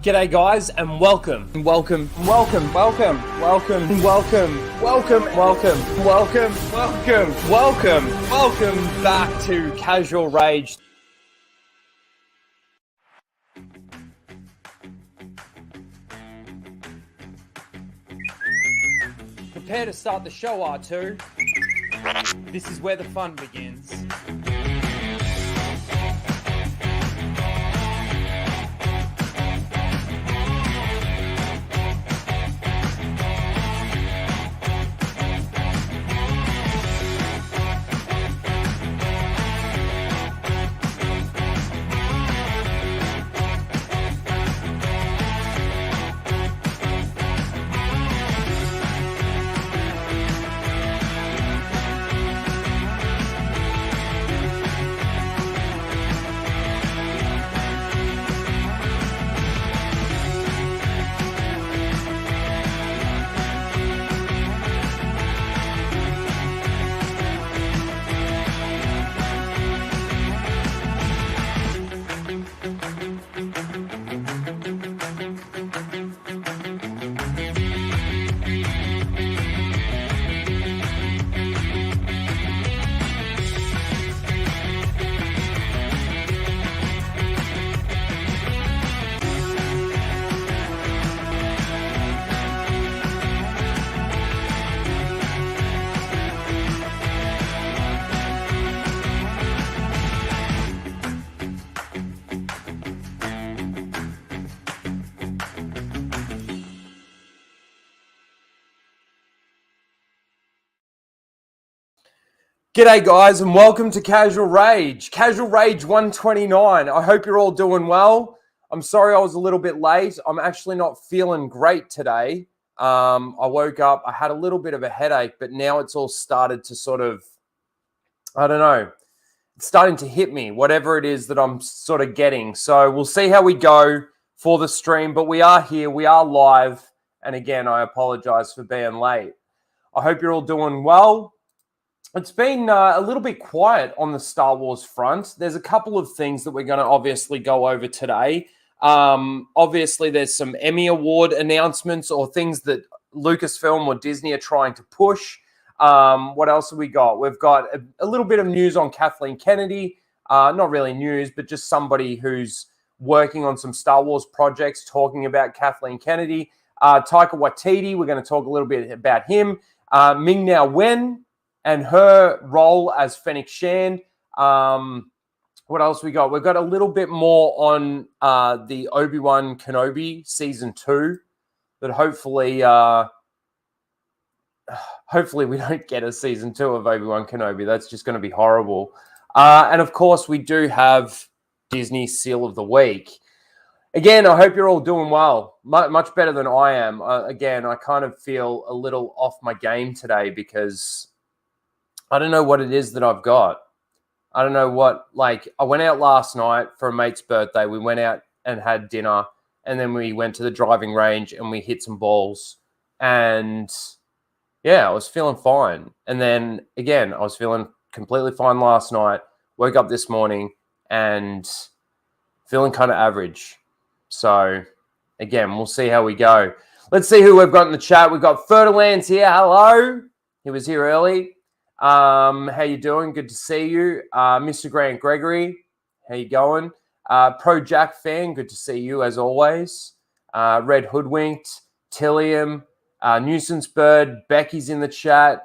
G'day guys and welcome back to Casual Rage. Prepare to start the show, R2. This is where the fun begins. G'day guys and welcome to Casual Rage 129. I hope you're all doing well. I'm sorry I was a little bit late. I'm actually not feeling great today. I woke up, I had a little bit of a headache, but now it's all started to sort of, I don't know, it's starting to hit me, whatever it is that I'm sort of getting. So we'll see how we go for the stream, but we are here, we are live. And again, I apologize for being late. I hope you're all doing well. It's been a little bit quiet on the Star Wars front. There's a couple of things that we're going to obviously go over today. Obviously, there's some Emmy Award announcements or things that Lucasfilm or Disney are trying to push. What else have we got? We've got a little bit of news on Kathleen Kennedy. Not really news, but just somebody who's working on some Star Wars projects talking about Kathleen Kennedy. Taika Waititi, we're going to talk a little bit about him. Ming-Na Wen and her role as Fennec Shand. What else we got? We've got a little bit more on the Obi-Wan Kenobi Season 2 that hopefully we don't get a Season 2 of Obi-Wan Kenobi. That's just going to be horrible. And of course, we do have Disney's Seal of the Week. Again, I hope you're all doing well. Much better than I am. Again, I kind of feel a little off my game today because I don't know what it is that I've got. I don't know what, like, I went out last night for a mate's birthday. We went out and had dinner, and then we went to the driving range and we hit some balls. And yeah, I was feeling fine. And then again, I was feeling completely fine last night. Woke up this morning and feeling kind of average. So again, we'll see how we go. Let's see who we've got in the chat. We've got Fertilands here. Hello. He was here early. How you doing? Good to see you. Mr. Grant Gregory, how you going? Pro Jack fan, good to see you as always. Red Hoodwinked, Tillium, Nuisance Bird, Becky's in the chat.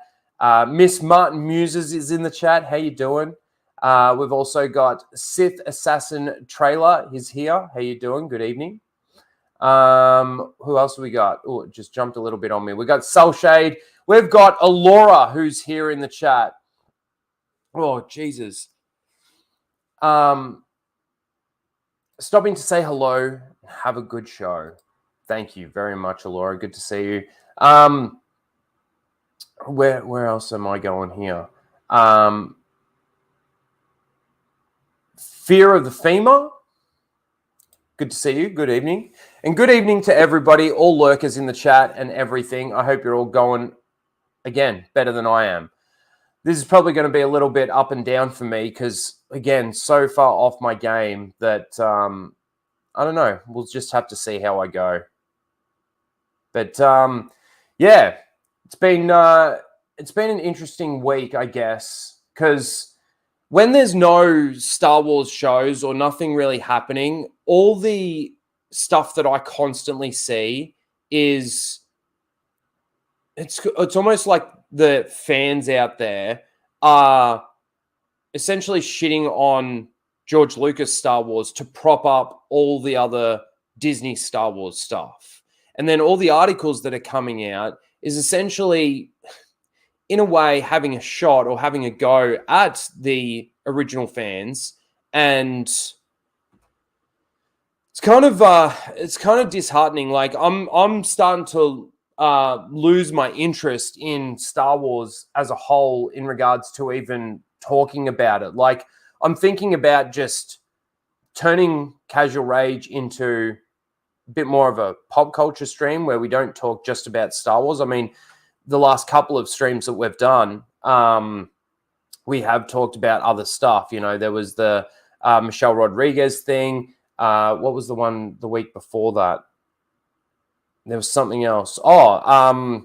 Miss Martin Muses is in the chat. How you doing? We've also got Sith Assassin Trailer. He's here. How you doing? Good evening. Who else have we got? Oh, it just jumped a little bit on me. We got Soulshade. We've got Alora who's here in the chat. Oh, Jesus. Stopping to say hello. Have a good show. Thank you very much, Alora. Good to see you. Where else am I going here? Fear of the Femur. Good to see you. Good evening. And good evening to everybody, all lurkers in the chat and everything. I hope you're all going, again, better than I am. This is probably going to be a little bit up and down for me because, again, so far off my game that I don't know. We'll just have to see how I go. But yeah, it's been an interesting week, I guess, because when there's no Star Wars shows or nothing really happening, all the stuff that I constantly see is it's almost like the fans out there are essentially shitting on George Lucas Star Wars to prop up all the other Disney Star Wars stuff. And then all the articles that are coming out is essentially, in a way, having a shot or having a go at the original fans. And it's kind of disheartening. Like I'm starting to lose my interest in Star Wars as a whole in regards to even talking about it. Like, I'm thinking about just turning Casual Rage into a bit more of a pop culture stream where we don't talk just about Star Wars. I mean, the last couple of streams that we've done, we have talked about other stuff. You know, there was the Michelle Rodriguez thing. What was the one the week before that? There was something else. Johnny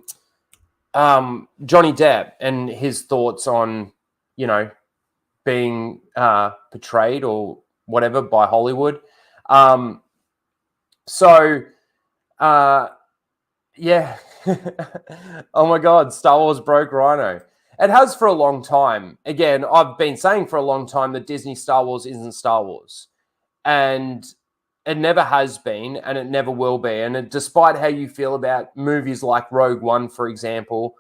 Depp and his thoughts on, you know, being portrayed or whatever by Hollywood. Yeah. Oh my God, Star Wars broke Rhino. It has for a long time. Again, I've been saying for a long time that Disney Star Wars isn't Star Wars. And it never has been, and it never will be. And despite how you feel about movies like Rogue One, for example,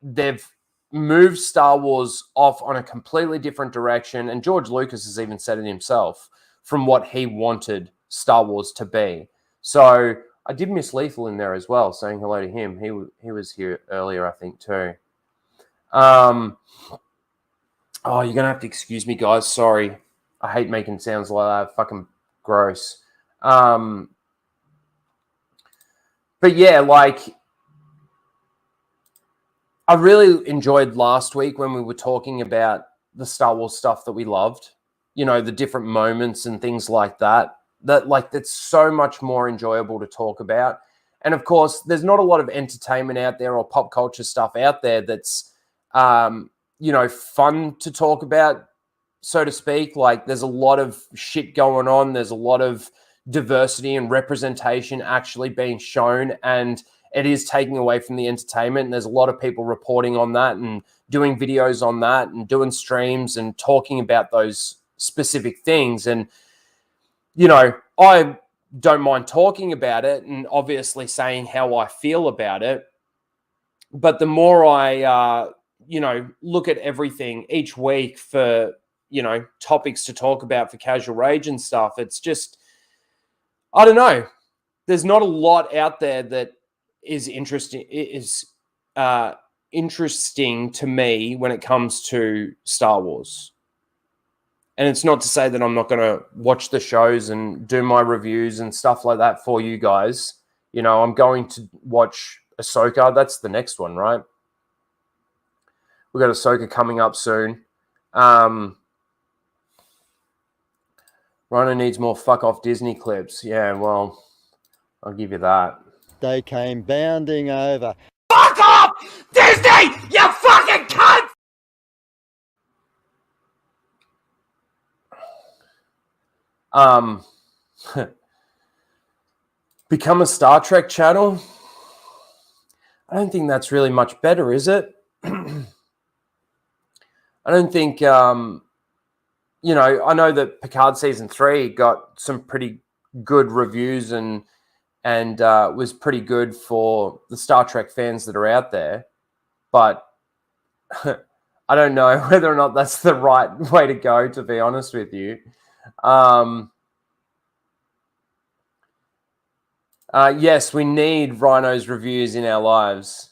they've moved Star Wars off on a completely different direction. And George Lucas has even said it himself, from what he wanted Star Wars to be. So I did miss Lethal in there as well, saying hello to him. He was here earlier, I think, too. Oh, you're going to have to excuse me, guys. Sorry. I hate making sounds like that. Fucking gross. But yeah, like, I really enjoyed last week when we were talking about the Star Wars stuff that we loved, you know, the different moments and things like that, that's so much more enjoyable to talk about. And of course, there's not a lot of entertainment out there or pop culture stuff out there that's, you know, fun to talk about, so to speak. Like, there's a lot of shit going on. There's a lot of diversity and representation actually being shown, and it is taking away from the entertainment. And there's a lot of people reporting on that and doing videos on that and doing streams and talking about those specific things. And, you know, I don't mind talking about it and obviously saying how I feel about it. But the more I, you know, look at everything each week for, you know, topics to talk about for Casual Rage and stuff, it's just, I don't know. There's not a lot out there that is interesting to me when it comes to Star Wars. And it's not to say that I'm not going to watch the shows and do my reviews and stuff like that for you guys. You know, I'm going to watch Ahsoka. That's the next one, right? We've got Ahsoka coming up soon. Rhino needs more fuck off Disney clips. Yeah, well, I'll give you that. They came bounding over. Fuck off, Disney, you fucking cunt! Become a Star Trek channel? I don't think that's really much better, is it? I don't think, you know, I know that Picard Season 3 got some pretty good reviews and was pretty good for the Star Trek fans that are out there. But I don't know whether or not that's the right way to go, to be honest with you. Yes, we need Rhino's reviews in our lives.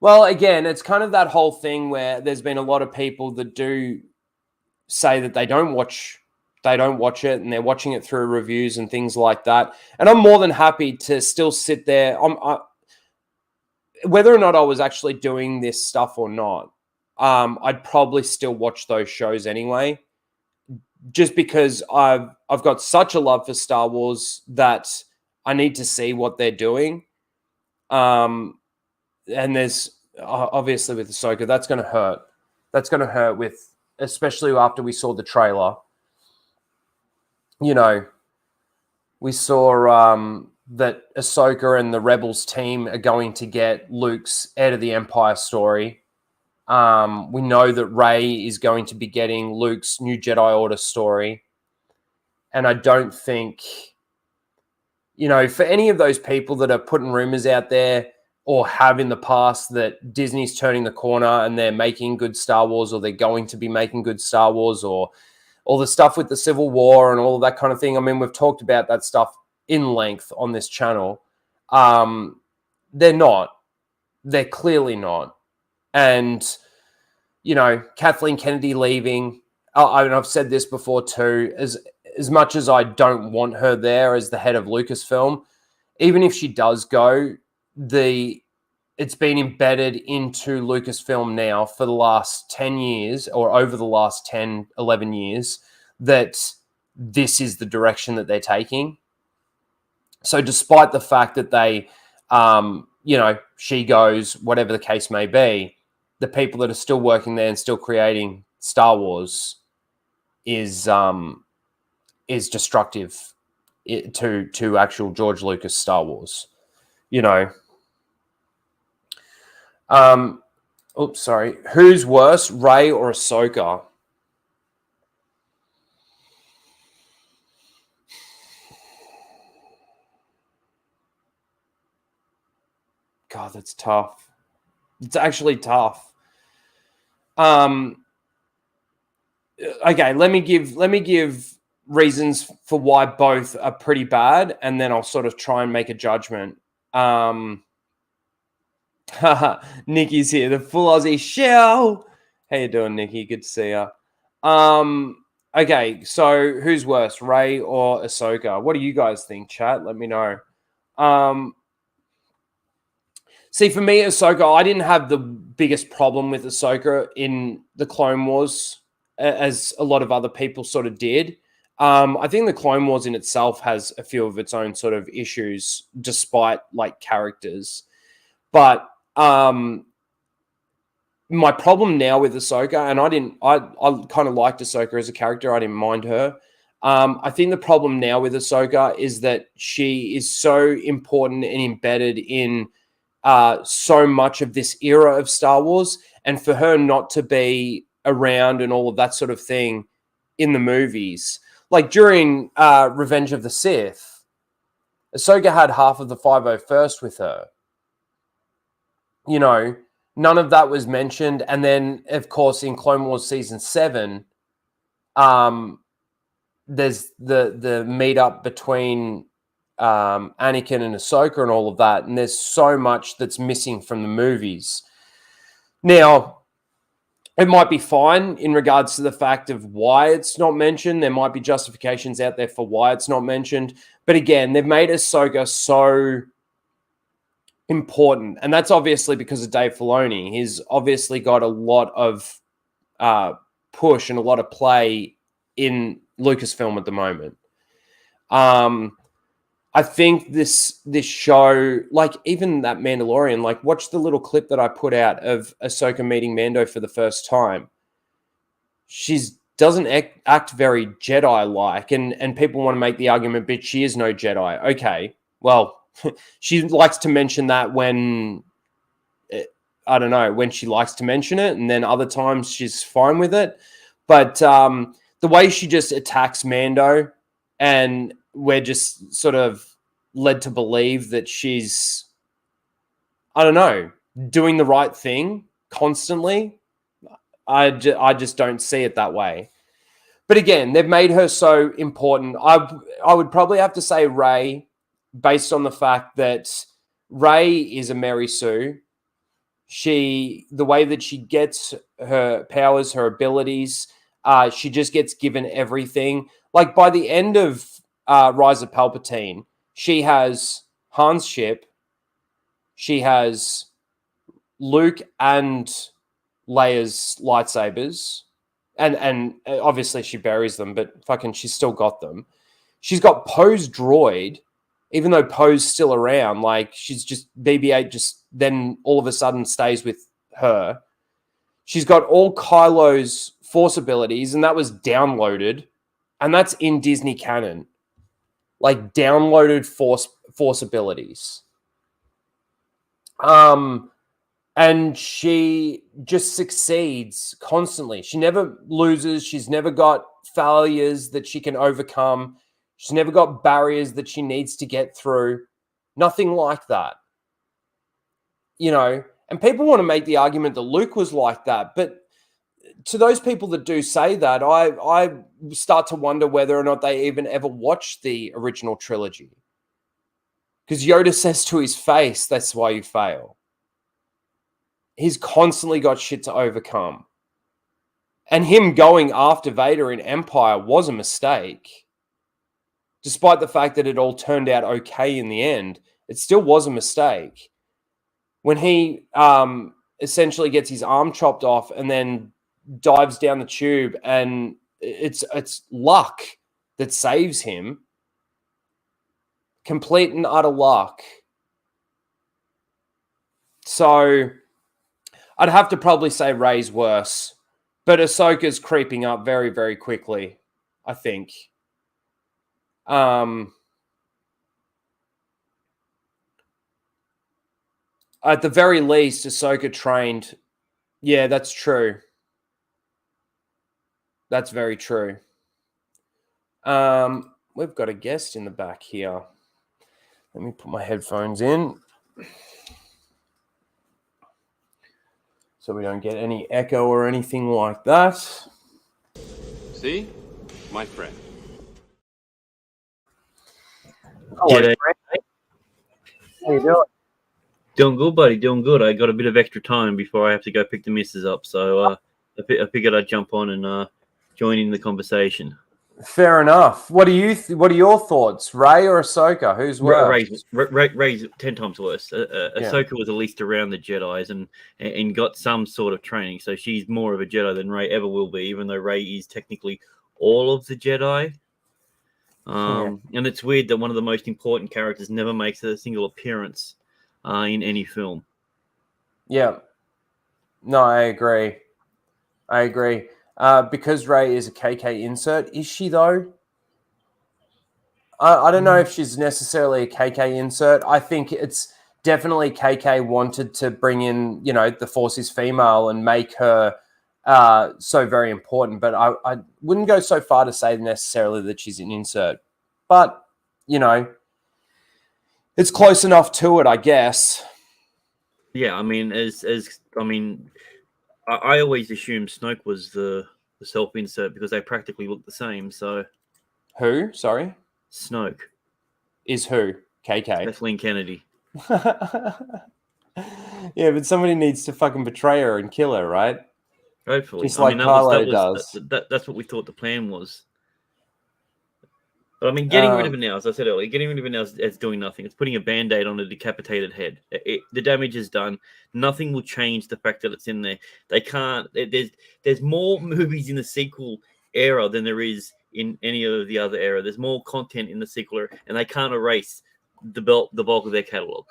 Well, again, it's kind of that whole thing where there's been a lot of people that do say that they don't watch it and they're watching it through reviews and things like that. And I'm more than happy to still sit there. Whether or not I was actually doing this stuff or not, I'd probably still watch those shows anyway, just because I've got such a love for Star Wars that I need to see what they're doing. And there's obviously with Ahsoka, that's going to hurt. That's going to hurt with, especially after we saw the trailer. You know, we saw that Ahsoka and the Rebels team are going to get Luke's Heir to the Empire story. We know that Rey is going to be getting Luke's New Jedi Order story. And I don't think, for any of those people that are putting rumors out there or have in the past that Disney's turning the corner and they're making good Star Wars, or they're going to be making good Star Wars, or all the stuff with the Civil War and all of that kind of thing. I mean, we've talked about that stuff in length on this channel. They're not. They're clearly not. And, Kathleen Kennedy leaving, I've said this before too, as much as I don't want her there as the head of Lucasfilm, even if she does go, it's been embedded into Lucasfilm now for the last 10 years, or over the last 10, 11 years, that this is the direction that they're taking. So despite the fact that they, she goes, whatever the case may be, the people that are still working there and still creating Star Wars is destructive to actual George Lucas Star Wars. Sorry. Who's worse, Rey or Ahsoka? God, that's tough. It's actually tough. Okay, let me give reasons for why both are pretty bad, and then I'll sort of try and make a judgment. Nikki's here, the full Aussie shell. How you doing, Nikki? Good to see you. Okay, so who's worse, Rey or Ahsoka? What do you guys think, chat? Let me know. See, for me, Ahsoka, I didn't have the biggest problem with Ahsoka in the Clone Wars, as a lot of other people sort of did. I think the Clone Wars in itself has a few of its own sort of issues, despite like characters. But my problem now with Ahsoka, and I kind of liked Ahsoka as a character. I didn't mind her. I think the problem now with Ahsoka is that she is so important and embedded in so much of this era of Star Wars, and for her not to be around and all of that sort of thing in the movies, like during Revenge of the Sith, Ahsoka had half of the 501st with her. None of that was mentioned. And then, of course, in Clone Wars Season 7, there's the meetup between Anakin and Ahsoka and all of that. And there's so much that's missing from the movies. Now, it might be fine in regards to the fact of why it's not mentioned. There might be justifications out there for why it's not mentioned. But again, they've made Ahsoka so important. And that's obviously because of Dave Filoni. He's obviously got a lot of push and a lot of play in Lucasfilm at the moment. I think this show, like even that Mandalorian, like watch the little clip that I put out of Ahsoka meeting Mando for the first time. She doesn't act very Jedi-like, and people want to make the argument, but she is no Jedi. Okay, well, she likes to mention that when, I don't know, when she likes to mention it, and then other times she's fine with it. But the way she just attacks Mando, and we're just sort of led to believe that she's, I don't know, doing the right thing constantly. I just don't see it that way. But again, they've made her so important. I would probably have to say Rey, based on the fact that Rey is a Mary Sue. The way that she gets her powers, her abilities, she just gets given everything. Like by the end of Rise of Palpatine, she has Han's ship, she has Luke and Leia's lightsabers, and obviously she buries them, but fucking she's still got them. She's got Poe's droid, even though Poe's still around. Like, she's just BB-8 just then all of a sudden stays with her. She's got all Kylo's Force abilities, and that was downloaded, and that's in Disney canon. Like, downloaded Force abilities. And she just succeeds constantly. She never loses. She's never got failures that she can overcome. She's never got barriers that she needs to get through. Nothing like that. You know, and people want to make the argument that Luke was like that. But to those people that do say that, I start to wonder whether or not they even ever watched the original trilogy. Because Yoda says to his face, that's why you fail. He's constantly got shit to overcome. And him going after Vader in Empire was a mistake. Despite the fact that it all turned out okay in the end, it still was a mistake. When he essentially gets his arm chopped off and then dives down the tube, and it's luck that saves him. Complete and utter luck. So I'd have to probably say Rey's worse, but Ahsoka's creeping up very, very quickly, I think. At the very least, Ahsoka trained. Yeah, that's true. That's very true. We've got a guest in the back here. Let me put my headphones in so we don't get any echo or anything like that. See? My friend. Hello, G'day. Frank. How you doing? Doing good, buddy. Doing good. I got a bit of extra time before I have to go pick the missus up, so I figured I'd jump on and join in the conversation. Fair enough. What are your thoughts? Rey or Ahsoka? Who's worse? Rey's 10 times worse. Ahsoka was at least around the Jedis and got some sort of training, so she's more of a Jedi than Rey ever will be, even though Rey is technically all of the Jedi. And it's weird that one of the most important characters never makes a single appearance in any film. Yeah. No, I agree. Because Rey is a KK insert, is she though? I don't know if she's necessarily a KK insert. I think it's definitely KK wanted to bring in, the Force is female and make her so very important. But I wouldn't go so far to say necessarily that she's an insert. But, it's close enough to it, I guess. Yeah, I mean, I always assumed Snoke was the self-insert because they practically look the same. So, who? Sorry, Snoke is who? KK. Kathleen Kennedy. Yeah, but somebody needs to fucking betray her and kill her, right? Hopefully, just like Kylo does. That's what we thought the plan was. But I mean, getting rid of it now, as I said earlier, getting rid of it now is doing nothing. It's putting a Band-Aid on a decapitated head. The damage is done. Nothing will change the fact that it's in there. They can't. There's more movies in the sequel era than there is in any of the other era. There's more content in the sequel era, and they can't erase the bulk of their catalog.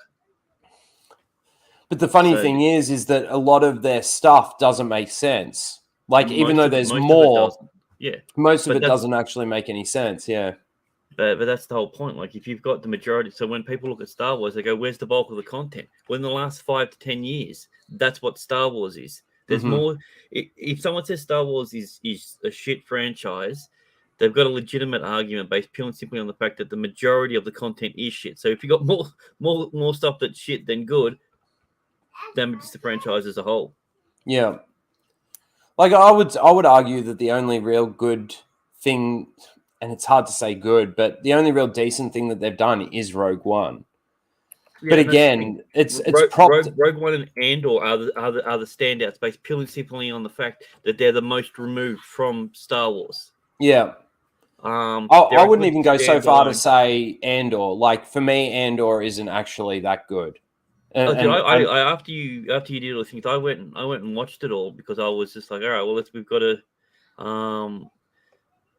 But the funny thing is that a lot of their stuff doesn't make sense. Like, even though there's more, most of it doesn't actually make any sense. Yeah. But that's the whole point. Like, if you've got the majority, so when people look at Star Wars, they go, "Where's the bulk of the content?" Well, in the last 5 to 10 years, that's what Star Wars is. There's more. If someone says Star Wars is a shit franchise, they've got a legitimate argument based purely and simply on the fact that the majority of the content is shit. So if you got more stuff that's shit than good, damages the franchise as a whole. Yeah. Like, I would argue that the only real good thing, and it's hard to say good, but the only real decent thing that they've done is Rogue One. Yeah, but again, it's Rogue One and Andor are the standouts based purely and simply on the fact that they're the most removed from Star Wars. Yeah. I wouldn't even go so far to say Andor. Like, for me, Andor isn't actually that good. After you did all the things, I went and watched it all because I was just like, all right, well, we've got to Got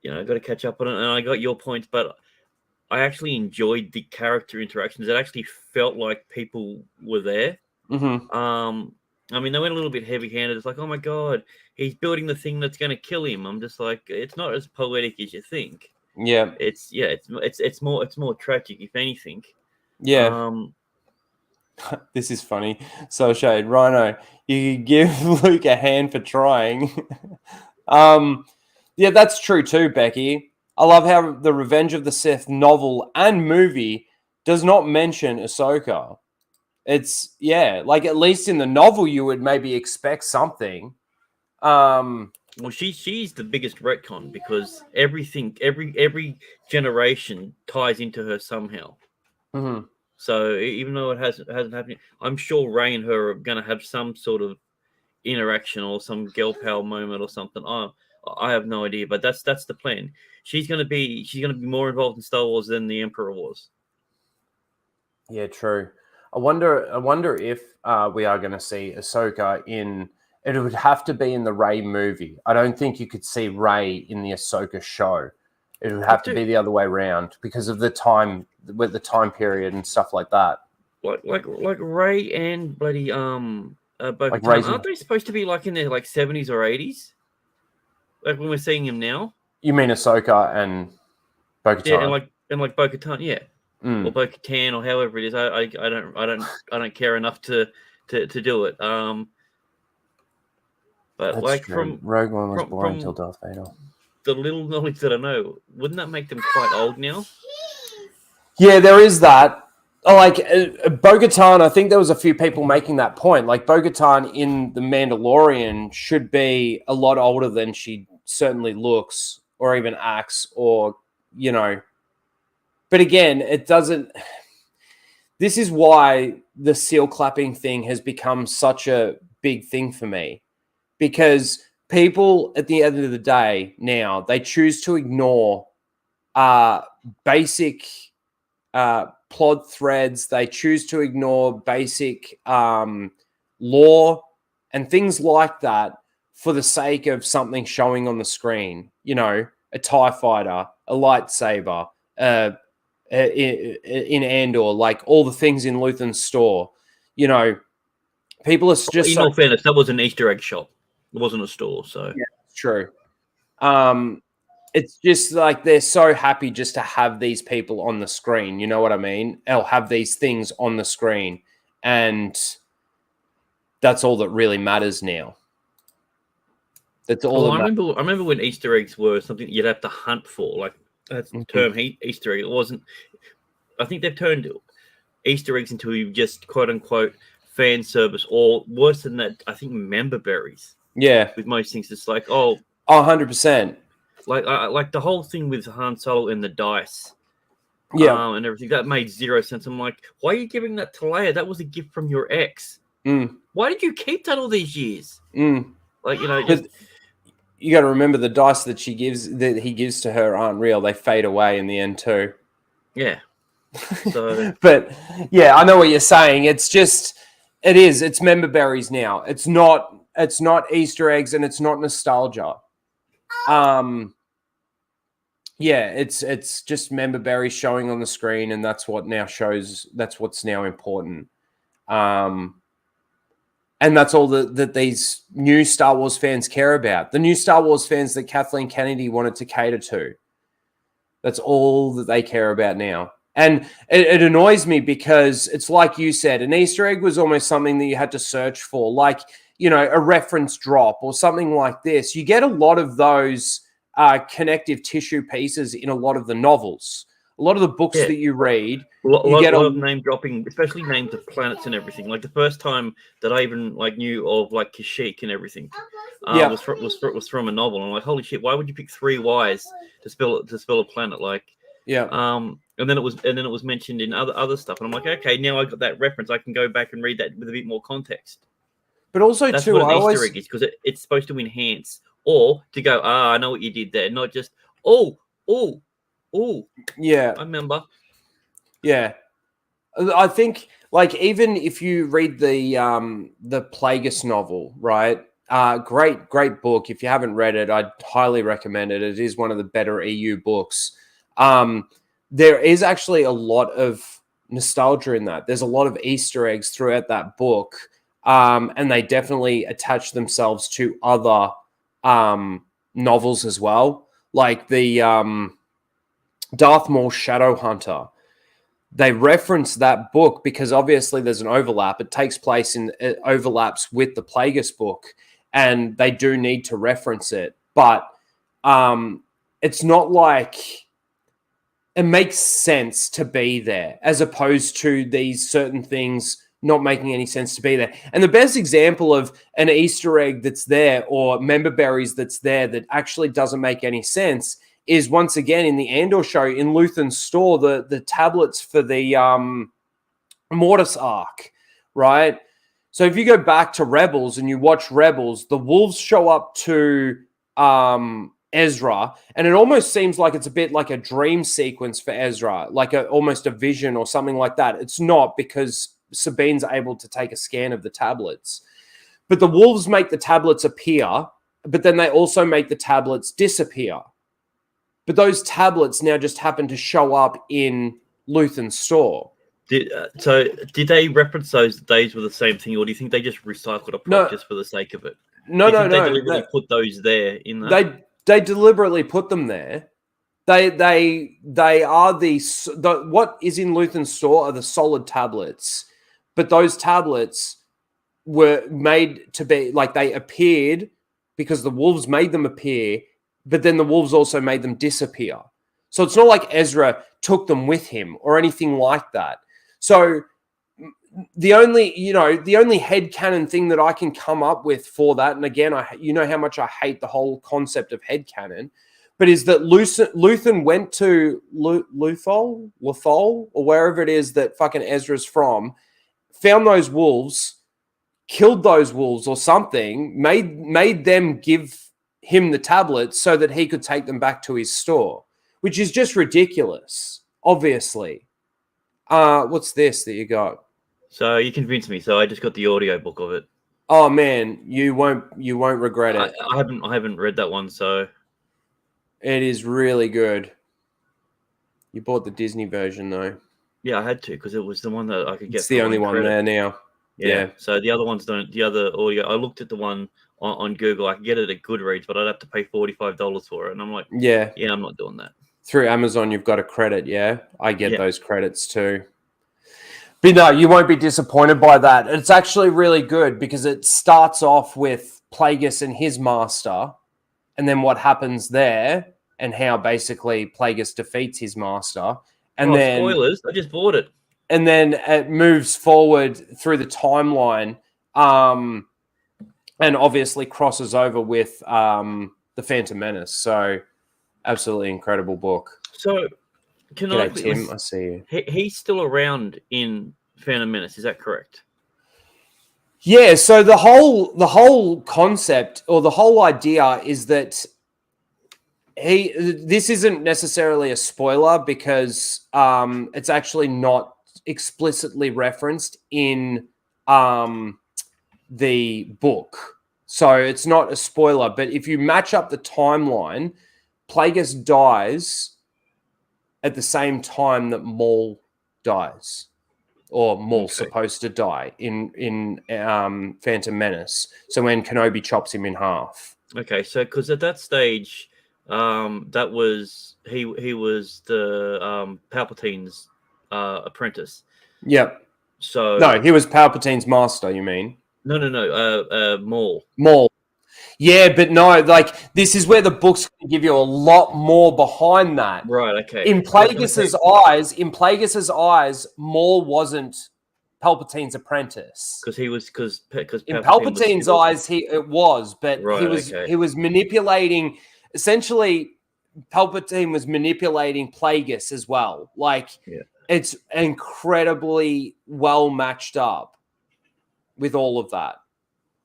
to catch up on it, and I got your points, but I actually enjoyed the character interactions. It actually felt like people were there. Mm-hmm. I mean, they went a little bit heavy-handed. It's like, oh my god, he's building the thing that's going to kill him. I'm just like, it's not as poetic as you think. Yeah. It's more tragic, if anything. Yeah. This is funny. So Shade Rhino, you could give Luke a hand for trying. Yeah, that's true too, Becky. I love how the Revenge of the Sith novel and movie does not mention Ahsoka. It's like at least in the novel you would maybe expect something. Well, she's the biggest retcon because every generation ties into her somehow. Mm-hmm. So even though it hasn't happened, I'm sure Rey and her are going to have some sort of interaction or some girl power moment or something. I have no idea, but that's the plan. She's going to be more involved in Star Wars than the Emperor was. Yeah, true. I wonder if we are going to see Ahsoka in. It would have to be in the Rey movie. I don't think you could see Rey in the Ahsoka show. It would have to be the other way around because of the time with the time period and stuff like that. Like Rey and bloody Bo-Katan, Rey's aren't they supposed to be like in their like 70s or 80s? Like when we're seeing him now. You mean Ahsoka and Bo-Katan? Yeah, and like Bo-Katan, yeah. Or Bo-Katan or however it is. I don't care enough to do it. But that's like true. from Rogue One was boring until Darth Vader. The little knowledge that I know, wouldn't that make them quite old now? Yeah, there is that. Like Bo-Katan, I think there was a few people making that point. Like Bo-Katan in The Mandalorian should be a lot older than she certainly looks or even acts or, But again, it doesn't... This is why the seal clapping thing has become such a big thing for me. Because people, at the end of the day, now, they choose to ignore basic plot threads. They choose to ignore basic lore and things like that for the sake of something showing on the screen. A TIE fighter, a lightsaber, in Andor, like all the things in Luthen's store. People are just... In all fairness, that was an Easter egg shop. It wasn't a store, so... Yeah, true. It's just like they're so happy just to have these people on the screen. You know what I mean? They'll have these things on the screen, and that's all that really matters now. That's all. I remember when Easter eggs were something you'd have to hunt for. Like that's the term Easter egg. It wasn't. I think they've turned Easter eggs into just quote unquote fan service, or worse than that, I think member berries. Yeah, with most things, it's like 100%. Like the whole thing with Han Solo and the dice, and everything that made zero sense. I'm like, why are you giving that to Leia? That was a gift from your ex. Why did you keep that all these years? Like just... you got to remember the dice that he gives to her aren't real. They fade away in the end too. Yeah. So, but yeah, I know what you're saying. It's just it's member berries now. It's not Easter eggs and it's not nostalgia. It's just member berries showing on the screen, and that's what's now important. And that's all that these new Star Wars fans care about. The new Star Wars fans that Kathleen Kennedy wanted to cater to. That's all that they care about now. And it annoys me because it's like you said, an Easter egg was almost something that you had to search for, like, a reference drop or something like this. You get a lot of those connective tissue pieces in a lot of the novels. A lot of the books that you read, a lot of name dropping, especially names of planets and everything. Like the first time that I even knew of Kashyyyk and everything, was from a novel. I'm like, holy shit! Why would you pick 3 Ys to spell a planet? And then it was mentioned in other stuff, and I'm like, okay, now I got that reference. I can go back and read that with a bit more context. But also that's too, what an Easter egg is, because it's supposed to enhance or to go, I know what you did there, not just oh. Yeah, I remember. Yeah, I think even if you read the Plagueis novel, right? Great book. If you haven't read it, I'd highly recommend it. It is one of the better EU books. There is actually a lot of nostalgia in that. There's a lot of Easter eggs throughout that book, and they definitely attach themselves to other novels as well, like the Darth Maul Shadowhunter. They reference that book because obviously there's an overlap. It takes place it overlaps with the Plagueis book, and they do need to reference it. But it's not like it makes sense to be there, as opposed to these certain things not making any sense to be there. And the best example of an Easter egg that's there or member berries that's there that actually doesn't make any sense is once again in the Andor show in Luthen's store, the tablets for the Mortis arc, right? So if you go back to Rebels and you watch Rebels, the wolves show up to Ezra, and it almost seems like it's a bit like a dream sequence for Ezra, like almost a vision or something like that. It's not, because Sabine's able to take a scan of the tablets. But the wolves make the tablets appear, but then they also make the tablets disappear. But those tablets now just happen to show up in Luthen's store. Did they reference those days were the same thing, or do you think they just recycled a prop just for the sake of it? No. They deliberately put those there in that? They deliberately put them there. They are the what is in Luthen's store are the solid tablets, but those tablets were made to be like they appeared because the wolves made them appear. But then the wolves also made them disappear. So it's not like Ezra took them with him or anything like that. So the only headcanon thing that I can come up with for that, and again, you know how much I hate the whole concept of headcanon, but is that Luthen went to Lothal, or wherever it is that fucking Ezra's from, found those wolves, killed those wolves or something, made them give him the tablets so that he could take them back to his store, which is just ridiculous, obviously. What's this that you got? So you convinced me. So I just got the audio book of it. Oh man, you won't regret it. I haven't read that one, so it is really good. You bought the Disney version though. Yeah, I had to because it was the one that I could get. It's the only one there now. Yeah. So the other ones don't. The other audio, I looked at the one on Google. I could get it at Goodreads, but I'd have to pay $45 for it, and I'm like, yeah, I'm not doing that. Through Amazon, you've got a credit. Yeah, I get those credits too. But no, you won't be disappointed by that. It's actually really good because it starts off with Plagueis and his master, and then what happens there, and how basically Plagueis defeats his master. And then spoilers, I just bought it. And then it moves forward through the timeline, and obviously crosses over with the Phantom Menace. So, absolutely incredible book. So, Tim, I see you. He's still around in Phantom Menace. Is that correct? Yeah. So the whole concept or the whole idea is that this isn't necessarily a spoiler because it's actually not explicitly referenced in the book. So it's not a spoiler, but if you match up the timeline, Plagueis dies at the same time that Maul dies, or Maul's supposed to die in Phantom Menace. So when Kenobi chops him in half. Okay, so because at that stage, that was he was the Palpatine's apprentice. Yep. So no, he was Palpatine's master. You mean? No. Maul. Yeah, but no, like this is where the books can give you a lot more behind that. Right. Okay. In Plagueis's eyes, Maul wasn't Palpatine's apprentice. Because he was because in Palpatine's eyes, he was manipulating. Essentially, Palpatine was manipulating Plagueis as well. Like it's incredibly well matched up with all of that.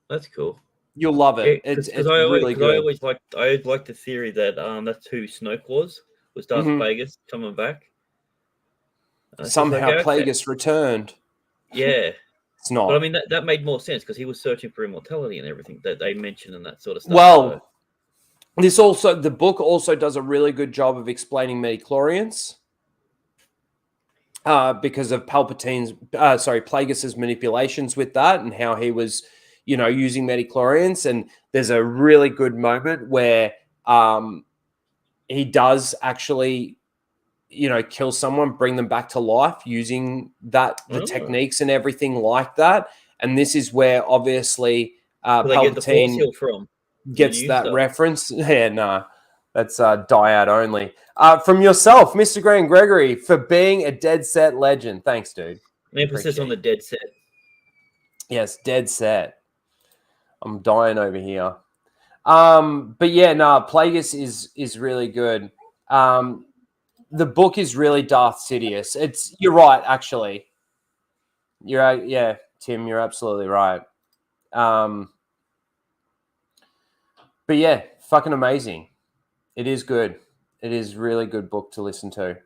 That's cool. You'll love it. It's really good. I always liked the theory that that's who Snoke was Darth Plagueis coming back. Somehow Plagueis returned. Yeah. It's not. But I mean, that made more sense because he was searching for immortality and everything that they mentioned and that sort of stuff. Well, the book also does a really good job of explaining midichlorians because of Plagueis's manipulations with that and how he was, using midichlorians. And there's a really good moment where he does actually, kill someone, bring them back to life using the techniques and everything like that. And this is where obviously they get the force Palpatine heal from gets that reference. Yeah, no, that's dyad only. From yourself, Mr. Graham Gregory, for being a dead set legend. Thanks, dude. Emphasis on the dead set. Yes, dead set. I'm dying over here. But yeah, Plagueis is really good. The book is really Darth Sidious. You're right, actually. Tim, you're absolutely right. But yeah, fucking amazing. It is good. It is really good book to listen to.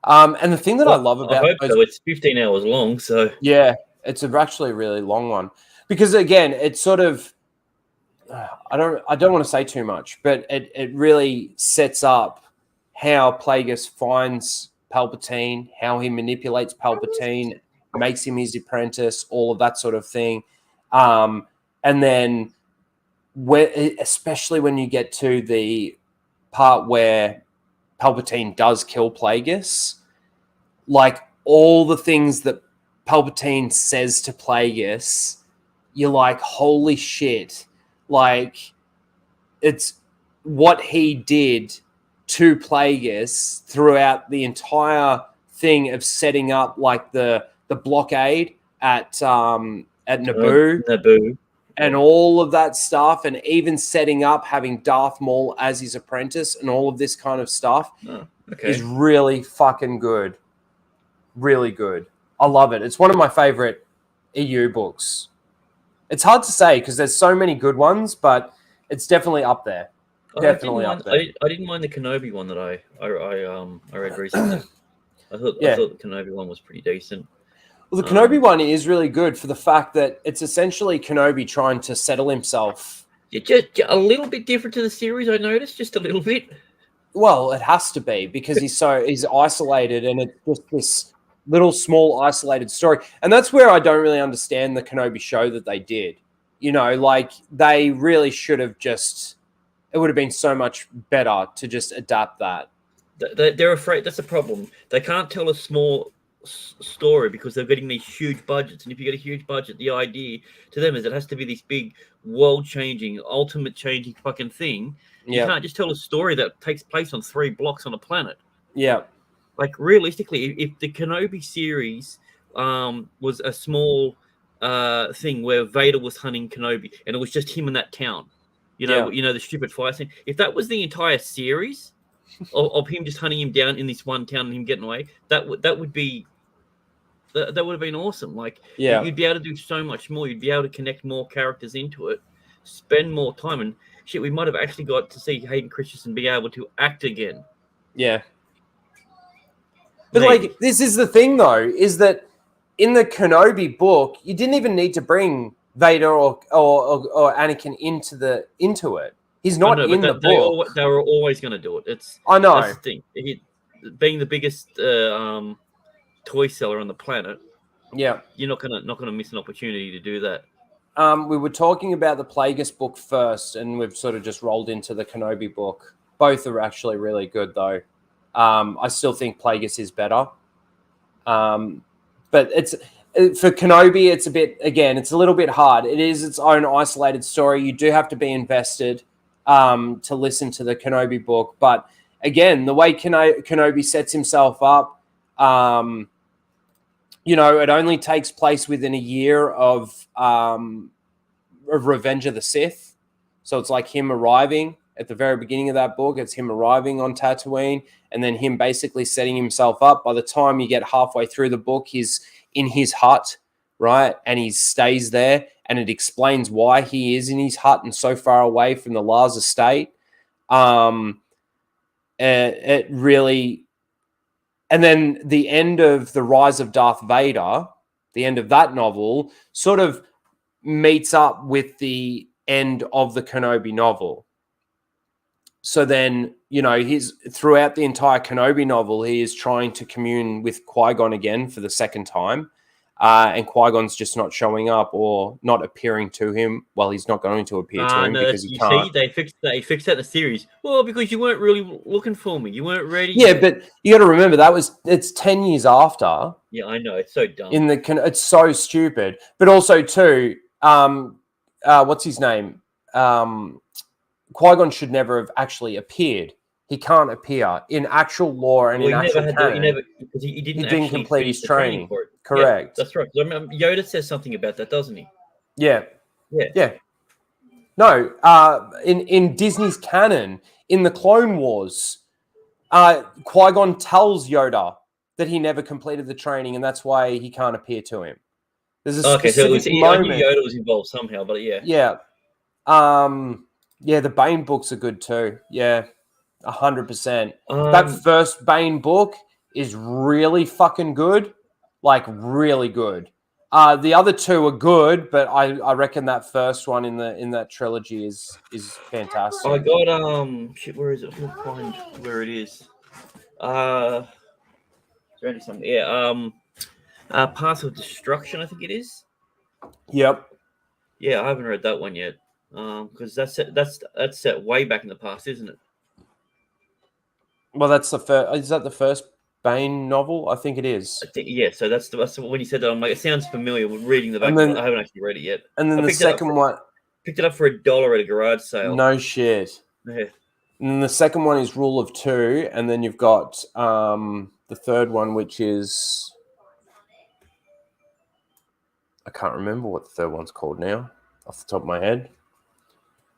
And the thing that I love about it's 15 hours long, so yeah, it's actually a really long one because again, it's sort of I don't want to say too much, but it really sets up how Plagueis finds Palpatine, how he manipulates Palpatine, makes him his apprentice, all of that sort of thing. And then especially when you get to the part where Palpatine does kill Plagueis, like all the things that Palpatine says to Plagueis, you're like, holy shit. Like, it's what he did to Plagueis throughout the entire thing of setting up like the blockade at Naboo. And all of that stuff, and even setting up having Darth Maul as his apprentice and all of this kind of stuff is really fucking good. Really good. I love it. It's one of my favorite EU books. It's hard to say because there's so many good ones, but it's definitely up there. I didn't mind the Kenobi one that I read recently. I thought the Kenobi one was pretty decent. Well, the Kenobi one is really good for the fact that it's essentially Kenobi trying to settle himself. Yeah, just a little bit different to the series, I noticed, just a little bit. Well, it has to be because he's isolated, and it's just this little small isolated story. And that's where I don't really understand the Kenobi show that they did. Like they really should have it would have been so much better to just adapt that. They're afraid. That's a problem. They can't tell a small story because they're getting these huge budgets, and if you get a huge budget, the idea to them is it has to be this big world-changing, ultimate-changing fucking thing. You can't just tell a story that takes place on 3 blocks on a planet. Yeah, like realistically, if the Kenobi series was a small thing where Vader was hunting Kenobi and it was just him in that town, the stupid fire scene. If that was the entire series of him just hunting him down in this one town and him getting away, that would have been awesome. Like, you'd be able to do so much more. You'd be able to connect more characters into it, spend more time, and shit. We might have actually got to see Hayden Christensen be able to act again. Yeah, but like this is the thing though, is that in the Kenobi book, you didn't even need to bring Vader or Anakin into it. He's not in the book. They were always going to do it. I know. That's the thing. Being the biggest toy seller on the planet, you're not gonna miss an opportunity to do that. We were talking about the Plagueis book first, and we've sort of just rolled into the Kenobi book. Both are actually really good, though. I still think Plagueis is better, but for Kenobi, it's it's a little bit hard. It is its own isolated story. You do have to be invested to listen to the Kenobi book, but again, the way Kenobi sets himself up, it only takes place within a year of Revenge of the Sith. So it's like him arriving at the very beginning of that book. It's him arriving on Tatooine and then him basically setting himself up. By the time you get halfway through the book, he's in his hut, right? And he stays there, and it explains why he is in his hut and so far away from the Lars estate. It really... And then the end of The Rise of Darth Vader, the end of that novel, sort of meets up with the end of the Kenobi novel. So then, he's throughout the entire Kenobi novel, he is trying to commune with Qui-Gon again for the second time. And Qui-Gon's just not showing up or not appearing to him. Well, he's not going to appear to him because he can't. See, they fixed that in the series. Well, because you weren't really looking for me. You weren't ready. Yeah, but you got to remember it's 10 years after. Yeah, I know. It's so dumb. It's so stupid. But also too, what's his name? Qui-Gon should never have actually appeared. He can't appear in actual lore and in actual canon. He didn't complete his training for it. Correct. Yeah, that's right. I remember Yoda says something about that, doesn't he? Yeah. No, in Disney's canon, in the Clone Wars, Qui-Gon tells Yoda that he never completed the training, and that's why he can't appear to him. There's a specific moment. I knew Yoda was involved somehow, but yeah. Yeah. The Bane books are good too. Yeah, 100%. That first Bane book is really fucking good. Like, really good. The other two are good, but I reckon that first one in that trilogy is fantastic. I got shit. Where is it? I'll find where it is. Is there any something? Yeah. Path of Destruction, I think it is. Yep. Yeah, I haven't read that one yet. Because that's set way back in the past, isn't it? Well, that's the first. Is that the first Bane novel? I think it is. I think, yeah. So that's when you said that. I'm like, it sounds familiar. With reading the back, I haven't actually read it yet. And then the second one, picked it up for $1 at a garage sale. No shit. Yeah. And the second one is Rule of Two, and then you've got the third one, which is I can't remember what the third one's called now, off the top of my head.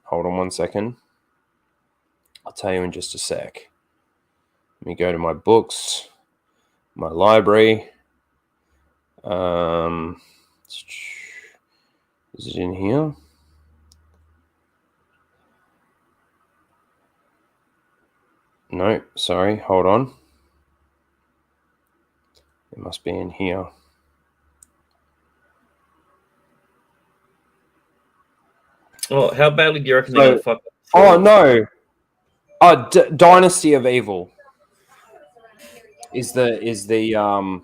Hold on one second. I'll tell you in just a sec. Let me go to my books, my library. Is it in here? No, sorry. Hold on. It must be in here. Oh, how badly do you reckon they're going to fuck up? Oh, no. Dynasty of Evil is the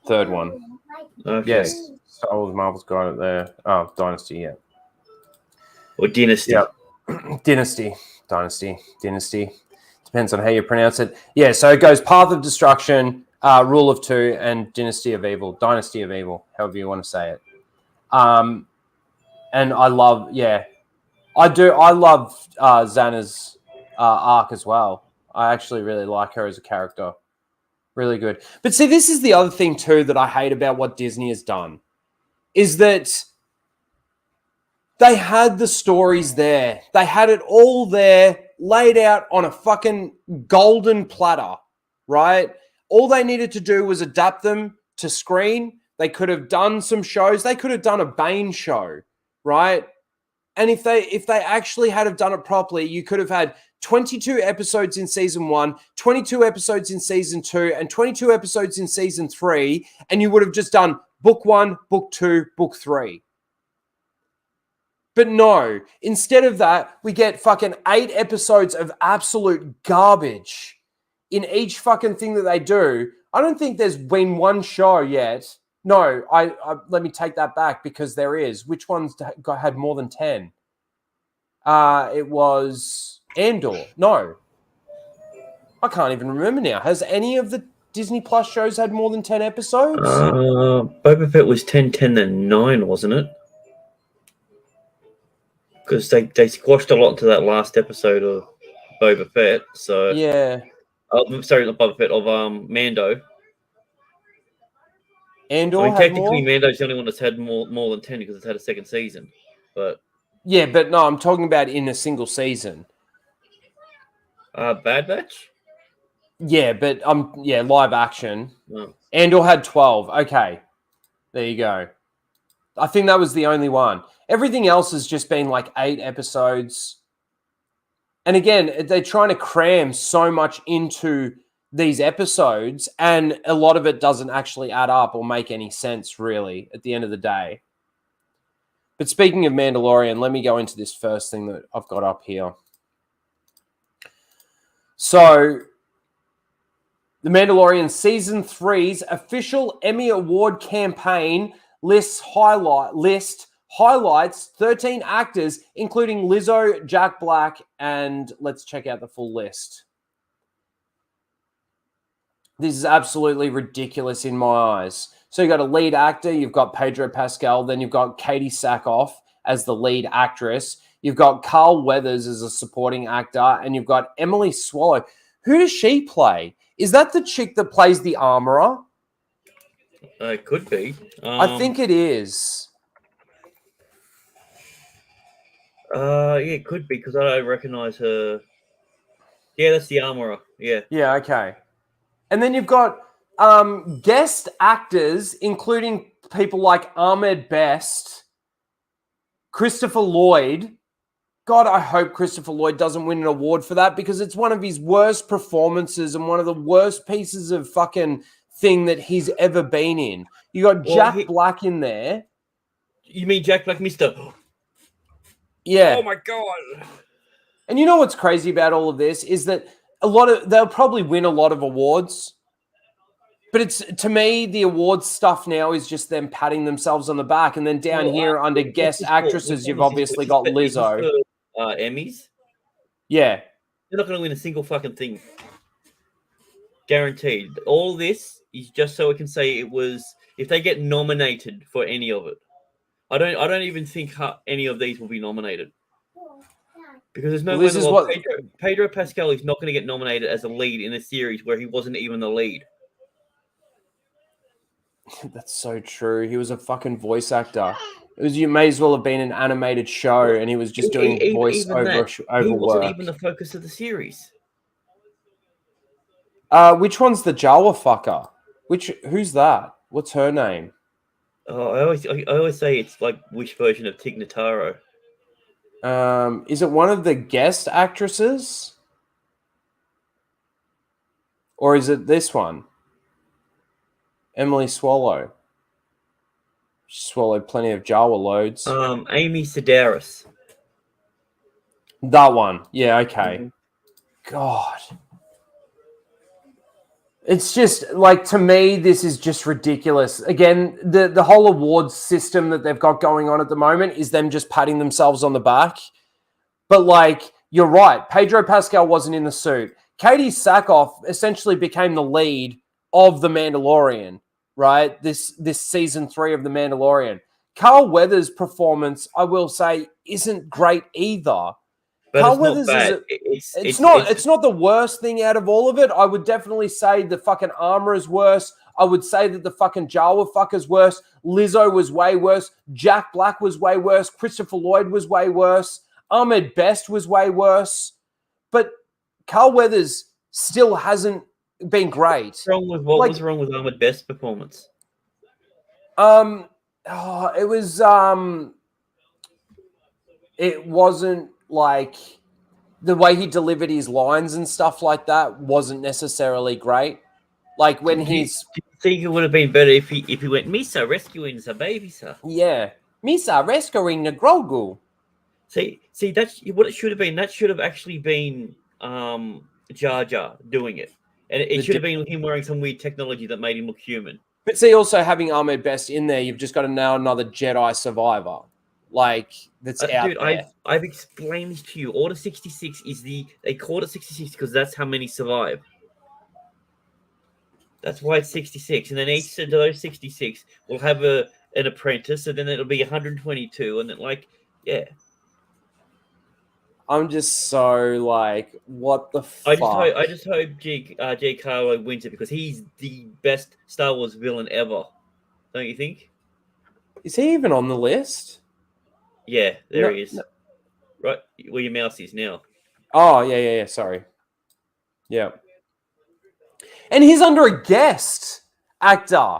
third one. Okay. Yes. Star Wars Marvel's got it there. Oh, Dynasty, yeah. Or Dynasty. Yeah. Dynasty. Depends on how you pronounce it. Yeah, so it goes Path of Destruction, Rule of Two, and Dynasty of Evil, however you want to say it. And I love, I love Xana's arc as well. I actually really like her as a character. Really good. But see, this is the other thing too that I hate about what Disney has done, is that they had the stories there. They had it all there, laid out on a fucking golden platter, right? All they needed to do was adapt them to screen. They could have done some shows. They could have done a Bane show, right? And if they actually had have done it properly, you could have had 22 episodes in season 1, 22 episodes in season 2, and 22 episodes in season 3, and you would have just done book 1, book 2, book 3. But no, instead of that, we get fucking 8 episodes of absolute garbage in each fucking thing that they do. I don't think there's been one show yet. No, I let me take that back, because there is. Which ones had more than 10? It was Andor. No. I can't even remember now. Has any of the Disney Plus shows had more than 10 episodes? Boba Fett was 10, 10, and 9, wasn't it? Because they squashed a lot into that last episode of Boba Fett. So yeah. Sorry, not Boba Fett, of Mando. Andor, I mean, technically, Mando's the only one that's had more than 10 because it's had a second season. But yeah, but no, I'm talking about in a single season. Bad Batch? Yeah, but live action. Oh. Andor had 12. Okay. There you go. I think that was the only one. Everything else has just been like 8 episodes. And again, they're trying to cram so much into these episodes, and a lot of it doesn't actually add up or make any sense, really, at the end of the day. But speaking of Mandalorian, let me go into this first thing that I've got up here. So, The Mandalorian Season 3's official Emmy Award campaign highlights 13 actors, including Lizzo, Jack Black, and let's check out the full list. This is absolutely ridiculous in my eyes. So you've got a lead actor, you've got Pedro Pascal, then you've got Katie Sackhoff as the lead actress, you've got Carl Weathers as a supporting actor, and you've got Emily Swallow. Who does she play? Is that the chick that plays the armorer? It could be. I think it is. Yeah, it could be because I don't recognize her. Yeah, that's the armorer. Yeah. Yeah, okay. And then you've got guest actors, including people like Ahmed Best, Christopher Lloyd. God, I hope Christopher Lloyd doesn't win an award for that because it's one of his worst performances and one of the worst pieces of fucking thing that he's ever been in. You got Jack Black in there. You mean Jack Black, Mister? Yeah. Oh my god. And you know what's crazy about all of this is that they'll probably win a lot of awards. But it's, to me, the awards stuff now is just them patting themselves on the back. And then down here under guest actresses, you've obviously got Lizzo. Emmys? Yeah. They're not going to win a single fucking thing. Guaranteed. All this is just so we can say it was, if they get nominated for any of it. I don't even think any of these will be nominated. Because there's no way Pedro Pascal is not going to get nominated as a lead in a series where he wasn't even the lead. That's so true. He was a fucking voice actor. You may as well have been an animated show, and he was just doing voice over work. He wasn't even the focus of the series. Which one's the Jawa fucker? Who's that? What's her name? Oh, I always say it's like which version of Tig Notaro. Is it one of the guest actresses? Or is it this one? Emily Swallow. She swallowed plenty of Jawa loads. Amy Sedaris. That one. Yeah, okay. Mm-hmm. God. It's just, like, to me, this is just ridiculous. Again, the whole awards system that they've got going on at the moment is them just patting themselves on the back. But, like, you're right. Pedro Pascal wasn't in the suit. Katie Sackhoff essentially became the lead of The Mandalorian, right? This season 3 of The Mandalorian. Carl Weathers' performance, I will say, isn't great either. But Carl it's Weathers not bad. It's not the worst thing out of all of it. I would definitely say the fucking armor is worse. I would say that the fucking Jawa fucker's worse. Lizzo was way worse. Jack Black was way worse. Christopher Lloyd was way worse. Ahmed Best was way worse. But Carl Weathers still hasn't been great. What was wrong with Ahmed Best's performance? It wasn't like the way he delivered his lines and stuff like that wasn't necessarily great. Like when Do you think it would have been better if he went Misa rescuing the baby, sir? Yeah, Misa rescuing the Grogu. See, that's what it should have been. That should have actually been Jar Jar doing it, and it should have been him wearing some weird technology that made him look human. But see, also having Ahmed Best in there, you've just got to now another Jedi survivor. Like, that's out dude, there. I've explained this to you. Order 66 they called it 66 because that's how many survive. That's why it's 66. And then each of those 66 will have an apprentice, and then it'll be 122. And then, like, yeah. I'm just so like, what the fuck? I just hope J. Carlo wins it because he's the best Star Wars villain ever. Don't you think? Is he even on the list? Yeah, he is. No. Right where your mouse is now. Oh, yeah. Sorry. Yeah. And he's under a guest actor.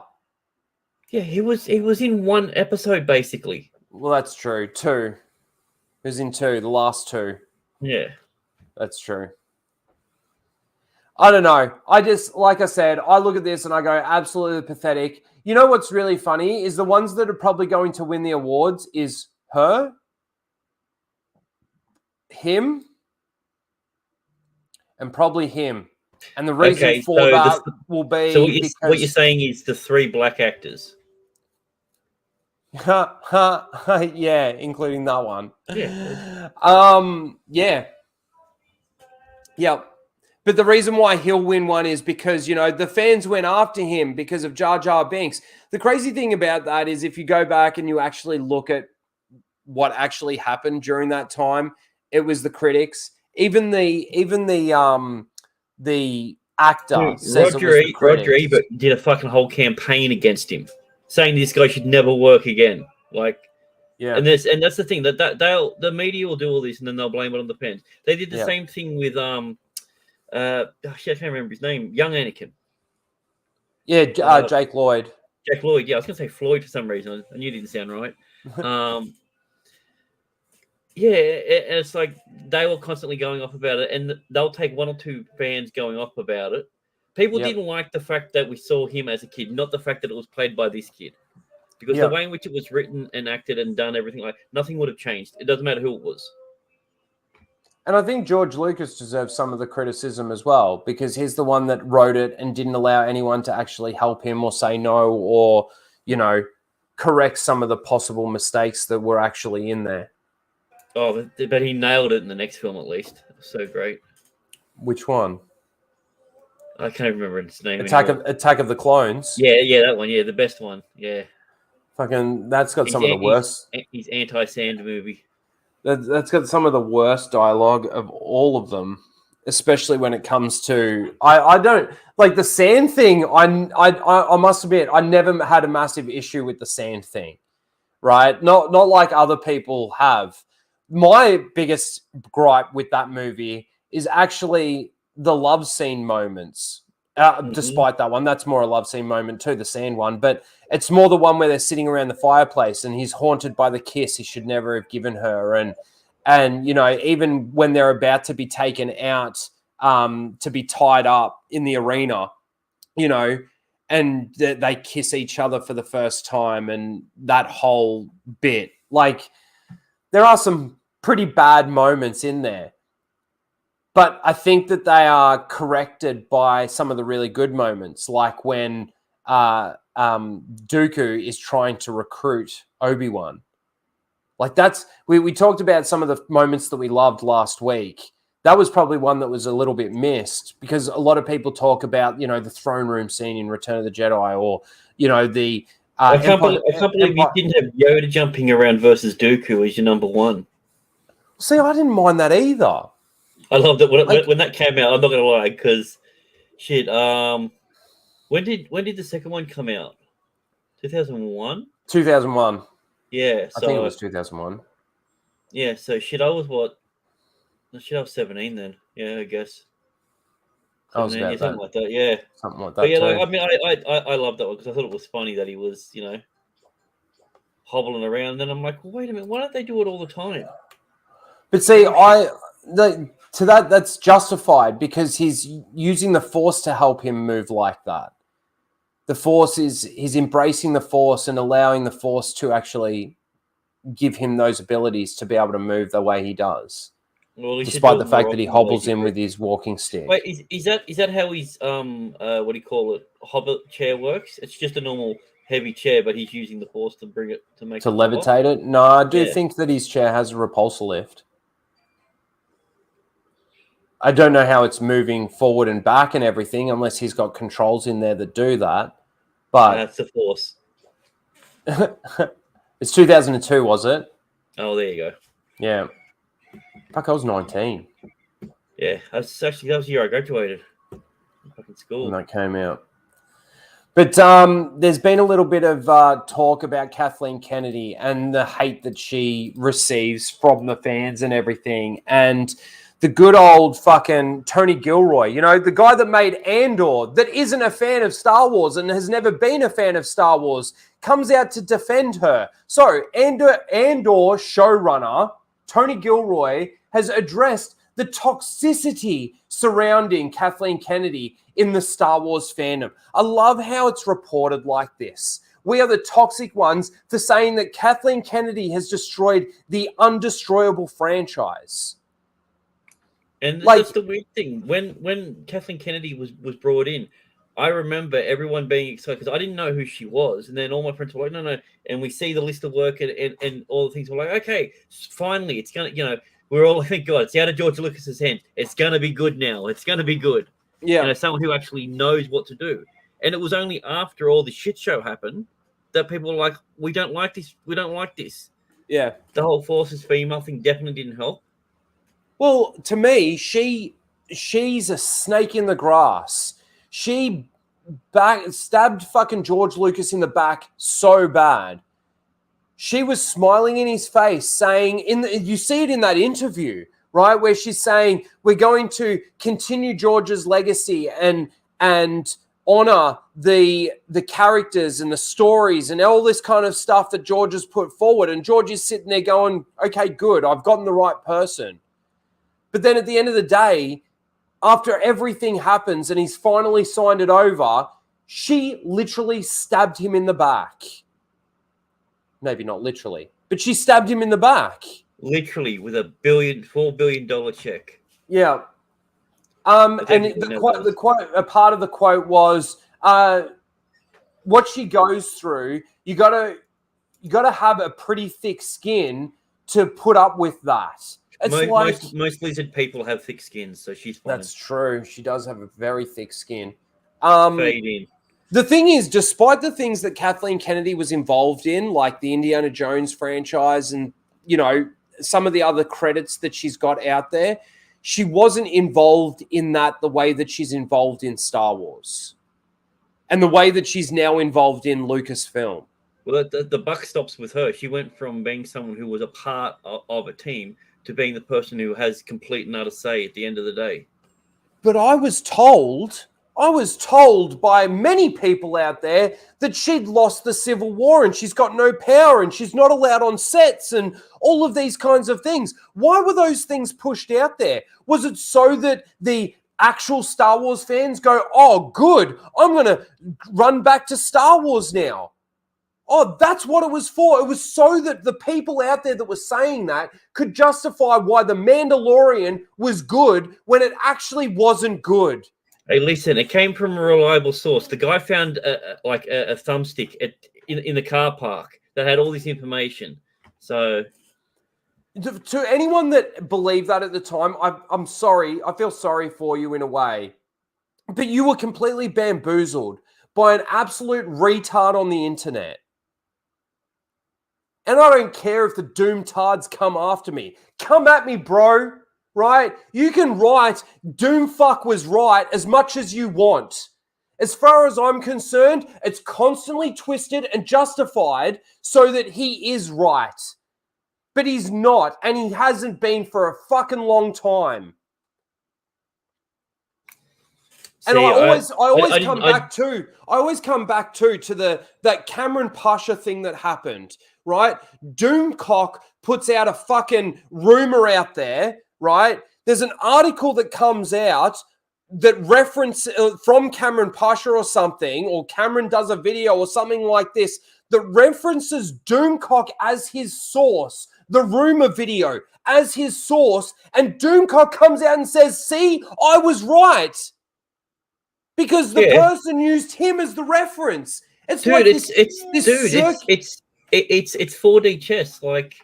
Yeah, he was in one episode, basically. Well, that's true. 2. He was in 2, the last 2. Yeah. That's true. I don't know. I just, like I said, I look at this and I go, absolutely pathetic. You know what's really funny is the ones that are probably going to win the awards is her, him, and probably him. And the reason for that will be so because... what you're saying is the 3 black actors. yeah, including that one. Yeah. Yeah. Yep. But the reason why he'll win one is because, you know, the fans went after him because of Jar Jar Binks. The crazy thing about that is if you go back and you actually look at what actually happened during that time, it was the critics. Even the actor says it was the critics. Roger Ebert did a fucking whole campaign against him, saying this guy should never work again. Like, yeah. And that's the thing that the media will do all this and then they'll blame it on the fans. They did the same thing with I can't remember his name. Young Anakin. Yeah, Jake Lloyd. Jack Lloyd. Yeah, I was gonna say Floyd for some reason. I knew it didn't sound right. Yeah, and it's like they were constantly going off about it, and they'll take 1 or 2 fans going off about it. People didn't like the fact that we saw him as a kid, not the fact that it was played by this kid. Because the way in which it was written and acted and done, everything, like nothing would have changed. It doesn't matter who it was. And I think George Lucas deserves some of the criticism as well, because he's the one that wrote it and didn't allow anyone to actually help him or say no or, you know, correct some of the possible mistakes that were actually in there. Oh, but he nailed it in the next film at least. It was so great. Which one? I can't remember its name. Attack of the Clones. Yeah, that one. Yeah, the best one. Yeah. Fucking, that's got some of the worst. His anti-Sand movie. That's got some of the worst dialogue of all of them, especially when it comes to... I don't... Like, the sand thing, I must admit, I never had a massive issue with the sand thing, right? Not like other people have. My biggest gripe with that movie is actually the love scene moments. Despite that one, that's more a love scene moment too, the sand one. But it's more the one where they're sitting around the fireplace and he's haunted by the kiss he should never have given her. And you know, even when they're about to be taken out to be tied up in the arena, you know, and they kiss each other for the first time and that whole bit. Like, there are some pretty bad moments in there. But I think that they are corrected by some of the really good moments, like when Dooku is trying to recruit Obi-Wan. Like, that's... We talked about some of the moments that we loved last week. That was probably one that was a little bit missed because a lot of people talk about, you know, the throne room scene in Return of the Jedi or, you know, the... I can't believe you didn't have Yoda jumping around versus Dooku as your number 1. See, I didn't mind that either. I loved it when that came out. I'm not gonna lie, because shit. When did the second one come out? 2001. 2001. Yeah, I think it was 2001. Yeah, so shit. I was what? Shit, I was 17 then. Yeah, I guess. I was about something like that. Yeah, something like that. But yeah, too. like, I mean, I loved that one because I thought it was funny that he was, you know, hobbling around. And then I'm like, well, wait a minute, why don't they do it all the time? But see, that's justified because he's using the Force to help him move like that. The Force he's embracing the Force and allowing the Force to actually give him those abilities to be able to move the way he does. Well, despite the fact that he hobbles in with his walking stick. Wait, is that how his what do you call it? Hobbit chair works? It's just a normal heavy chair, but he's using the Force to bring it to make to levitate it. No, I do think that his chair has a repulsor lift. I don't know how it's moving forward and back and everything, unless he's got controls in there that do that. But that's the Force. It's 2002, was it? Oh, there you go. Yeah. Fuck, I was 19. Yeah, that was the year I graduated. Fucking school. When that came out. But there's been a little bit of talk about Kathleen Kennedy and the hate that she receives from the fans and everything. And the good old fucking Tony Gilroy, you know, the guy that made Andor, that isn't a fan of Star Wars and has never been a fan of Star Wars, comes out to defend her. So Andor showrunner Tony Gilroy has addressed the toxicity surrounding Kathleen Kennedy in the Star Wars fandom. I love how it's reported like this. We are the toxic ones for saying that Kathleen Kennedy has destroyed the undestroyable franchise. And that's the weird thing. When Kathleen Kennedy was brought in, I remember everyone being excited because I didn't know who she was. And then all my friends were like, no. And we see the list of work and all the things. We're like, okay, finally, it's going to, we're all like, thank God, it's out of George Lucas's hand. It's going to be good now. It's going to be good. Yeah. Someone who actually knows what to do. And it was only after all the shit show happened that people were like, we don't like this. We don't like this. Yeah. The whole Forces female thing definitely didn't help. Well, to me, she's a snake in the grass. She stabbed fucking George Lucas in the back so bad. She was smiling in his face, saying, you see it in that interview, right, where she's saying, we're going to continue George's legacy and honor the characters and the stories and all this kind of stuff that George has put forward. And George is sitting there going, okay, good, I've gotten the right person. But then at the end of the day, after everything happens and he's finally signed it over, she literally stabbed him in the back. Maybe not literally, but she stabbed him in the back. Literally with a $4 billion check. Yeah. And the quote, a part of the quote was, what she goes through, you gotta have a pretty thick skin to put up with that. Most lizard people have thick skins, so she's fine. That's true. She does have a very thick skin. Fade in. The thing is, despite the things that Kathleen Kennedy was involved in, like the Indiana Jones franchise and, some of the other credits that she's got out there, she wasn't involved in that the way that she's involved in Star Wars and the way that she's now involved in Lucasfilm. Well, the buck stops with her. She went from being someone who was a part of a team to being the person who has complete and utter say at the end of the day. But I was told by many people out there that she'd lost the Civil War and she's got no power and she's not allowed on sets and all of these kinds of things. Why were those things pushed out there? Was it so that the actual Star Wars fans go, oh, good, I'm going to run back to Star Wars now? Oh, that's what it was for. It was so that the people out there that were saying that could justify why The Mandalorian was good when it actually wasn't good. Hey, listen, it came from a reliable source. The guy found a thumbstick in the car park that had all this information. So, to anyone that believed that at the time, I'm sorry. I feel sorry for you in a way. But you were completely bamboozled by an absolute retard on the internet. And I don't care if the doomtards come after me. Come at me, bro. Right? You can write Doomfuck was right as much as you want. As far as I'm concerned, it's constantly twisted and justified so that he is right. But he's not, and he hasn't been for a fucking long time. And I always come back to that Cameron Pasha thing that happened, right? Doomcock puts out a fucking rumor out there, right? There's an article that comes out that reference from Cameron Pasha or something, or Cameron does a video or something like this that references Doomcock as his source, the rumor video as his source, and Doomcock comes out and says, see, I was right. Because the person used him as the reference. It's 4D chess. Like,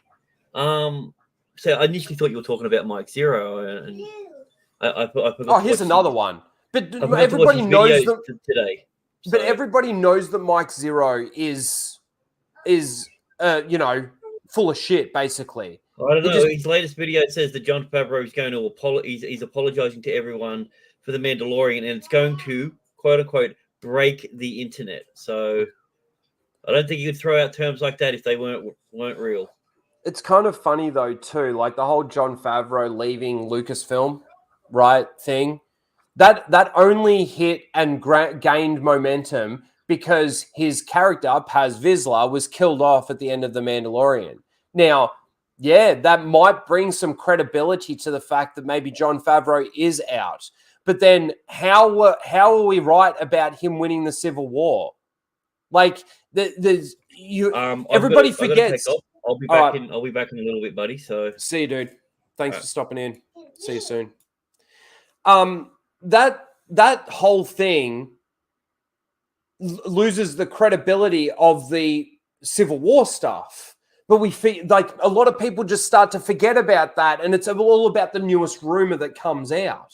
so I initially thought you were talking about Mike Zero, and I forgot. Oh, here's another one. But everybody knows that today. So. But everybody knows that Mike Zero is full of shit, basically. I don't know. His latest video says that Jon Favreau is going to apologize. He's apologizing to everyone for the Mandalorian, and it's going to quote unquote break the internet. So I don't think you could throw out terms like that if they weren't real. It's kind of funny though too, like the whole Jon Favreau leaving Lucasfilm, right, thing. That only hit and gained momentum because his character Paz Vizsla was killed off at the end of The Mandalorian. Now, yeah, that might bring some credibility to the fact that maybe Jon Favreau is out. But then how are we right about him winning the Civil War? Like, everybody forgets. I'll be back in a little bit, buddy. So see you, dude. Thanks for stopping in. See you soon. That whole thing loses the credibility of the Civil War stuff. But we feel like a lot of people just start to forget about that, and it's all about the newest rumor that comes out.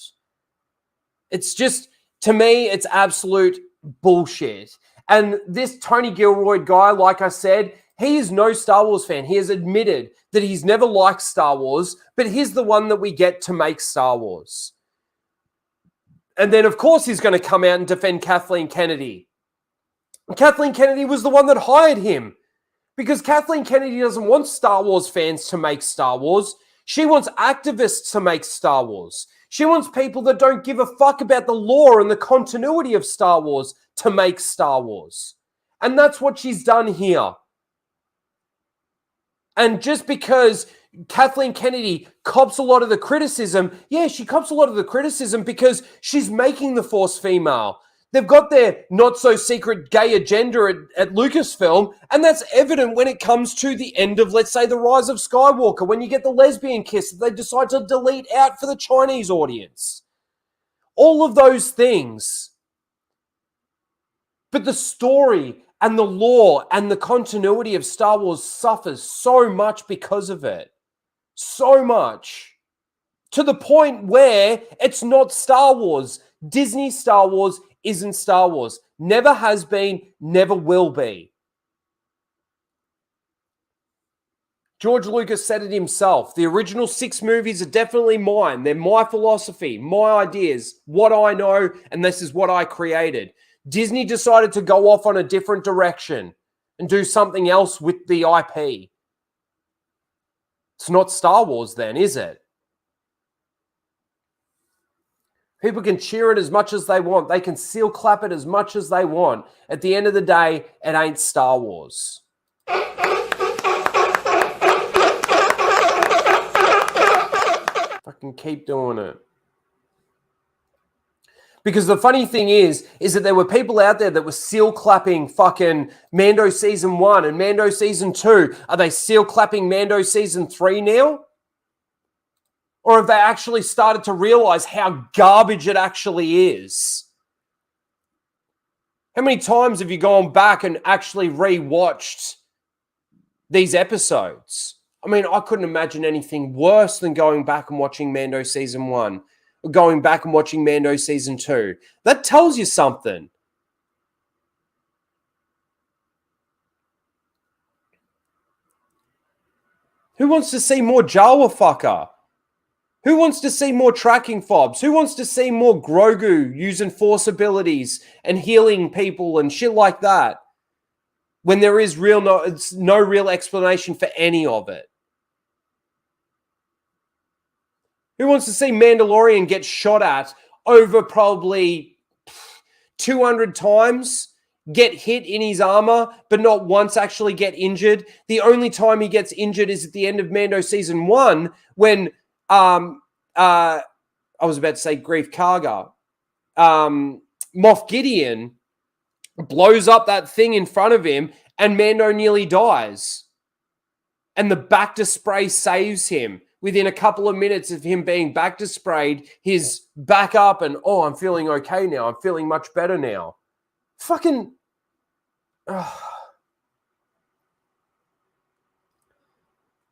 It's just, to me, it's absolute bullshit. And this Tony Gilroy guy, like I said, he is no Star Wars fan. He has admitted that he's never liked Star Wars, but he's the one that we get to make Star Wars. And then, of course, he's going to come out and defend Kathleen Kennedy. Kathleen Kennedy was the one that hired him. Because Kathleen Kennedy doesn't want Star Wars fans to make Star Wars. She wants activists to make Star Wars. She wants people that don't give a fuck about the lore and the continuity of Star Wars to make Star Wars. And that's what she's done here. And just because Kathleen Kennedy cops a lot of the criticism, yeah, she cops a lot of the criticism because she's making the Force female. They've got their not-so-secret gay agenda at Lucasfilm, and that's evident when it comes to the end of, let's say, The Rise of Skywalker, when you get the lesbian kiss that they decide to delete out for the Chinese audience. All of those things. But the story and the lore and the continuity of Star Wars suffers so much because of it. So much. To the point where it's not Star Wars. Disney Star Wars isn't Star Wars. Never has been, never will be. George Lucas said it himself. The original 6 movies are definitely mine. They're my philosophy, my ideas, what I know, and this is what I created. Disney decided to go off on a different direction and do something else with the IP. It's not Star Wars then, is it? People can cheer it as much as they want. They can seal clap it as much as they want. At the end of the day, it ain't Star Wars. Fucking keep doing it. Because the funny thing is that there were people out there that were seal clapping fucking Mando Season 1 and Mando Season 2. Are they seal clapping Mando Season 3 now? Or have they actually started to realize how garbage it actually is? How many times have you gone back and actually re-watched these episodes? I mean, I couldn't imagine anything worse than going back and watching Mando Season 1 or going back and watching Mando Season 2. That tells you something. Who wants to see more Jawa fucker? Who wants to see more tracking fobs? Who wants to see more Grogu using Force abilities and healing people and shit like that? When there is no real explanation for any of it. Who wants to see Mandalorian get shot at over probably 200 times, get hit in his armor, but not once actually get injured? The only time he gets injured is at the end of Mando Season 1 when... I was about to say Grief Karga. Moff Gideon blows up that thing in front of him and Mando nearly dies. And the Bacta spray saves him. Within a couple of minutes of him being Bacta sprayed, he's back up and, oh, I'm feeling okay now. I'm feeling much better now. Fucking...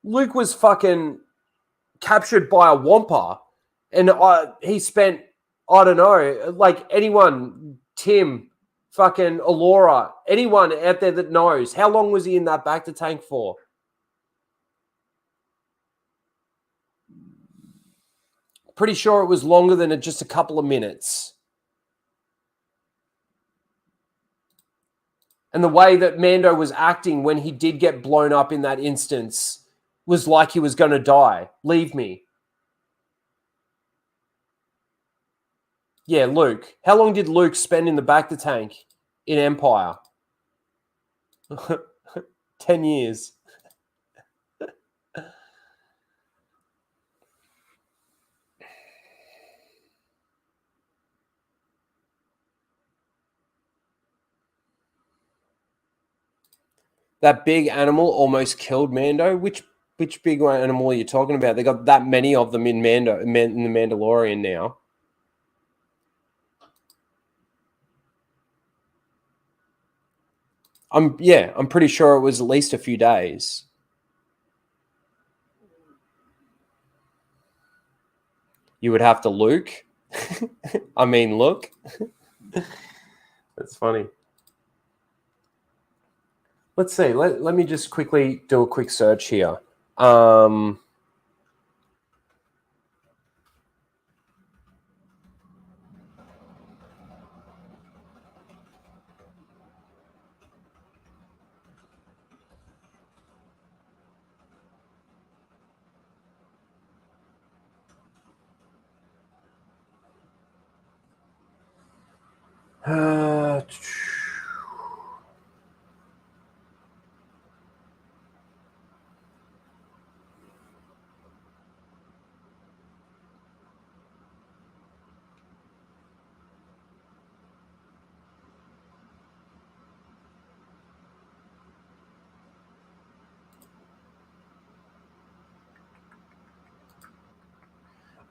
Luke was fucking... captured by a wampa, and he spent, I don't know, like anyone, Tim, fucking Alora, anyone out there that knows, how long was he in that Bacta tank for? Pretty sure it was longer than just a couple of minutes. And the way that Mando was acting when he did get blown up in that instance was like he was going to die. Leave me. Yeah, Luke. How long did Luke spend in the Bacta tank in Empire? 10 years. That big animal almost killed Mando. Which big animal are you talking about? They got that many of them in in the Mandalorian now. I'm pretty sure it was at least a few days. You would have to Luke. I mean, look. That's funny. Let's see. Let me just quickly do a quick search here.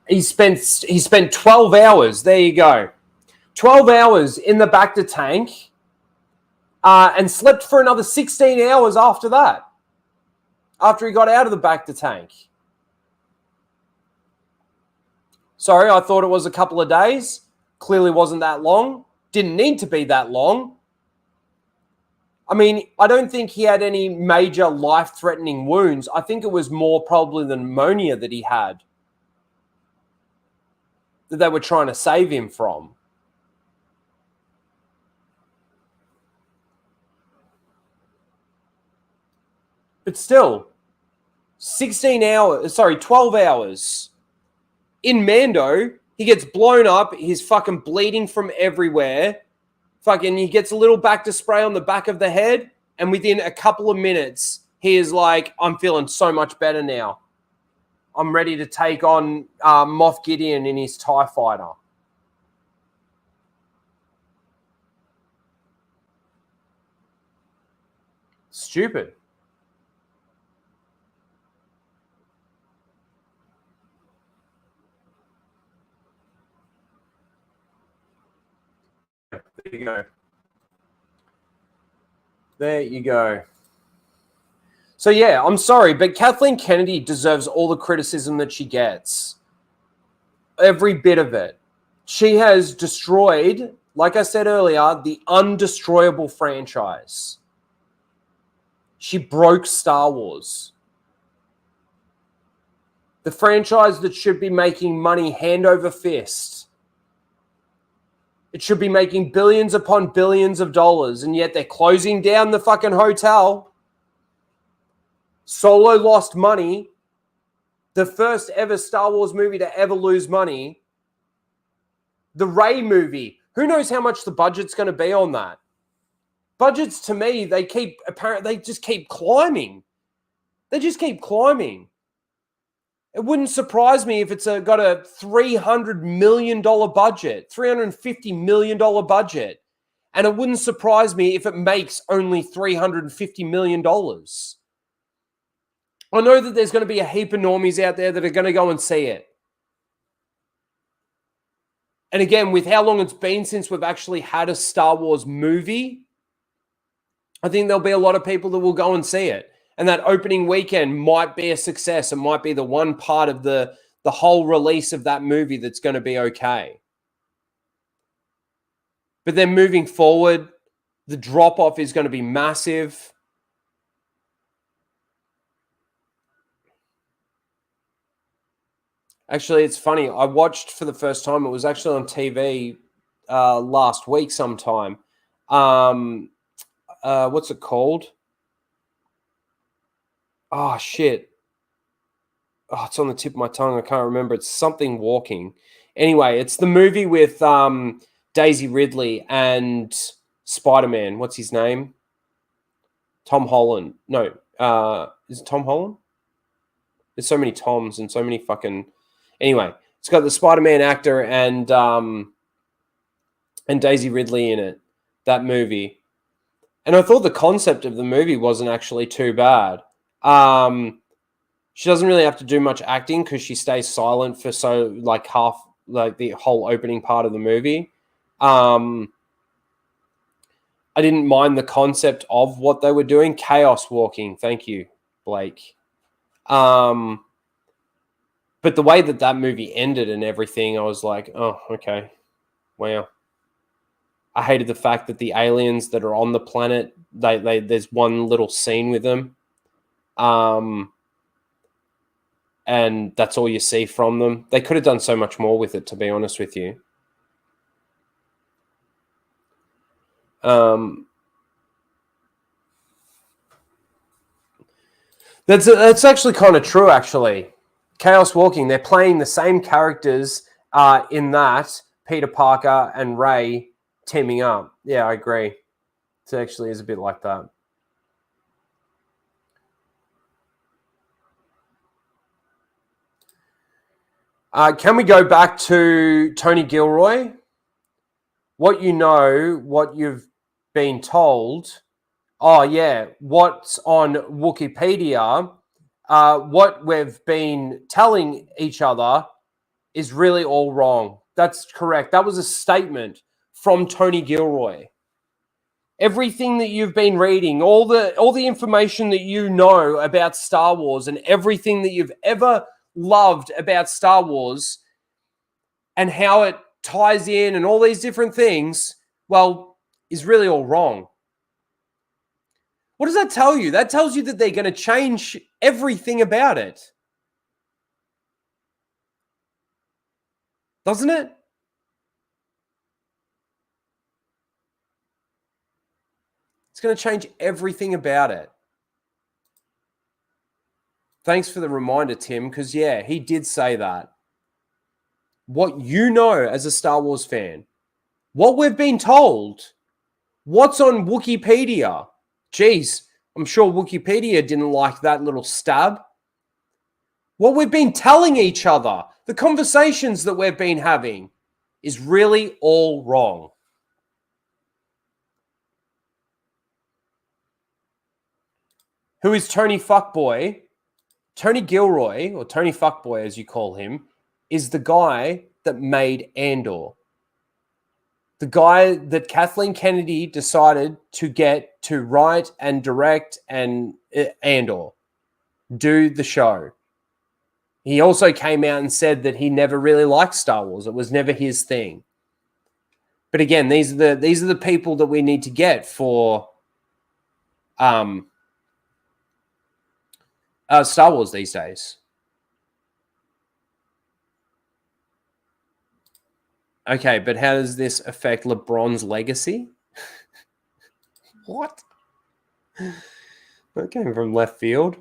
He spent 12 hours. There you go. 12 hours in the Bacta tank and slept for another 16 hours after that, after he got out of the Bacta tank. Sorry, I thought it was a couple of days. Clearly wasn't that long. Didn't need to be that long. I mean, I don't think he had any major life-threatening wounds. I think it was more probably the pneumonia that he had that they were trying to save him from. But still, 12 hours. In Mando, he gets blown up. He's fucking bleeding from everywhere. Fucking, he gets a little Bacta spray on the back of the head. And within a couple of minutes, he is like, I'm feeling so much better now. I'm ready to take on Moff Gideon in his TIE fighter. Stupid. There you go. There you go. So, yeah, I'm sorry, but Kathleen Kennedy deserves all the criticism that she gets. Every bit of it. She has destroyed, like I said earlier, the undestroyable franchise. She broke Star Wars. The franchise that should be making money hand over fist. It should be making billions upon billions of dollars, and yet they're closing down the fucking hotel. Solo lost money. The first ever Star Wars movie to ever lose money. The Rey movie. Who knows how much the budget's going to be on that? Budgets, to me, they just keep climbing. They just keep climbing. It wouldn't surprise me if it's got a $300 million budget, $350 million budget. And it wouldn't surprise me if it makes only $350 million. I know that there's going to be a heap of normies out there that are going to go and see it. And again, with how long it's been since we've actually had a Star Wars movie, I think there'll be a lot of people that will go and see it. And that opening weekend might be a success. It might be the one part of the whole release of that movie that's going to be okay. But then moving forward, the drop-off is going to be massive. Actually, it's funny. I watched for the first time. It was actually on TV last week sometime. What's it called? Oh, shit. Oh, it's on the tip of my tongue. I can't remember. It's something walking. Anyway, it's the movie with Daisy Ridley and Spider-Man. What's his name? Tom Holland. No. Is it Tom Holland? There's so many Toms and so many fucking... Anyway, it's got the Spider-Man actor and Daisy Ridley in it. That movie. And I thought the concept of the movie wasn't actually too bad. She doesn't really have to do much acting because she stays silent for the whole opening part of the movie. I didn't mind the concept of what they were doing. Chaos walking. Thank you, Blake. But the way that movie ended and everything, I was like, oh, okay. Wow. I hated the fact that the aliens that are on the planet, there's one little scene with them. And that's all you see from them. They could have done so much more with it, to be honest with you. That's actually kind of true, actually. Chaos Walking, they're playing the same characters in that, Peter Parker and Ray teaming up. Yeah, I agree. It actually is a bit like that. Can we go back to Tony Gilroy? What you know, what you've been told. Oh, yeah. What's on Wikipedia, what we've been telling each other is really all wrong. That's correct. That was a statement from Tony Gilroy. Everything that you've been reading, all the information that you know about Star Wars and everything that you've ever loved about Star Wars and how it ties in and all these different things, well, is really all wrong. What does that tell you? That tells you that they're going to change everything about it. Doesn't it? It's going to change everything about it. Thanks for the reminder, Tim, because, yeah, he did say that. What you know as a Star Wars fan, what we've been told, what's on Wikipedia. Geez, I'm sure Wikipedia didn't like that little stab. What we've been telling each other, the conversations that we've been having, is really all wrong. Who is Tony Fuckboy? Tony Gilroy, or Tony Fuckboy as you call him, is the guy that made Andor. The guy that Kathleen Kennedy decided to get to write and direct and Andor, do the show. He also came out and said that he never really liked Star Wars. It was never his thing. But again, these are the people that we need to get for Star Wars these days. Okay, but how does this affect LeBron's legacy? What? That came from left field.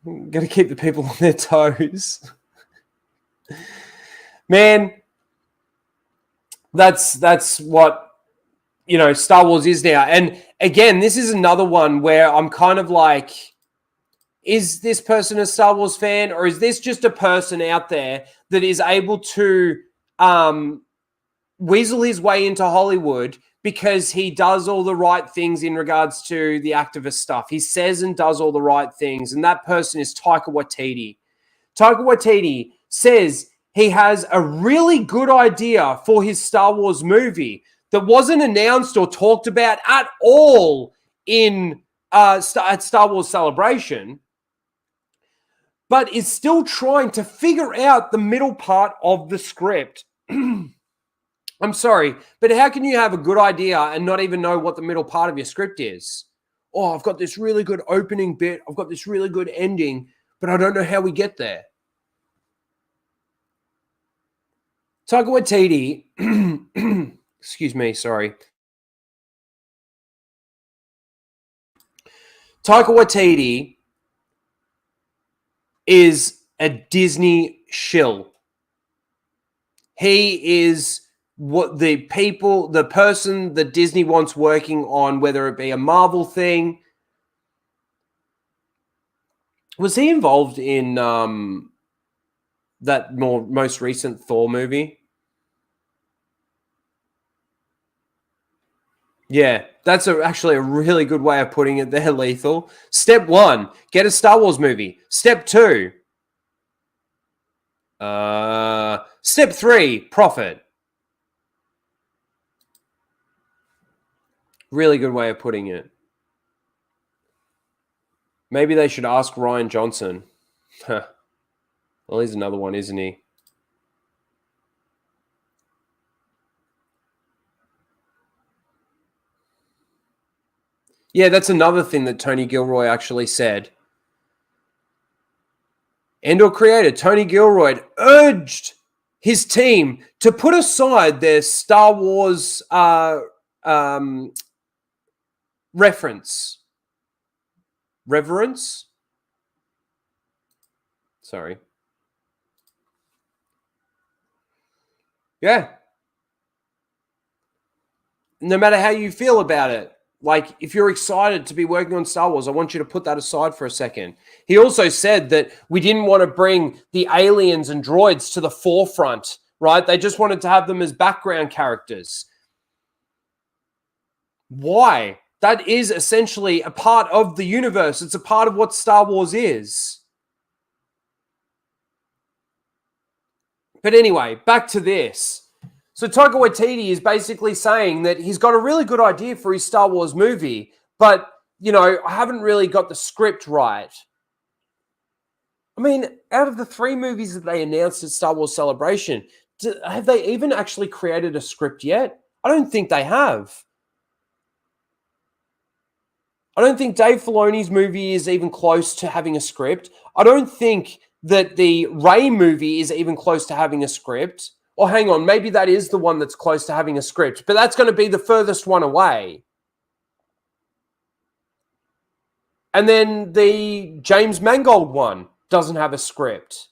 Got to keep the people on their toes. Man, that's what, you know, Star Wars is now. And again, this is another one where I'm kind of like, is this person a Star Wars fan, or is this just a person out there that is able to weasel his way into Hollywood because he does all the right things in regards to the activist stuff? He says and does all the right things, and that person is Taika Waititi. Taika Waititi says he has a really good idea for his Star Wars movie that wasn't announced or talked about at all in at Star Wars Celebration, but is still trying to figure out the middle part of the script. I'm sorry, but how can you have a good idea and not even know what the middle part of your script is? Oh, I've got this really good opening bit. I've got this really good ending, but I don't know how we get there. Taika Waititi, excuse me, sorry. Taika Waititi is a Disney shill. He is what the person that Disney wants working on, whether it be a Marvel thing. Was he involved in that most recent Thor movie? Yeah, that's actually a really good way of putting it there, Lethal. Step 1, get a Star Wars movie. Step 2, step 3, profit. Really good way of putting it. Maybe they should ask Ryan Johnson. Well, he's another one, isn't he? Yeah, that's another thing that Tony Gilroy actually said. Andor creator Tony Gilroy urged his team to put aside their Star Wars reverence. Sorry. Yeah. No matter how you feel about it, like if you're excited to be working on Star Wars, I want you to put that aside for a second. He also said that we didn't want to bring the aliens and droids to the forefront, right? They just wanted to have them as background characters. Why? That is essentially a part of the universe. It's a part of what Star Wars is. But anyway, back to this. So Taika Waititi is basically saying that he's got a really good idea for his Star Wars movie, but, you know, I haven't really got the script right. I mean, out of the 3 movies that they announced at Star Wars Celebration, have they even actually created a script yet? I don't think they have. I don't think Dave Filoni's movie is even close to having a script. I don't think that the Rey movie is even close to having a script. Or hang on, maybe that is the one that's close to having a script, but that's going to be the furthest one away. And then the James Mangold one doesn't have a script.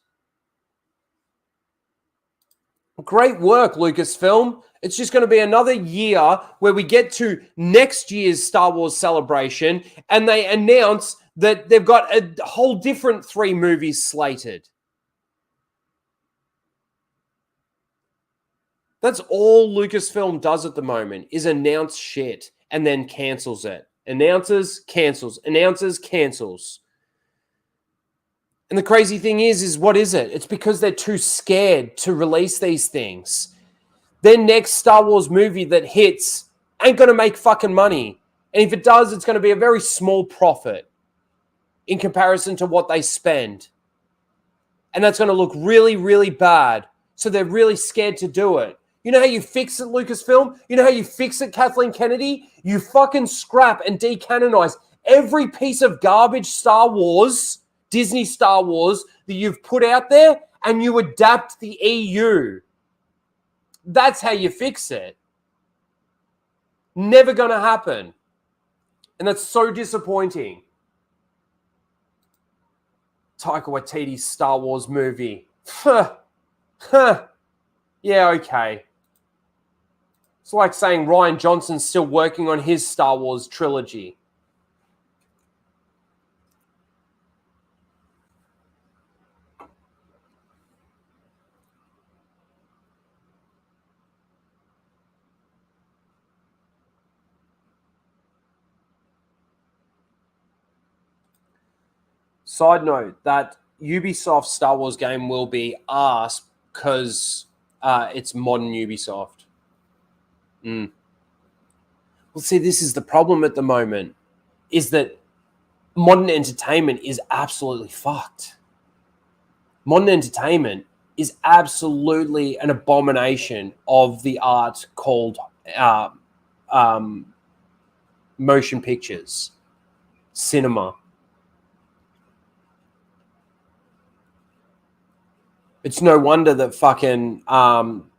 Great work, Lucasfilm. It's just going to be another year where we get to next year's Star Wars Celebration and they announce that they've got a whole different 3 movies slated. That's all Lucasfilm does at the moment is announce shit and then cancels it. Announces, cancels. Announces, cancels. And the crazy thing is what is it? It's because they're too scared to release these things. Their next Star Wars movie that hits ain't going to make fucking money. And if it does, it's going to be a very small profit in comparison to what they spend. And that's going to look really, really bad. So they're really scared to do it. You know how you fix it, Lucasfilm? You know how you fix it, Kathleen Kennedy? You fucking scrap and decanonize every piece of garbage Star Wars, Disney Star Wars, that you've put out there, and you adapt the EU. That's how you fix it. Never going to happen. And that's so disappointing. Taika Waititi's Star Wars movie. Yeah, okay. It's like saying Ryan Johnson's still working on his Star Wars trilogy. Side note, that Ubisoft Star Wars game will be arse because it's modern Ubisoft. Well, see, this is the problem at the moment, is that modern entertainment is absolutely fucked. Modern entertainment is absolutely an abomination of the art called motion pictures, cinema. It's no wonder that fucking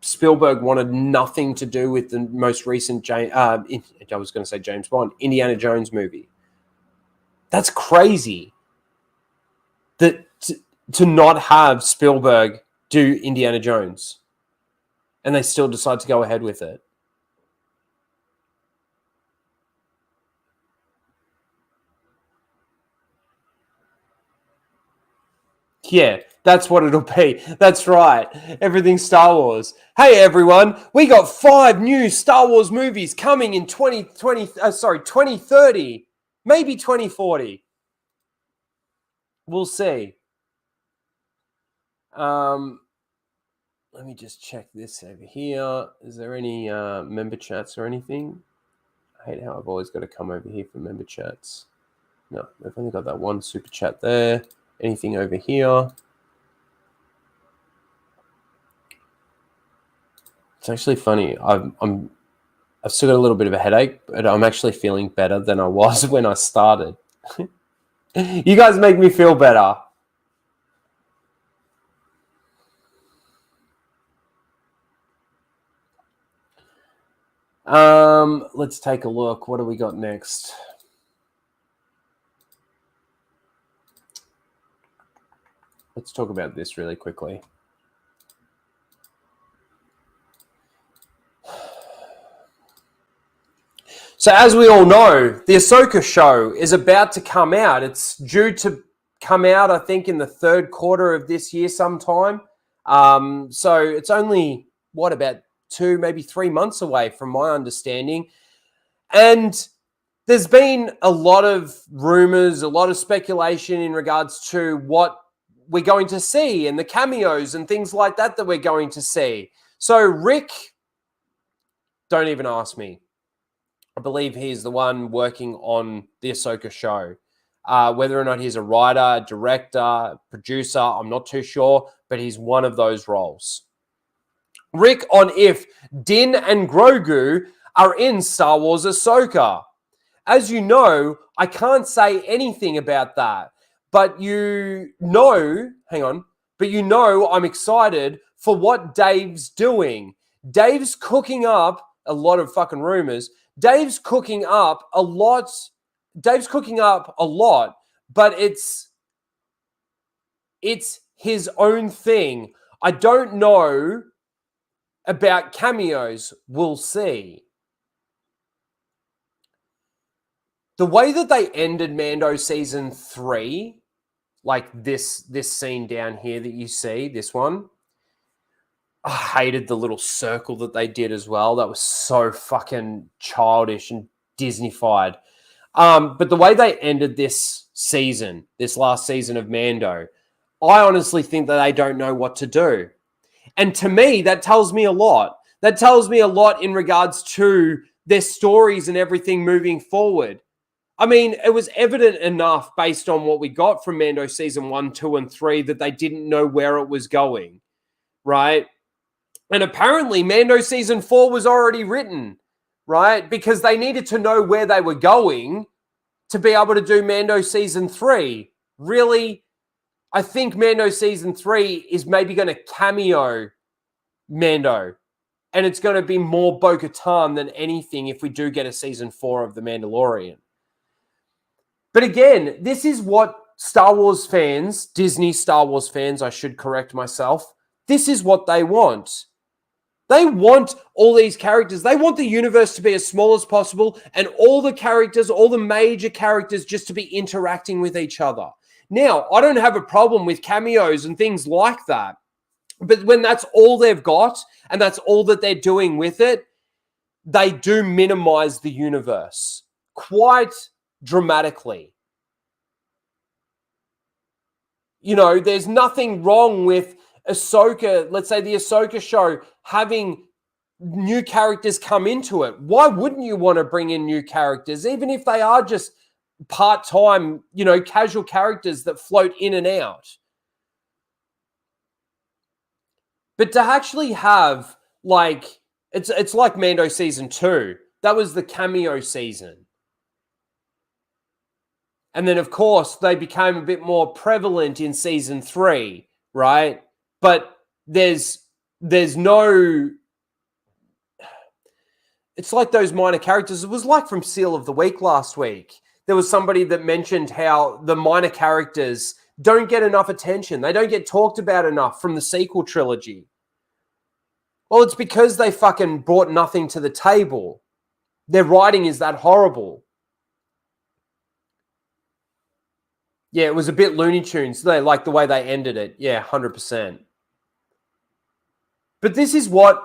Spielberg wanted nothing to do with the most recent I was going to say James Bond, Indiana Jones movie. That's crazy. That to not have Spielberg do Indiana Jones, and they still decide to go ahead with it. Yeah, That's what it'll be. That's right. Everything's Star Wars. Hey, everyone. We got 5 new Star Wars movies coming in 2030. Maybe 2040. We'll see. Let me just check this over here. Is there any member chats or anything? I hate how I've always got to come over here for member chats. No, they've only got that one super chat there. Anything over here? It's actually funny. I've still got a little bit of a headache, but I'm actually feeling better than I was when I started. You guys make me feel better. Let's take a look. What do we got next? Let's talk about this really quickly. So as we all know, the Ahsoka show is about to come out. It's due to come out, I think, in the 3rd quarter of this year sometime. So it's only, about 2, maybe 3 months away from my understanding. And there's been a lot of rumors, a lot of speculation in regards to what we're going to see and the cameos and things like that we're going to see. So Rick, don't even ask me. I believe he's the one working on the Ahsoka show. Whether or not he's a writer, director, producer, I'm not too sure, but he's one of those roles. Rick on if Din and Grogu are in Star Wars Ahsoka. As you know, I can't say anything about that, but I'm excited for what Dave's doing. Dave's cooking up a lot of fucking rumors. Dave's cooking up a lot, but it's his own thing. I don't know about cameos. We'll see. The way that they ended Mando season 3, like this scene down here that you see, this one, I hated the little circle that they did as well. That was so fucking childish and Disney-fied. But the way they ended this last season of Mando, I honestly think that they don't know what to do. And to me, that tells me a lot. That tells me a lot in regards to their stories and everything moving forward. I mean, it was evident enough based on what we got from Mando season 1, 2, and 3 that they didn't know where it was going, right? And apparently Mando season 4 was already written, right? Because they needed to know where they were going to be able to do Mando season 3. Really, I think Mando season 3 is maybe going to cameo Mando. And it's going to be more Bo-Katan than anything if we do get a season 4 of The Mandalorian. But again, this is what Star Wars fans, Disney Star Wars fans, I should correct myself, this is what they want. They want all these characters. They want the universe to be as small as possible and all the characters, all the major characters just to be interacting with each other. Now, I don't have a problem with cameos and things like that. But when that's all they've got and that's all that they're doing with it, they do minimize the universe quite dramatically. You know, there's nothing wrong with Ahsoka, let's say the Ahsoka show, having new characters come into it. Why wouldn't you want to bring in new characters, even if they are just part-time, casual characters that float in and out? But to actually have, it's like Mando season 2. That was the cameo season. And then, of course, they became a bit more prevalent in season 3, right? But there's no... It's like those minor characters. It was like from Seal of the Week last week. There was somebody that mentioned how the minor characters don't get enough attention. They don't get talked about enough from the sequel trilogy. Well, it's because they fucking brought nothing to the table. Their writing is that horrible. Yeah, it was a bit Looney Tunes. They like the way they ended it. Yeah, 100%. But this is what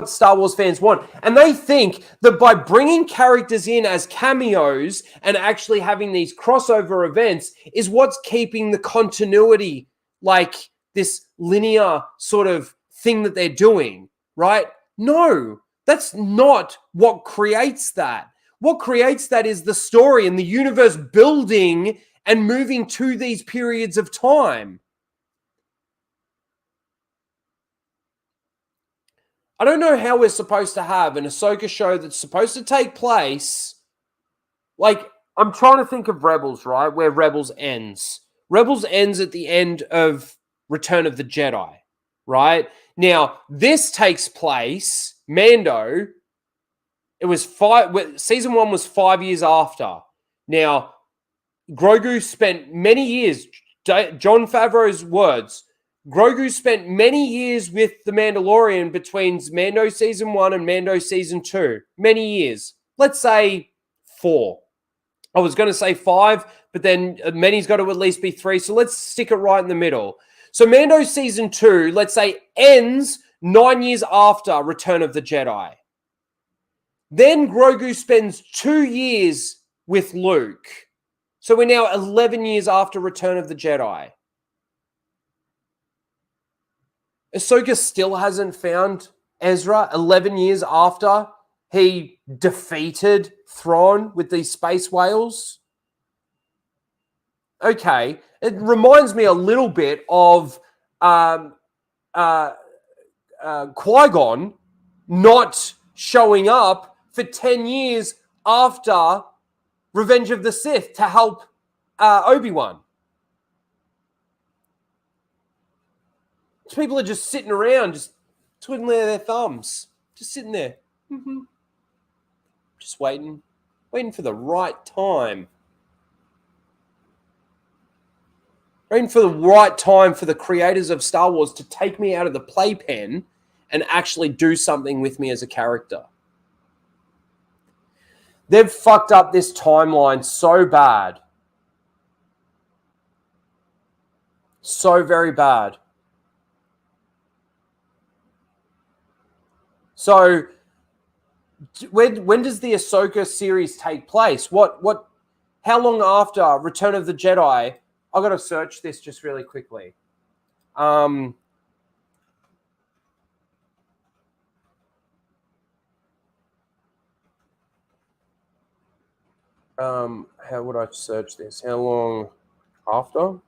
Star Wars fans want. And they think that by bringing characters in as cameos and actually having these crossover events is what's keeping the continuity, like this linear sort of thing that they're doing, right? No, that's not what creates that. What creates that is the story and the universe building and moving to these periods of time. I don't know how we're supposed to have an Ahsoka show that's supposed to take place. Like, I'm trying to think of Rebels, right? Where Rebels ends. Rebels ends at the end of Return of the Jedi, right? Now, this takes place, Mando, it was season 1 was 5 years after. Now, Grogu spent many years, Jon Favreau's words, Grogu spent many years with the Mandalorian between Mando season 1 and Mando season 2. Many years. Let's say 4. I was going to say 5, but then many's got to at least be 3. So let's stick it right in the middle. So Mando season 2, let's say, ends 9 years after Return of the Jedi. Then Grogu spends 2 years with Luke. So we're now 11 years after Return of the Jedi. Ahsoka still hasn't found Ezra 11 years after he defeated Thrawn with these space whales. Okay, it reminds me a little bit of Qui-Gon not showing up for 10 years after Revenge of the Sith to help Obi-Wan. People are just sitting around, just twiddling their thumbs, just sitting there. Just waiting for the right time. Waiting for the right time for the creators of Star Wars to take me out of the playpen and actually do something with me as a character. They've fucked up this timeline so bad. So very bad. So when does the Ahsoka series take place? How long after Return of the Jedi? I've got to search this just really quickly. How would I search this? How long after?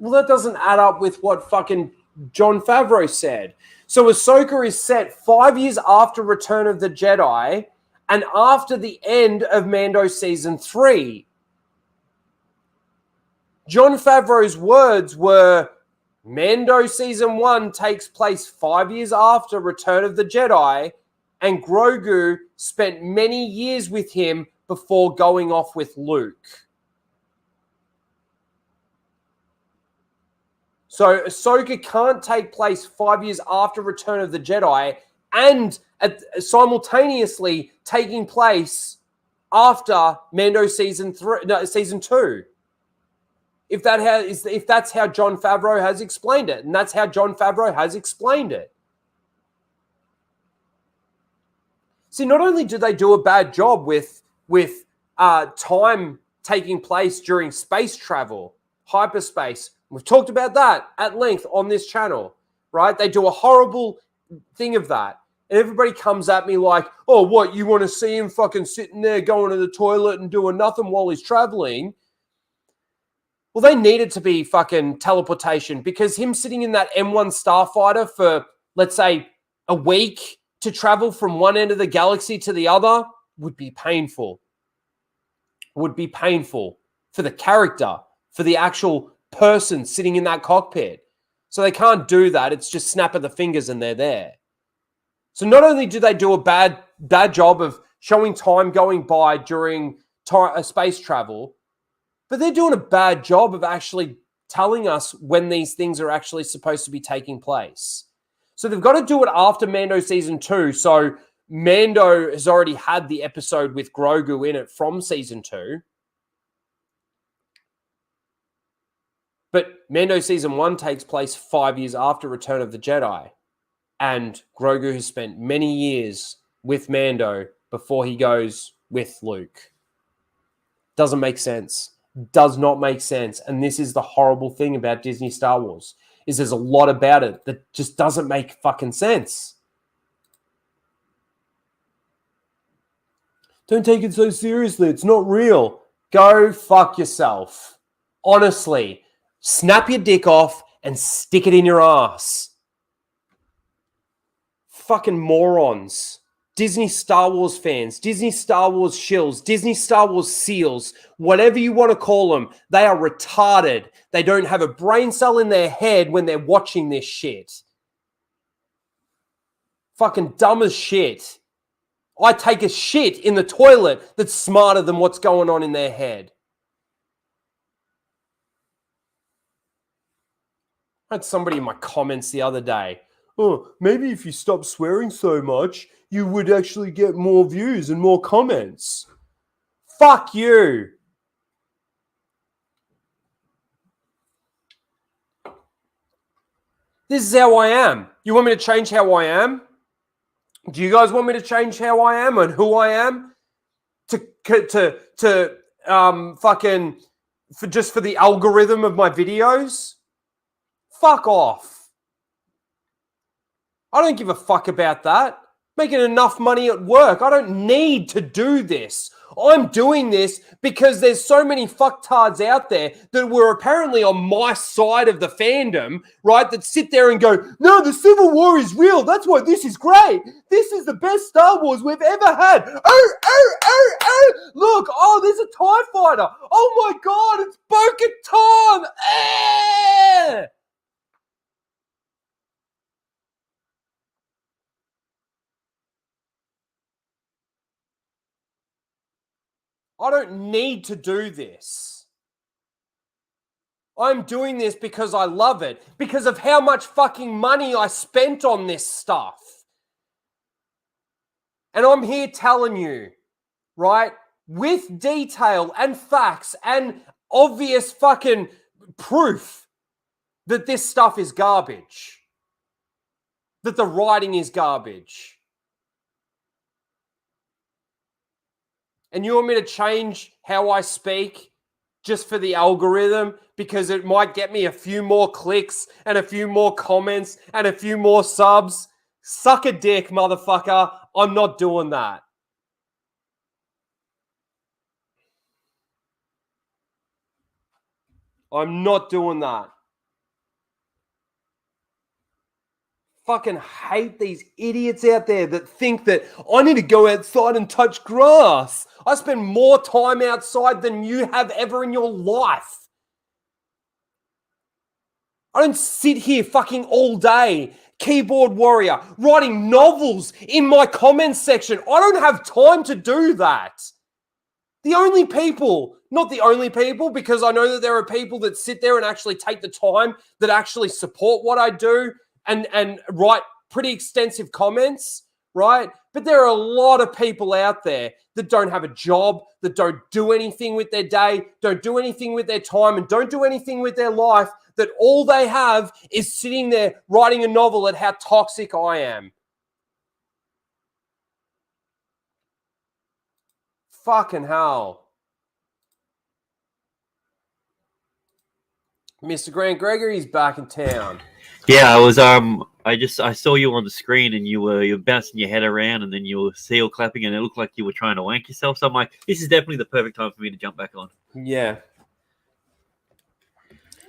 Well, that doesn't add up with what fucking Jon Favreau said. So Ahsoka is set 5 years after Return of the Jedi and after the end of Mando Season 3. Jon Favreau's words were, Mando Season 1 takes place 5 years after Return of the Jedi, and Grogu spent many years with him before going off with Luke. So Ahsoka can't take place 5 years after Return of the Jedi and simultaneously taking place after Mando season 2. If that's how Jon Favreau has explained it, and that's how Jon Favreau has explained it. See, not only do they do a bad job with time taking place during space travel, hyperspace. We've talked about that at length on this channel, right? They do a horrible thing of that. And everybody comes at me like, oh, what, you want to see him fucking sitting there going to the toilet and doing nothing while he's traveling? Well, they need it to be fucking teleportation, because him sitting in that M1 starfighter for, let's say, a week to travel from one end of the galaxy to the other would be painful. would be painful for the character, for the actual person sitting in that cockpit. So they can't do that. It's just snap of the fingers and they're there. So not only do they do a bad job of showing time going by during space travel, but they're doing a bad job of actually telling us when these things are actually supposed to be taking place. So they've got to do it after Mando season 2. So Mando has already had the episode with Grogu in it from season 2. But Mando season 1 takes place 5 years after Return of the Jedi. And Grogu has spent many years with Mando before he goes with Luke. Doesn't make sense. Does not make sense. And this is the horrible thing about Disney Star Wars, is there's a lot about it that just doesn't make fucking sense. Don't take it so seriously. It's not real. Go fuck yourself. Honestly, snap your dick off and stick it in your ass. Fucking morons. Disney Star Wars fans, Disney Star Wars shills, Disney Star Wars seals, whatever you want to call them, they are retarded. They don't have a brain cell in their head when they're watching this shit. Fucking dumb as shit. I take a shit in the toilet that's smarter than what's going on in their head. I had somebody in my comments the other day. Oh, maybe if you stop swearing so much, you would actually get more views and more comments. Fuck you. This is how I am. You want me to change how I am? Do you guys want me to change how I am and who I am? Fucking for the algorithm of my videos? Fuck off. I don't give a fuck about that. Making enough money at work. I don't need to do this. I'm doing this because there's so many fucktards out there that were apparently on my side of the fandom, right? That sit there and go, no, the Civil War is real. That's why this is great. This is the best Star Wars we've ever had. Look, oh, there's a TIE fighter. Oh my God, it's Bo-Katan. I don't need to do this. I'm doing this because I love it, because of how much fucking money I spent on this stuff. And I'm here telling you, right, with detail and facts and obvious fucking proof that this stuff is garbage, that the writing is garbage. And you want me to change how I speak just for the algorithm because it might get me a few more clicks and a few more comments and a few more subs? Suck a dick, motherfucker. I'm not doing that. I'm not doing that. Fucking hate these idiots out there that think that I need to go outside and touch grass. I spend more time outside than you have ever in your life. I don't sit here fucking all day, keyboard warrior, writing novels in my comments section. I don't have time to do that. The only people, not the only people, because I know that there are people that sit there and actually take the time, that actually support what I do and write pretty extensive comments, right? But there are a lot of people out there that don't have a job, that don't do anything with their day, don't do anything with their time, and don't do anything with their life, that all they have is sitting there writing a novel at how toxic I am. Fucking hell. Mr. Grant Gregory's back in town. Yeah, I was I saw you on the screen and you were bouncing your head around and then you were seal clapping and it looked like you were trying to wank yourself. So I'm like, this is definitely the perfect time for me to jump back on. Yeah.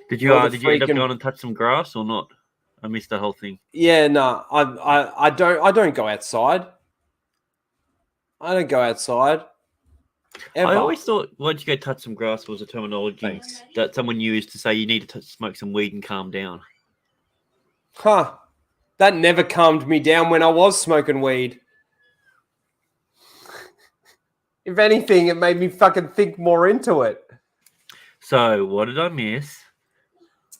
Did you end up going and touch some grass or not? I missed the whole thing. Yeah, no, I don't go outside. I don't go outside. Ever. I always thought once you go touch some grass was a terminology Thanks. that someone used to say you need to smoke some weed and calm down. Huh. That never calmed me down when I was smoking weed. If anything, it made me fucking think more into it. So what did I miss?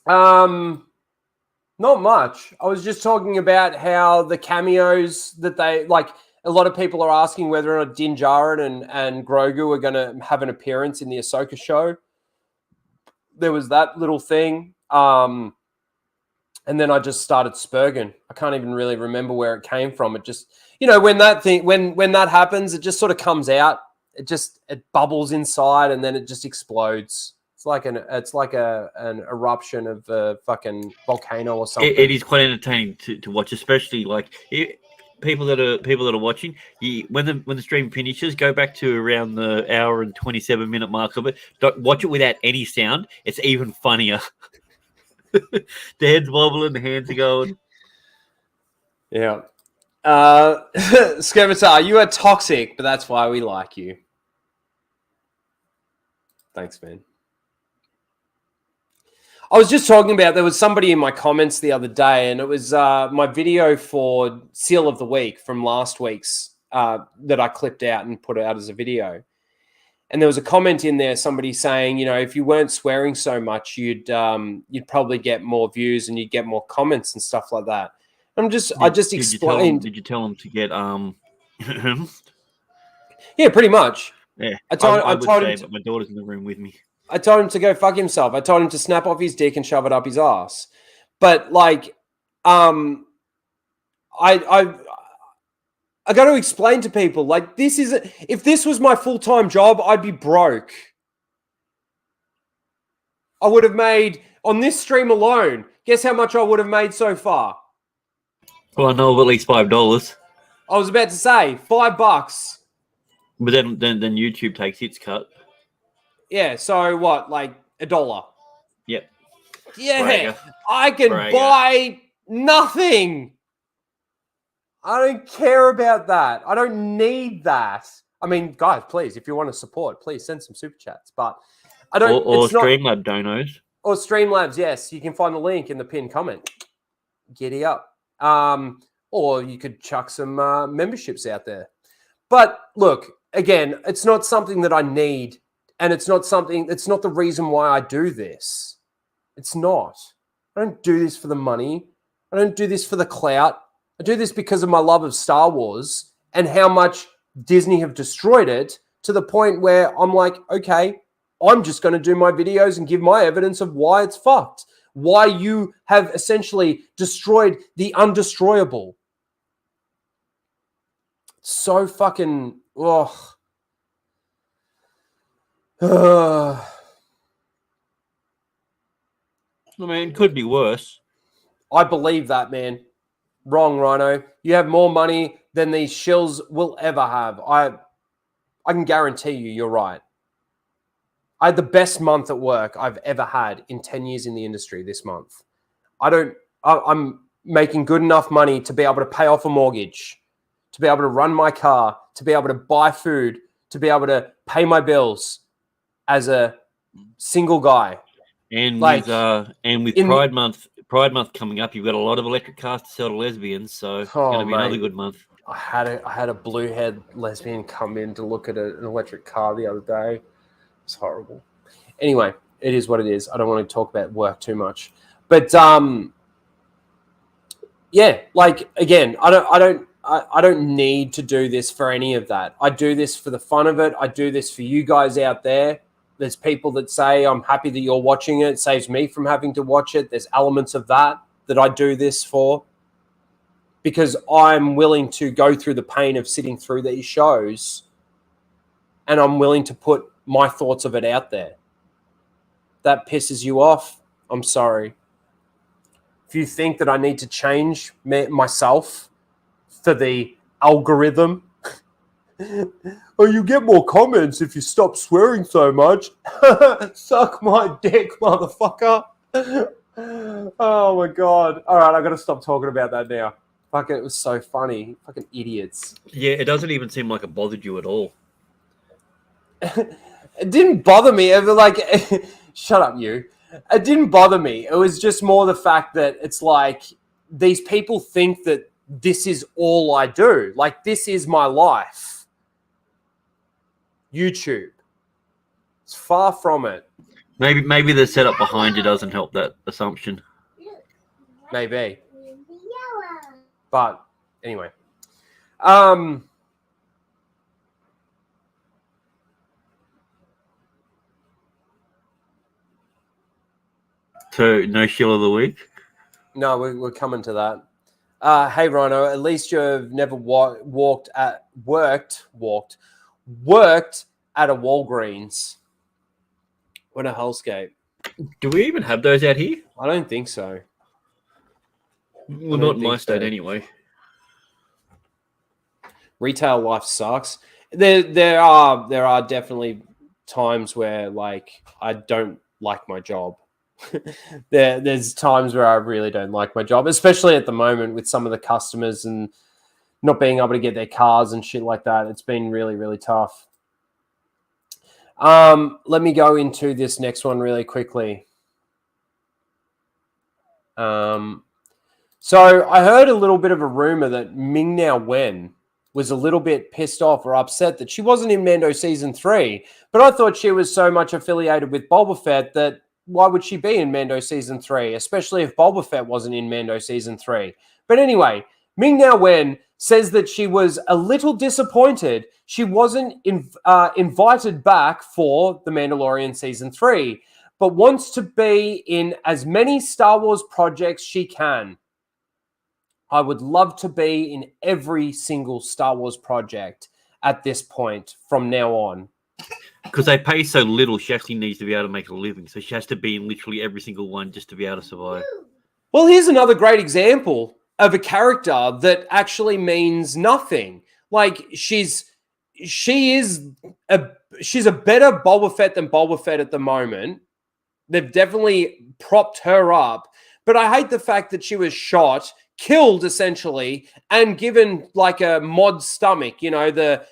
Not much. I was just talking about how the cameos that they like. A lot of people are asking whether or not Din Djarin and Grogu are going to have an appearance in the Ahsoka show. There was that little thing. And then I just started spurging. I can't even really remember where it came from. It just, when that happens, it just sort of comes out. It bubbles inside and then it just explodes. It's like an eruption of a fucking volcano or something. It is quite entertaining to watch, especially like people that are watching. When the stream finishes, go back to around the hour and 27-minute mark of it. Don't watch it without any sound. It's even funnier. The head's wobbling, the hands are going. Yeah. Skirmitar, you are toxic, but that's why we like you. Thanks, man. I was just talking about, there was somebody in my comments the other day, and it was my video for Seal of the Week from last week's that I clipped out and put out as a video. And there was a comment in there, somebody saying, if you weren't swearing so much, you'd probably get more views and you'd get more comments and stuff like that. I just explained. Did you tell them to get Yeah, pretty much. Yeah, I told him. But my daughter's in the room with me. I told him to go fuck himself. I told him to snap off his dick and shove it up his ass. But like, I got to explain to people, like, if this was my full-time job, I'd be broke. I would have made, on this stream alone, guess how much I would have made so far? Well, I know of at least $5. I was about to say $5. But then YouTube takes its cut. Yeah, so what, like $1? Yep. Yeah, Bragger. I can buy nothing. I don't care about that. I don't need that. I mean, guys, please, if you want to support, please send some super chats. But I don't. Or Streamlab donos. Or Streamlabs, yes. You can find the link in the pinned comment. Giddy up. Or you could chuck some memberships out there. But look, again, it's not something that I need. And it's not the reason why I do this. It's not. I don't do this for the money. I don't do this for the clout. I do this because of my love of Star Wars and how much Disney have destroyed it to the point where I'm like, okay, I'm just going to do my videos and give my evidence of why it's fucked. Why you have essentially destroyed the undestroyable. So fucking, ugh. I mean, it could be worse. I believe that, man. Wrong, Rhino. You have more money than these shills will ever have. I can guarantee you're right. I had the best month at work I've ever had in 10 years in the industry this month. I'm making good enough money to be able to pay off a mortgage, to be able to run my car, to be able to buy food, to be able to pay my bills as a single guy. And like, with Pride Month coming up, you've got a lot of electric cars to sell to lesbians, so it's going to be another good month. I had a blue-haired lesbian come in to look at an electric car the other day. It's horrible. Anyway, it is what it is. I don't want to talk about work too much, but yeah, like again, I don't need to do this for any of that. I do this for the fun of it. I do this for you guys out there. There's people that say, I'm happy that you're watching it. It saves me from having to watch it. There's elements of that I do this for because I'm willing to go through the pain of sitting through these shows and I'm willing to put my thoughts of it out there. That pisses you off. I'm sorry. If you think that I need to change myself for the algorithm, oh, you get more comments if you stop swearing so much. Suck my dick, motherfucker. Oh, my God. All right, I got to stop talking about that now. Fuck it was so funny. Fucking idiots. Yeah, it doesn't even seem like it bothered you at all. it didn't bother me. It was like, shut up, you. It didn't bother me. It was just more the fact that it's like these people think that this is all I do. Like, this is my life. YouTube. It's far from it. Maybe the setup behind you doesn't help that assumption. Maybe. But anyway. So no shill of the week. No, we're coming to that. Hey Rhino, at least you've never worked at a Walgreens. What a hellscape. Do we even have those out here? I don't think so. Well, not in my state anyway. Retail life sucks. There are definitely times where like I don't like my job. There's times where I really don't like my job, especially at the moment with some of the customers and not being able to get their cars and shit like that. It's been really, really tough. Let me go into this next one really quickly. So I heard a little bit of a rumor that Ming-Na Wen was a little bit pissed off or upset that she wasn't in Mando Season 3, but I thought she was so much affiliated with Boba Fett that why would she be in Mando Season 3, especially if Boba Fett wasn't in Mando Season 3? But anyway, Ming-Na Wen says that she was a little disappointed she wasn't invited back for The Mandalorian Season 3, but wants to be in as many Star Wars projects she can. I would love to be in every single Star Wars project at this point from now on. Because they pay so little, she actually needs to be able to make a living. So she has to be in literally every single one just to be able to survive. Well, here's another great example of a character that actually means nothing. Like she's a better Boba Fett than Boba Fett at the moment. They've definitely propped her up, but I hate the fact that she was shot, killed essentially, and given like a mod stomach. You know, the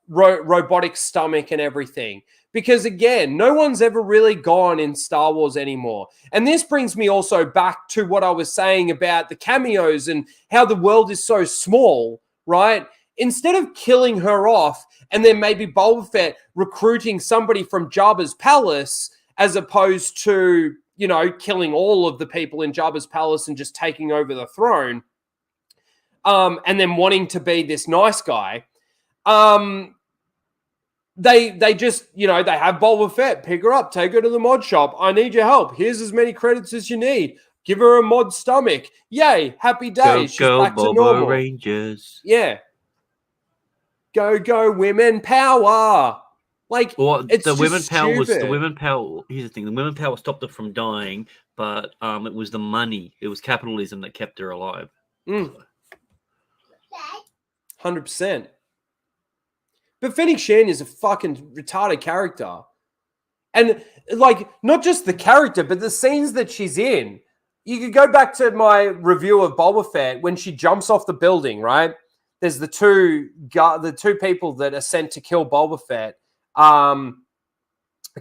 robotic stomach and everything. Because again, no one's ever really gone in Star Wars anymore. And this brings me also back to what I was saying about the cameos and how the world is so small, right? Instead of killing her off and then maybe Boba Fett recruiting somebody from Jabba's palace as opposed to, you know, killing all of the people in Jabba's palace and just taking over the throne, and then wanting to be this nice guy, They just, you know, they have Boba Fett, pick her up, take her to the mod shop. I need your help. Here's as many credits as you need. Give her a mod stomach. Yay, happy days. She's back to normal. Rangers. Yeah. Go women power. Like, well, it's the just women power stupid. was the women power. Here's the thing: the women power stopped her from dying, but it was the money. It was capitalism that kept her alive. 100%. But Fennec Shan is a fucking retarded character. And, like, not just the character, but the scenes that she's in. You could go back to my review of Boba Fett when she jumps off the building, right? There's the two people that are sent to kill Boba Fett. I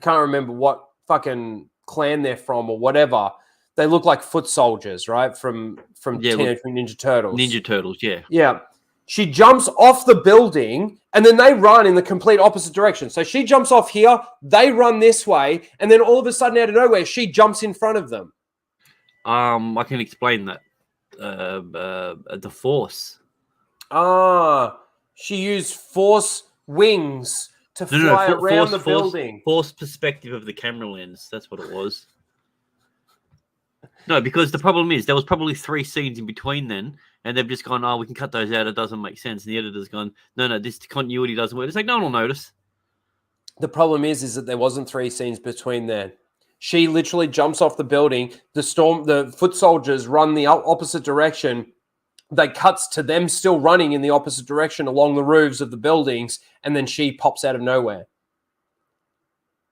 can't remember what fucking clan they're from or whatever. They look like foot soldiers, right? From Teenage Mutant Ninja Turtles. Ninja Turtles, yeah. Yeah. She jumps off the building and then they run in the complete opposite direction. So she jumps off here, they run this way, and then all of a sudden out of nowhere, she jumps in front of them. I can explain that. The Force. She used Force wings to fly around the building. Force perspective of the camera lens. That's what it was. No, because the problem is there was probably 3 scenes in between then, and they've just gone, oh, we can cut those out. It doesn't make sense. And the editor's gone, no, this continuity doesn't work. It's like, no one will notice. The problem is that there wasn't 3 scenes between there. She literally jumps off the building. The foot soldiers run the opposite direction. They cuts to them still running in the opposite direction along the roofs of the buildings, and then she pops out of nowhere.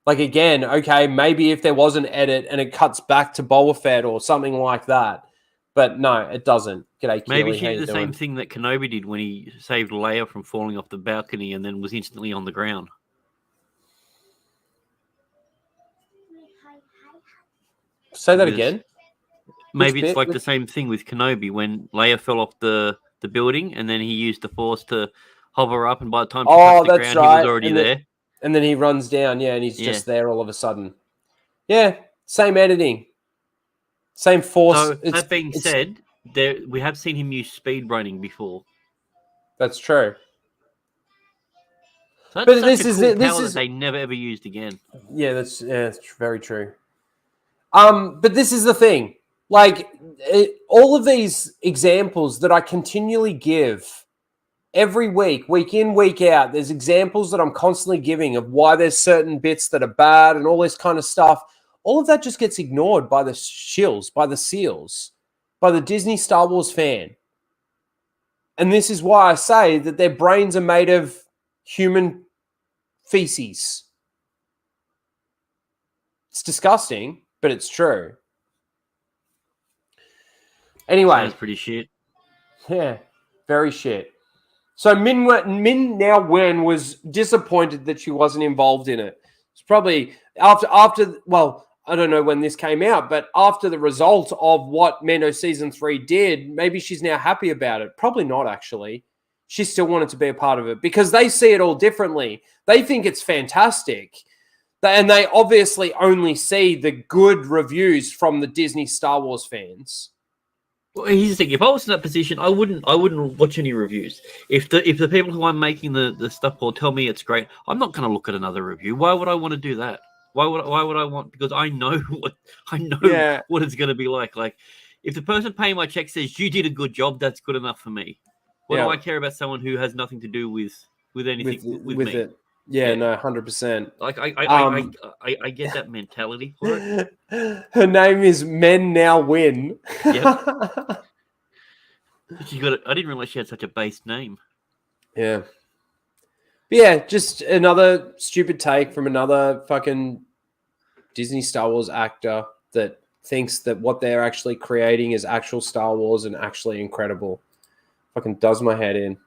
Like, again, okay, maybe if there was an edit and it cuts back to Boba Fett or something like that. But no, it doesn't. G'day, Keely. Maybe she did the same thing that Kenobi did when he saved Leia from falling off the balcony and then was instantly on the ground. Say that Because again. maybe it's bit? like the same thing with Kenobi when Leia fell off the building and then he used the Force to hover up, and by the time she touched the That's ground, he was right. already there. And then he runs down, and he's Yeah. just there all of a sudden. Yeah, same editing, same Force. So that being said, we have seen him use speed running before. That's true. So that's But such this a is cool it. This power is that they never ever used again. yeah. That's very true. But this is the thing. Like all of these examples that I continually give every week, week in, week out, there's examples that I'm constantly giving of why there's certain bits that are bad and all this kind of stuff. All of that just gets ignored by the shills, by the seals, by the Disney Star Wars fan. And this is why I say that their brains are made of human feces. It's disgusting, but it's true. Anyway. Sounds pretty shit. Yeah, very shit. So Min Now Wen was disappointed that she wasn't involved in it. It's probably after well, I don't know when this came out, but after the result of what Mando Season 3 did, maybe she's now happy about it. Probably not, actually. She still wanted to be a part of it because they see it all differently. They think it's fantastic. And they obviously only see the good reviews from the Disney Star Wars fans. Well, here's the thing: if I was in that position, I wouldn't watch any reviews. If the people who I'm making the stuff for tell me it's great, I'm not going to look at another review. Why would I want to do that? Why would I want? Because I know what it's going to be like. Like, if the person paying my check says you did a good job, that's good enough for me. What do I care about someone who has nothing to do with anything with me? It? Yeah, no, 100%. Like I get that mentality for it. Her name is Men Now Win. Yep. I didn't realize she had such a base name. Yeah. But yeah, just another stupid take from another fucking Disney Star Wars actor that thinks that what they're actually creating is actual Star Wars and actually incredible. Fucking does my head in.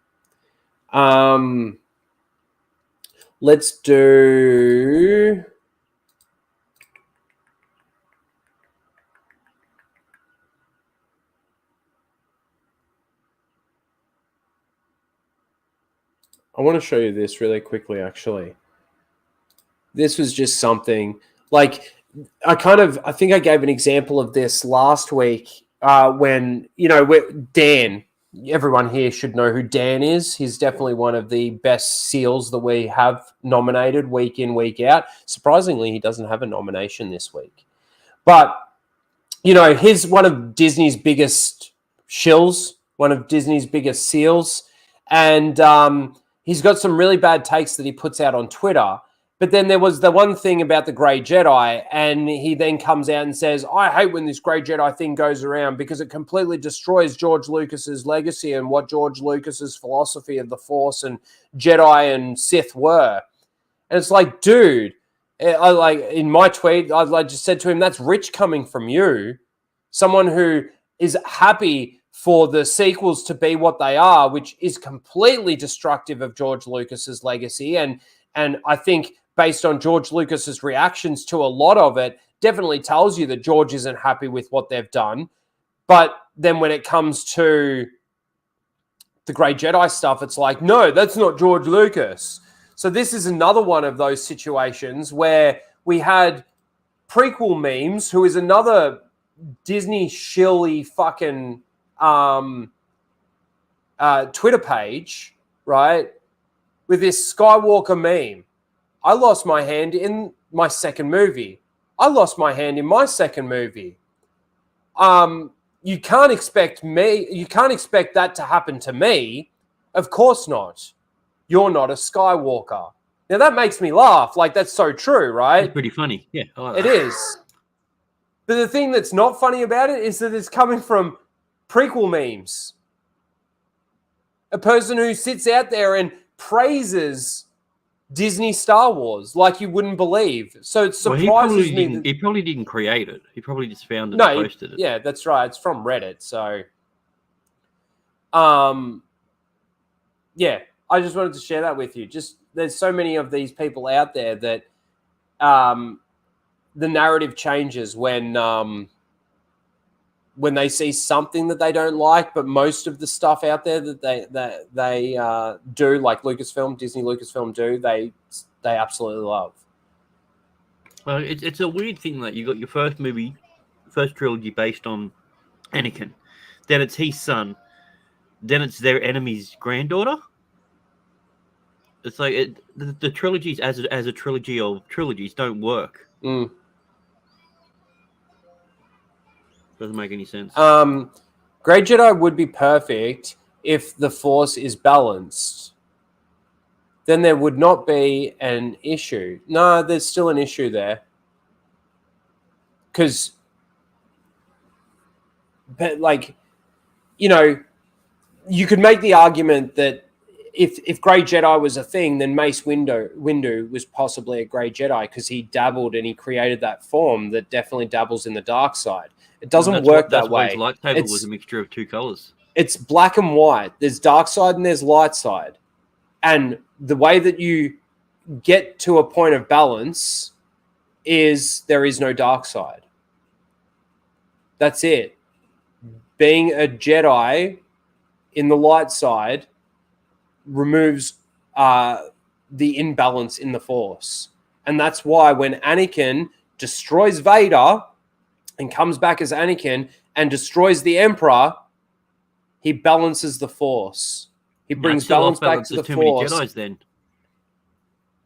Let's do... I want to show you this really quickly, actually. This was just something... Like, I think I gave an example of this last week when, Dan... Everyone here should know who Dan is. He's definitely one of the best SEALs that we have nominated week in, week out. Surprisingly, he doesn't have a nomination this week. But, he's one of Disney's biggest shills, one of Disney's biggest SEALs. And he's got some really bad takes that he puts out on Twitter. But then there was the one thing about the Grey Jedi, and he then comes out and says, I hate when this Grey Jedi thing goes around because it completely destroys George Lucas's legacy and what George Lucas's philosophy of the Force and Jedi and Sith were. And it's like, dude, in my tweet, I just said to him, that's rich coming from you, someone who is happy for the sequels to be what they are, which is completely destructive of George Lucas's legacy. And I think based on George Lucas's reactions to a lot of it, definitely tells you that George isn't happy with what they've done. But then when it comes to the Grey Jedi stuff, it's like, no, that's not George Lucas. So this is another one of those situations where we had prequel memes, who is another Disney shilly fucking Twitter page, right? With this Skywalker meme. I lost my hand in my second movie. I lost my hand in my second movie. You can't expect that to happen to me. Of course not. You're not a Skywalker. Now that makes me laugh. Like, that's so true, right? It's pretty funny. Yeah. It is. But the thing that's not funny about it is that it's coming from prequel memes. A person who sits out there and praises Disney Star Wars like you wouldn't believe. So it surprises me. He probably didn't create it. He probably just found it and posted it. Yeah, that's right. It's from Reddit. So, yeah, I just wanted to share that with you. Just there's so many of these people out there that the narrative changes when they see something that they don't like, but most of the stuff out there that they do, like Disney Lucasfilm do, they absolutely love. Well, it's a weird thing that you got your first trilogy based on Anakin, then it's his son, then it's their enemy's granddaughter. It's like the trilogies as a trilogy of trilogies don't work. Mm. Doesn't make any sense. Grey Jedi would be perfect if the Force is balanced. Then there would not be an issue. No, there's still an issue there. Because, like, you know, you could make the argument that if Grey Jedi was a thing, then Mace Windu was possibly a Grey Jedi because he dabbled and he created that form that definitely dabbles in the dark side. It doesn't work that way. His lightsaber was a mixture of two colors. It's black and white. There's dark side and there's light side. And the way that you get to a point of balance is there is no dark side. That's it. Being a Jedi in the light side removes the imbalance in the Force. And that's why when Anakin destroys Vader and comes back as Anakin and destroys the Emperor, he balances the Force. He brings balance back to the Force. Many Jedis, then.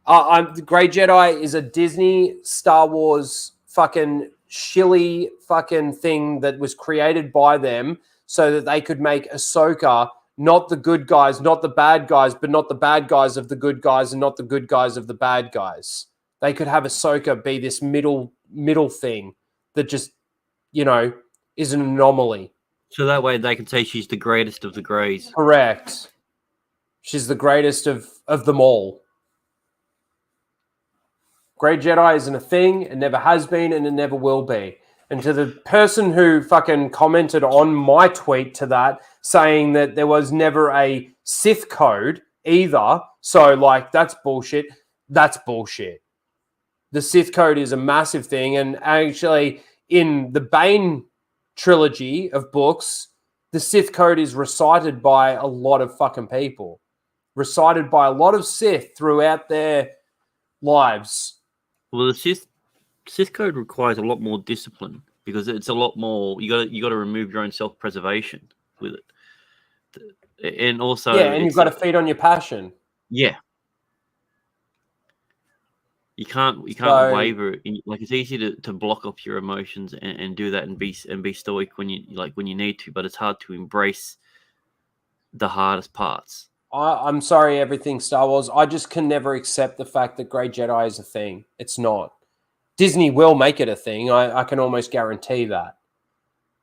The Grey Jedi is a Disney Star Wars fucking shilly fucking thing that was created by them so that they could make Ahsoka not the good guys, not the bad guys, but not the bad guys of the good guys and not the good guys of the bad guys. They could have Ahsoka be this middle thing that just, you know, is an anomaly. So that way they can say she's the greatest of the Greys. Correct. She's the greatest of them all. Grey Jedi isn't a thing. It never has been and it never will be. And to the person who fucking commented on my tweet to that saying that there was never a Sith code either, so like that's bullshit. That's bullshit. The Sith code is a massive thing, and actually in the Bane trilogy of books, the Sith code is recited by a lot of fucking people. Recited by a lot of Sith throughout their lives. Well, the Sith code requires a lot more discipline because it's a lot more. You got to remove your own self-preservation with it, and also and you've got to feed on your passion. Yeah, you can't waver. Like it's easy to block off your emotions and do that and be stoic when you need to, but it's hard to embrace the hardest parts. I'm sorry, everything Star Wars. I just can never accept the fact that Grey Jedi is a thing. It's not. Disney will make it a thing. I can almost guarantee that.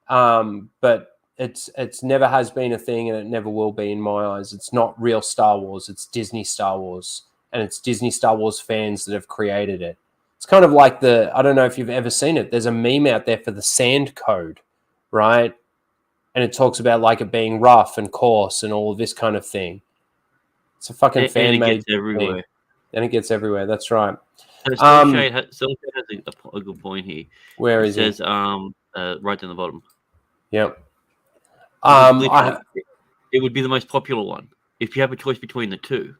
But it's never has been a thing and it never will be in my eyes. It's not real Star Wars. It's Disney Star Wars. And it's Disney Star Wars fans that have created it. It's kind of like I don't know if you've ever seen it. There's a meme out there for the sand code, right? And it talks about like it being rough and coarse and all of this kind of thing. It's a fucking fan-made thing. Everywhere. And it gets everywhere. That's right. So Soulshade has a good point here. Where is it? Says right down the bottom. Yep. It would be the most popular one. If you have a choice between the two,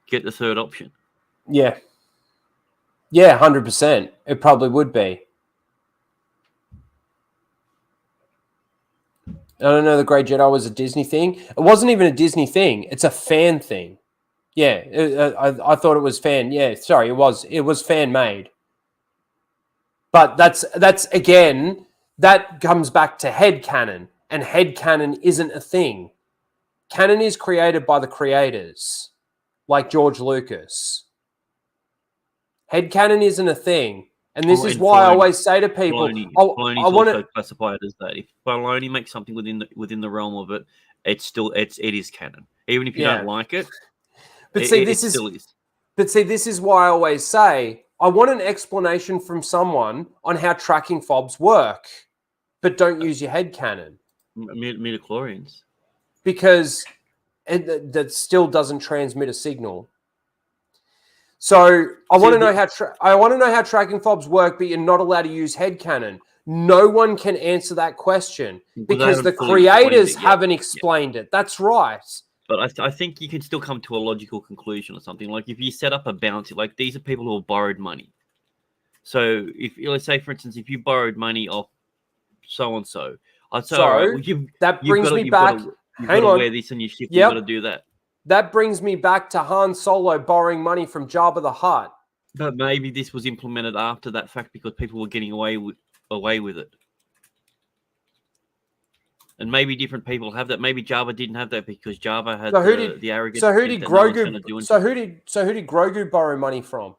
get the third option. Yeah. Yeah, 100%. It probably would be. I don't know, the Grey Jedi was a Disney thing. It wasn't even a Disney thing. It's a fan thing. Yeah, I thought it was fan. Yeah, sorry, it was fan made. But that's again, that comes back to headcanon, and headcanon isn't a thing. Canon is created by the creators, like George Lucas. Headcanon isn't a thing. And this is why I always say to people, I want to classify it as that. If Filoni makes something within the realm of it, it is canon. Even if you don't like it, but this is why I always say I want an explanation from someone on how tracking fobs work, but don't use your headcanon. Midichlorians. Because that still doesn't transmit a signal. So I want to know how tracking fobs work, but you're not allowed to use headcanon. No one can answer that question because the creators haven't explained it. That's right. But I think you can still come to a logical conclusion or something. Like if you set up a bounty, like these are people who have borrowed money. So if let's say, for instance, if you borrowed money off so and so, I'd say, all right, well, that brings me back. Hang on, wear this on your ship. You've got to do that. That brings me back to Han Solo borrowing money from Jabba the Hutt. But maybe this was implemented after that fact because people were getting away with it. And maybe different people have that. Maybe Jabba didn't have that because Jabba had the arrogance. So who did Grogu? So who did Grogu borrow money from?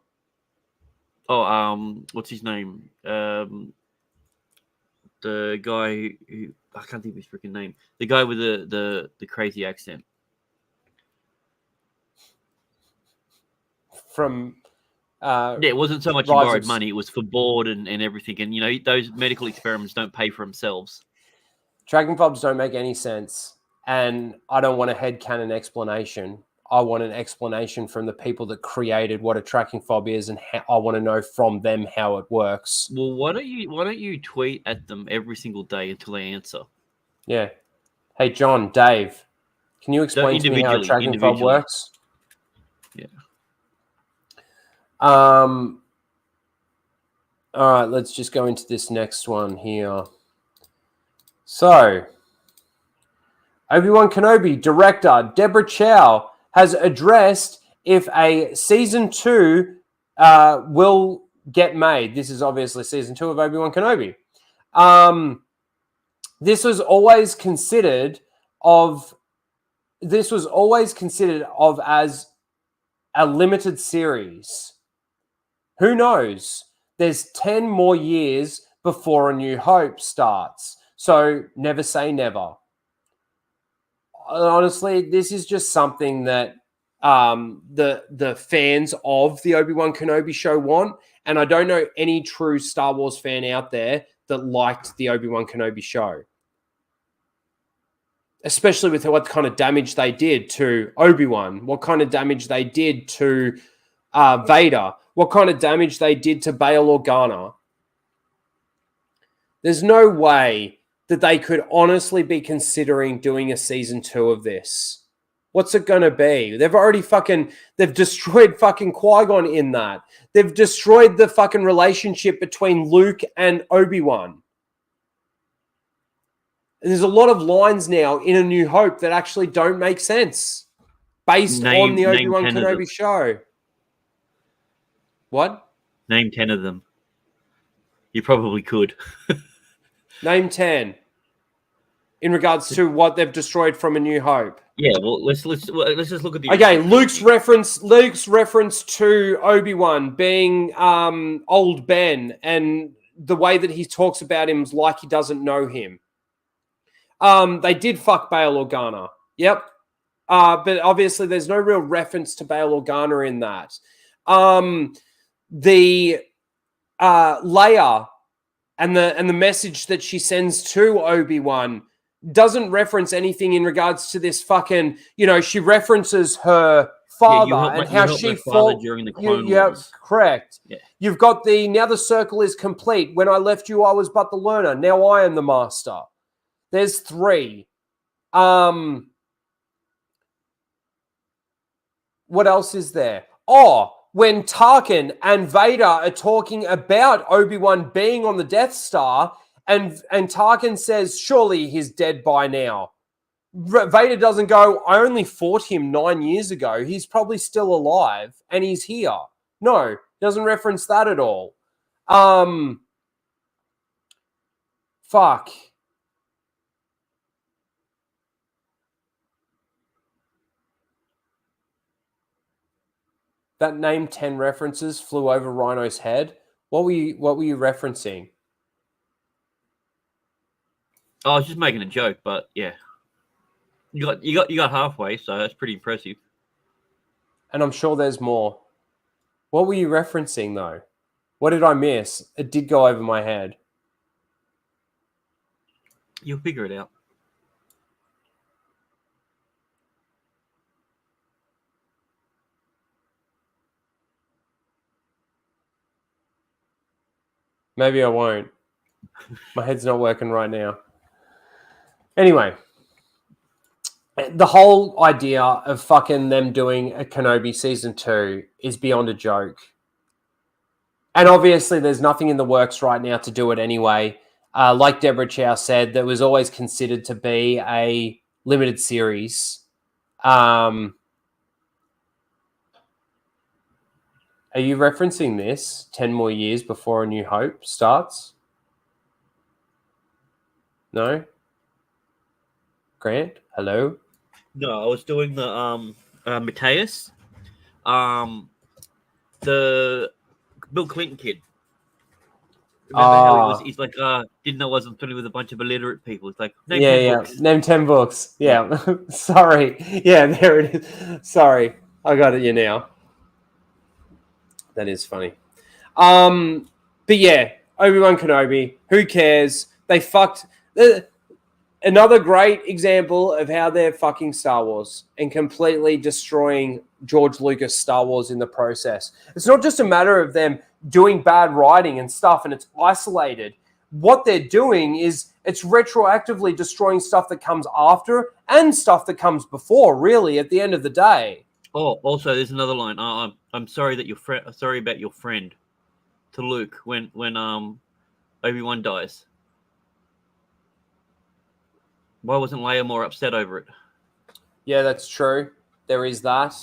Oh, what's his name? The guy who I can't think of his freaking name. The guy with the crazy accent. From it wasn't so much he borrowed money; it was for board and everything. And you know, those medical experiments don't pay for themselves. Tracking fobs don't make any sense, and I don't want a headcanon explanation. I want an explanation from the people that created what a tracking fob is, and I want to know from them how it works. Well, why don't you tweet at them every single day until they answer? Yeah. Hey, John, Dave, can you explain to me how a tracking fob works? Yeah. All right, let's just go into this next one here. So, Obi-Wan Kenobi director Deborah Chow has addressed if a season 2 will get made. This is obviously season 2 of Obi-Wan Kenobi. This was always considered of as a limited series. Who knows? There's 10 more years before A New Hope starts. So never say never. Honestly, this is just something that the fans of the Obi-Wan Kenobi show want. And I don't know any true Star Wars fan out there that liked the Obi-Wan Kenobi show. Especially with what kind of damage they did to Obi-Wan, what kind of damage they did to Vader, what kind of damage they did to Bail Organa. There's no way that they could honestly be considering doing a season 2 of this. What's it going to be? They've destroyed fucking Qui-Gon in that. They've destroyed the fucking relationship between Luke and Obi-Wan. There's a lot of lines now in A New Hope that actually don't make sense based on the Obi-Wan Kenobi show. What? Name 10 of them. You probably could. Name 10. In regards to what they've destroyed from A New Hope. Yeah, well, let's just look at the. Okay, Luke's reference to Obi-Wan being old Ben, and the way that he talks about him is like he doesn't know him. They did fuck Bail Organa. Yep. But obviously there's no real reference to Bail Organa in that. The Leia and the message that she sends to Obi-Wan doesn't reference anything in regards to this fucking, she references her father and how she fought during the Clone Wars. Correct. Yeah. You've got now the circle is complete. When I left you, I was but the learner. Now I am the master. There's 3. What else is there? Oh, when Tarkin and Vader are talking about Obi-Wan being on the Death Star, and Tarkin says, surely he's dead by now. Vader doesn't go, I only fought him 9 years ago. He's probably still alive, and he's here. No, doesn't reference that at all. Fuck. That name 10 references flew over Rhino's head. What were you referencing? Oh, I was just making a joke, but yeah. You got halfway, so that's pretty impressive. And I'm sure there's more. What were you referencing though? What did I miss? It did go over my head. You'll figure it out. Maybe I won't. My head's not working right now. Anyway, the whole idea of fucking them doing a Kenobi season 2 is beyond a joke. And obviously, there's nothing in the works right now to do it anyway. Like Deborah Chow said, that was always considered to be a limited series. Are you referencing this 10 more years before A New Hope starts? No? Grant? Hello? No, I was doing the Mateus, the Bill Clinton kid. Remember how he's like, didn't know I was filming with a bunch of illiterate people. It's like, name 10 books. Name 10 books. Yeah. Sorry. Yeah, there it is. Sorry. I got it now. That is funny. But yeah, Obi-Wan Kenobi. Who cares? They fucked... Another great example of how they're fucking Star Wars and completely destroying George Lucas' Star Wars in the process. It's not just a matter of them doing bad writing and stuff and it's isolated. What they're doing is it's retroactively destroying stuff that comes after and stuff that comes before, really, at the end of the day. Oh, also, there's another line. I'm sorry that sorry about your friend to Luke when Obi-Wan dies. Why wasn't Leia more upset over it? Yeah, that's true. There is that.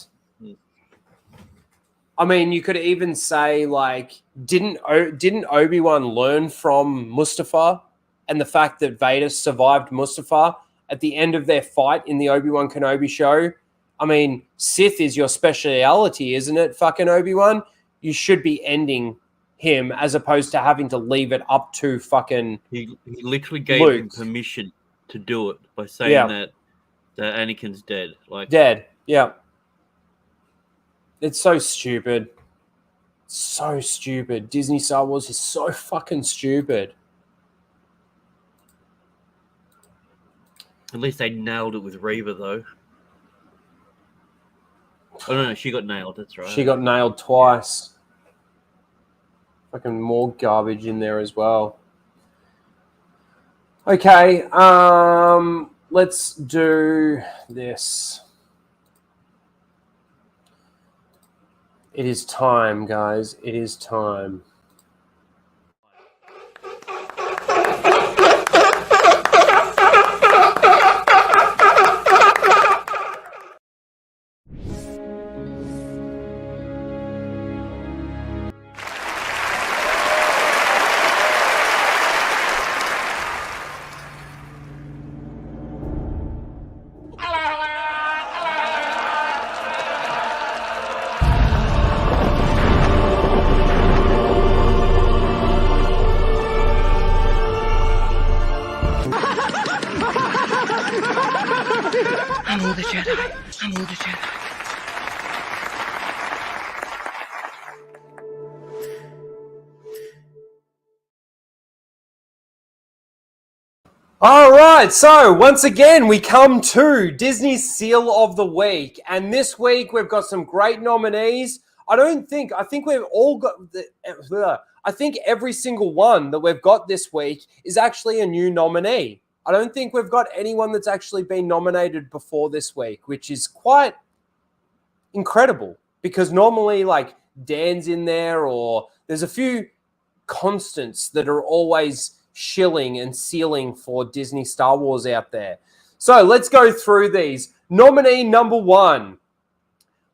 I mean, you could even say, like, didn't Obi-Wan learn from Mustafar and the fact that Vader survived Mustafar at the end of their fight in the Obi-Wan Kenobi show? I mean, Sith is your speciality, isn't it, fucking Obi-Wan? You should be ending him as opposed to having to leave it up to fucking He literally gave Luke. him permission to do it by saying that Anakin's dead. Like dead. Yeah. It's so stupid. So stupid. Disney Star Wars is so fucking stupid. At least they nailed it with Reva, though. Oh, no, she got nailed. That's right. She got nailed twice. Fucking more garbage in there as well. Okay, let's do this. It is time, guys. It is time. Follow the Jedi. Follow the Jedi. All right, so once again, we come to Disney's Seal of the Week. And this week, we've got some great nominees. I think we've all got... I think every single one that we've got this week is actually a new nominee. I don't think we've got anyone that's actually been nominated before this week, which is quite incredible because normally like Dan's in there or there's a few constants that are always shilling and sealing for Disney Star Wars out there. So let's go through these. Nominee number 1.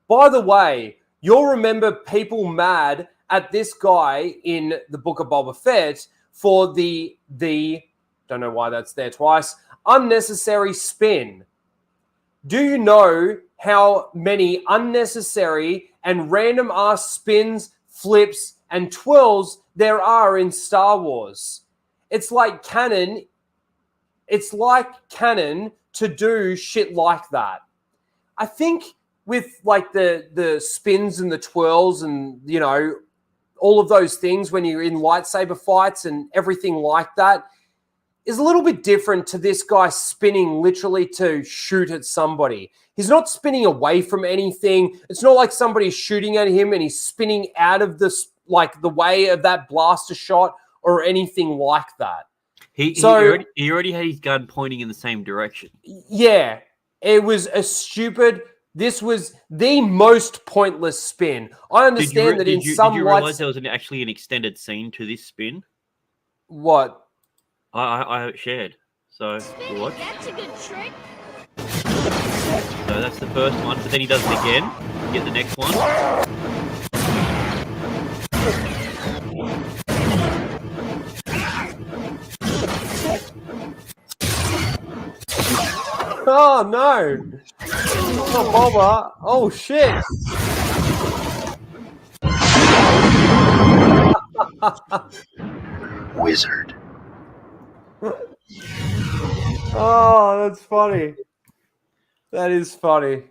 By the way, you'll remember people mad at this guy in the Book of Boba Fett for the don't know why that's there twice, unnecessary spin. Do you know how many unnecessary and random ass spins, flips, and twirls there are in Star Wars? It's like canon to do shit like that. I think with like the spins and the twirls and, you know, all of those things when you're in lightsaber fights and everything like that is a little bit different to this guy spinning literally to shoot at somebody. He's not spinning away from anything. It's not like somebody's shooting at him and he's spinning out of the way of that blaster shot or anything like that. He So already had his gun pointing in the same direction. yeah, it was a stupid. This was the most pointless spin. I understand that in some did you realize there was actually an extended scene to this spin? What? I shared. So you watch. That's a good trick. So that's the first one, but then he does it again. You get the next one. Oh no! Oh, Boba! Oh shit! Wizard. Oh, that's funny. That is funny.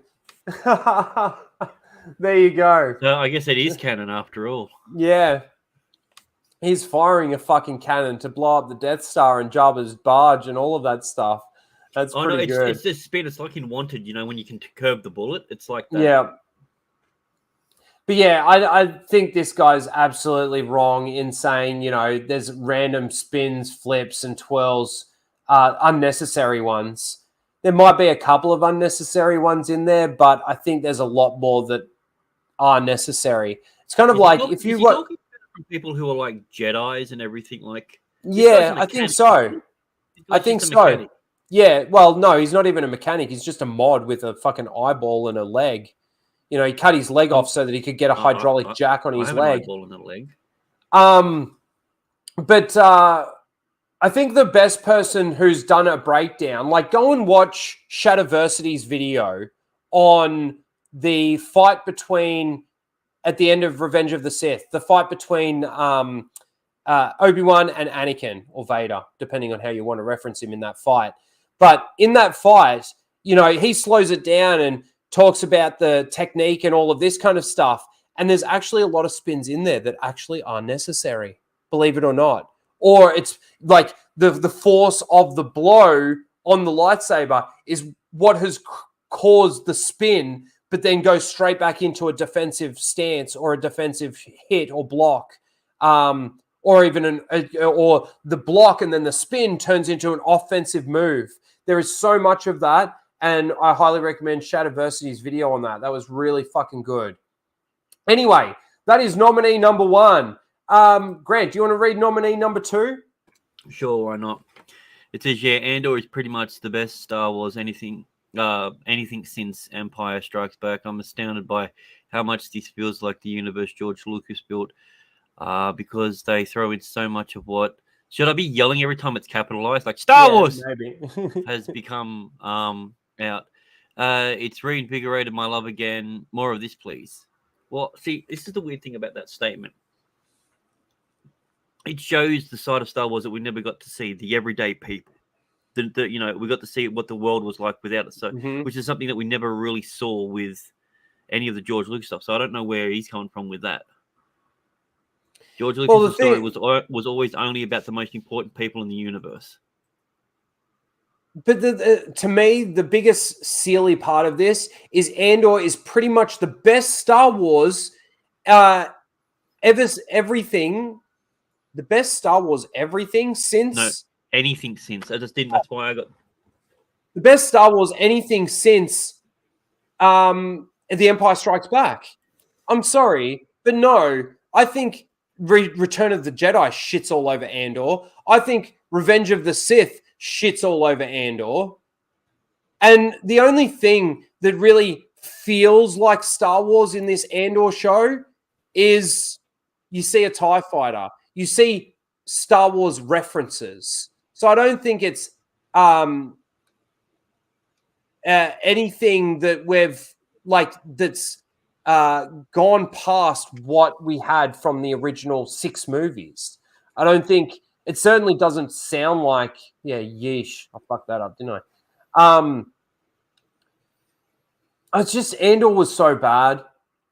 There you go. So I guess it is canon after all. Yeah. He's firing a fucking cannon to blow up the Death Star and Jabba's barge and all of that stuff. That's pretty good. It's this spin. It's like in Wanted, when you can curb the bullet. It's like that. Yeah. But yeah, I think this guy's absolutely wrong in saying, there's random spins, flips, and twirls, unnecessary ones. There might be a couple of unnecessary ones in there, but I think there's a lot more that are necessary. It's kind of if you look from people who are like Jedis and everything, like yeah, I think so. I think so. Mechanic. Yeah, well, no, he's not even a mechanic. He's just a mod with a fucking eyeball and a leg. He cut his leg off so that he could get a hydraulic jack on his leg. Eyeball and a leg. But I think the best person who's done a breakdown, go and watch Shadowversity's video on the fight between, at the end of Revenge of the Sith, the fight between Obi-Wan and Anakin, or Vader, depending on how you want to reference him in that fight. But in that fight, he slows it down and talks about the technique and all of this kind of stuff. And there's actually a lot of spins in there that actually are necessary, believe it or not. Or it's like the force of the blow on the lightsaber is what has caused the spin, but then goes straight back into a defensive stance or a defensive hit or block. Or even or the block and then the spin turns into an offensive move. There is so much of that, and I highly recommend Shadowversity's video on that. That was really fucking good. Anyway, that is nominee number 1. Grant, do you want to read nominee number 2? Sure, why not? It says, Andor is pretty much the best Star Wars anything since Empire Strikes Back. I'm astounded by how much this feels like the universe George Lucas built. Because they throw in so much of what... Should I be yelling every time it's capitalized? Like, Star Wars maybe. has become out. It's reinvigorated my love again. More of this, please. Well, see, this is the weird thing about that statement. It shows the side of Star Wars that we never got to see, the everyday people. We got to see what the world was like without it. So, which is something that we never really saw with any of the George Lucas stuff. So I don't know where he's coming from with that. George Lucas' story was always only about the most important people in the universe. But to me, the biggest silly part of this is Andor is pretty much the best Star Wars everything. The best Star Wars everything since... No, anything since. I just didn't. That's why I got... The best Star Wars anything since The Empire Strikes Back. I'm sorry, but no. I think Return of the Jedi shits all over Andor. I think Revenge of the Sith shits all over Andor. And the only thing that really feels like Star Wars in this Andor show is you see a TIE fighter. You see Star Wars references. So I don't think it's anything that we've that's gone past what we had from the original 6 movies. I don't think it certainly doesn't sound like, yeesh, I fucked that up, didn't I? It's just Andor was so bad,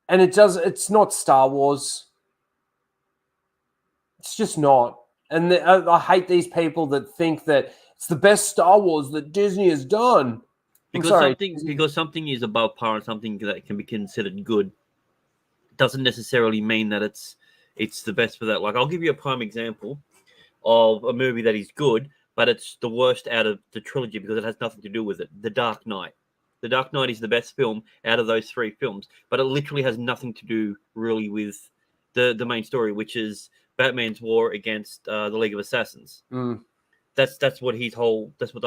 and it's not Star Wars. It's just not. And I hate these people that think that it's the best Star Wars that Disney has done. Because something is above par and something that can be considered good doesn't necessarily mean that it's the best for that. Like, I'll give you a prime example. of a movie that is good, but it's the worst out of the trilogy because it has nothing to do with it. The Dark Knight. The Dark Knight is the best film out of those 3 films, but it literally has nothing to do really with the main story, which is Batman's war against the League of Assassins. That's what the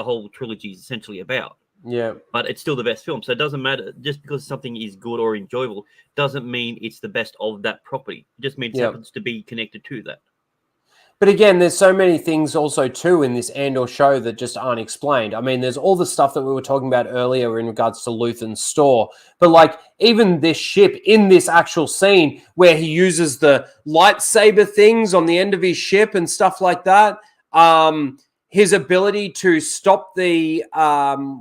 whole trilogy is essentially about. Yeah. But it's still the best film. So it doesn't matter. Just because something is good or enjoyable doesn't mean it's the best of that property. It just means it happens to be connected to that. But again, there's so many things also too in this Andor show that just aren't explained. I mean, there's all the stuff that we were talking about earlier in regards to Luthen's store. But like even this ship in this actual scene where he uses the lightsaber things on the end of his ship and stuff like that. His ability to stop the,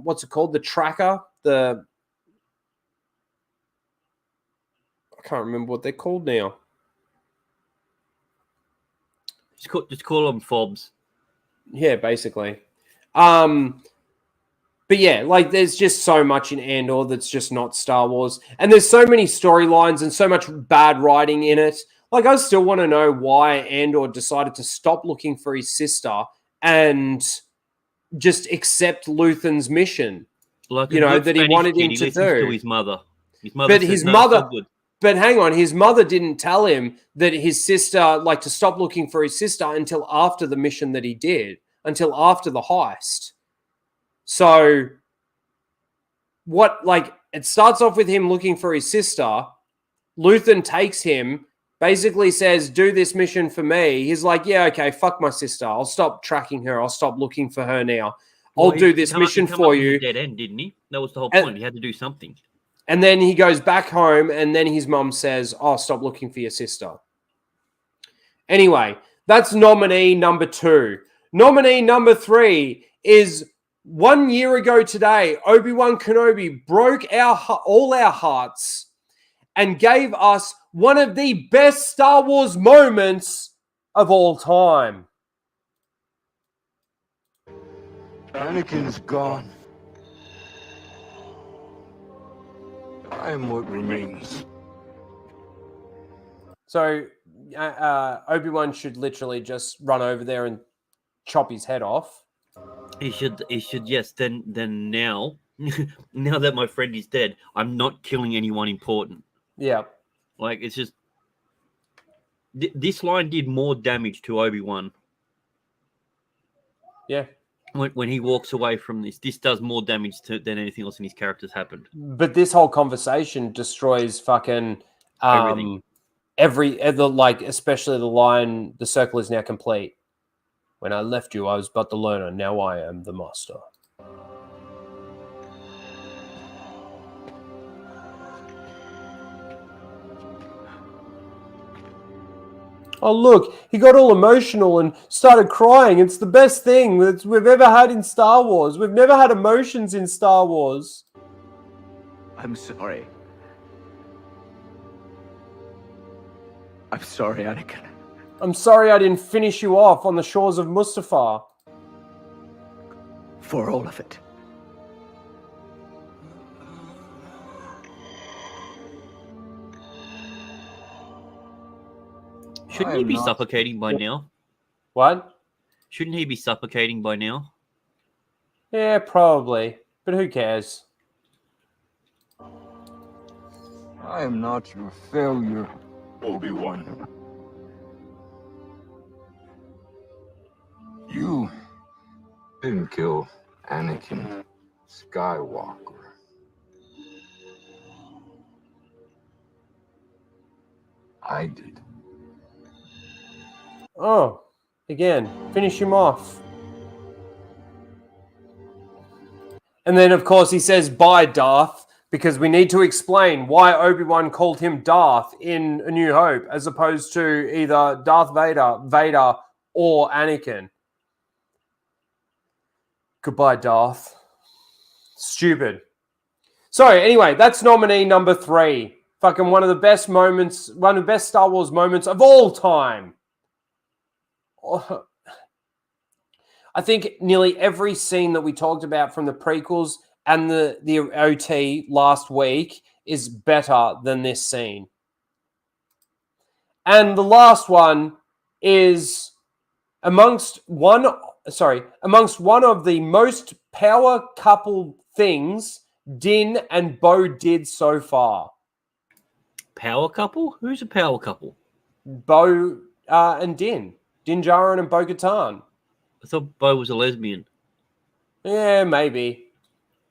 what's it called? The tracker, I can't remember what they're called now. Just call them fobs. Yeah, basically. But yeah, like there's just so much in Andor that's just not Star Wars. And there's so many storylines and so much bad writing in it. Like I still want to know why Andor decided to stop looking for his sister and just accept Luthen's mission. Like that he wanted him to do. To his mother. His mother but says, his no, mother, good. but hang on, his mother didn't tell him that his sister, like to stop looking for his sister until after the mission that he did, until after the heist. So it starts off with him looking for his sister. Luthen takes him, basically says, do this mission for me. He's like, yeah, okay, fuck my sister. I'll stop tracking her. I'll stop looking for her now. I'll do this mission for you. Dead end, didn't he? That was the whole point. He had to do something. And then he goes back home, and then his mum says, oh, stop looking for your sister. Anyway, that's nominee number 2. Nominee number 3 is 1 year ago today, Obi-Wan Kenobi broke all our hearts and gave us one of the best Star Wars moments of all time. Anakin's gone. I am what remains. So Obi-Wan should literally just run over there and chop his head off. He should. Yes. Then now, now that my friend is dead, I'm not killing anyone important. Yeah. Like it's just this line did more damage to Obi-Wan. Yeah. When he walks away from this does more damage than anything else in his character's happened. But this whole conversation destroys fucking Everything. Especially the line, the circle is now complete. When I left you, I was but the learner. Now I am the master. Oh, look, he got all emotional and started crying. It's the best thing that we've ever had in Star Wars. We've never had emotions in Star Wars. I'm sorry. I'm sorry, Anakin. I'm sorry I didn't finish you off on the shores of Mustafar. For all of it. Shouldn't he be suffocating by now? What? Shouldn't he be suffocating by now? Yeah, probably. But who cares? I am not your failure, Obi-Wan. You didn't kill Anakin Skywalker. I did. Oh, again, finish him off. And then, of course, he says, bye, Darth, because we need to explain why Obi-Wan called him Darth in A New Hope, as opposed to either Darth Vader, or Anakin. Goodbye, Darth. Stupid. So, anyway, that's nominee number 3. Fucking one of the best moments, one of the best Star Wars moments of all time. I think nearly every scene that we talked about from the prequels and the OT last week is better than this scene. And the last one is amongst one of the most power couple things Din and Bo did so far. Power couple? Who's a power couple? Bo and Din. Din Djarin and Bo Katan. I thought Bo was a lesbian. Yeah, maybe.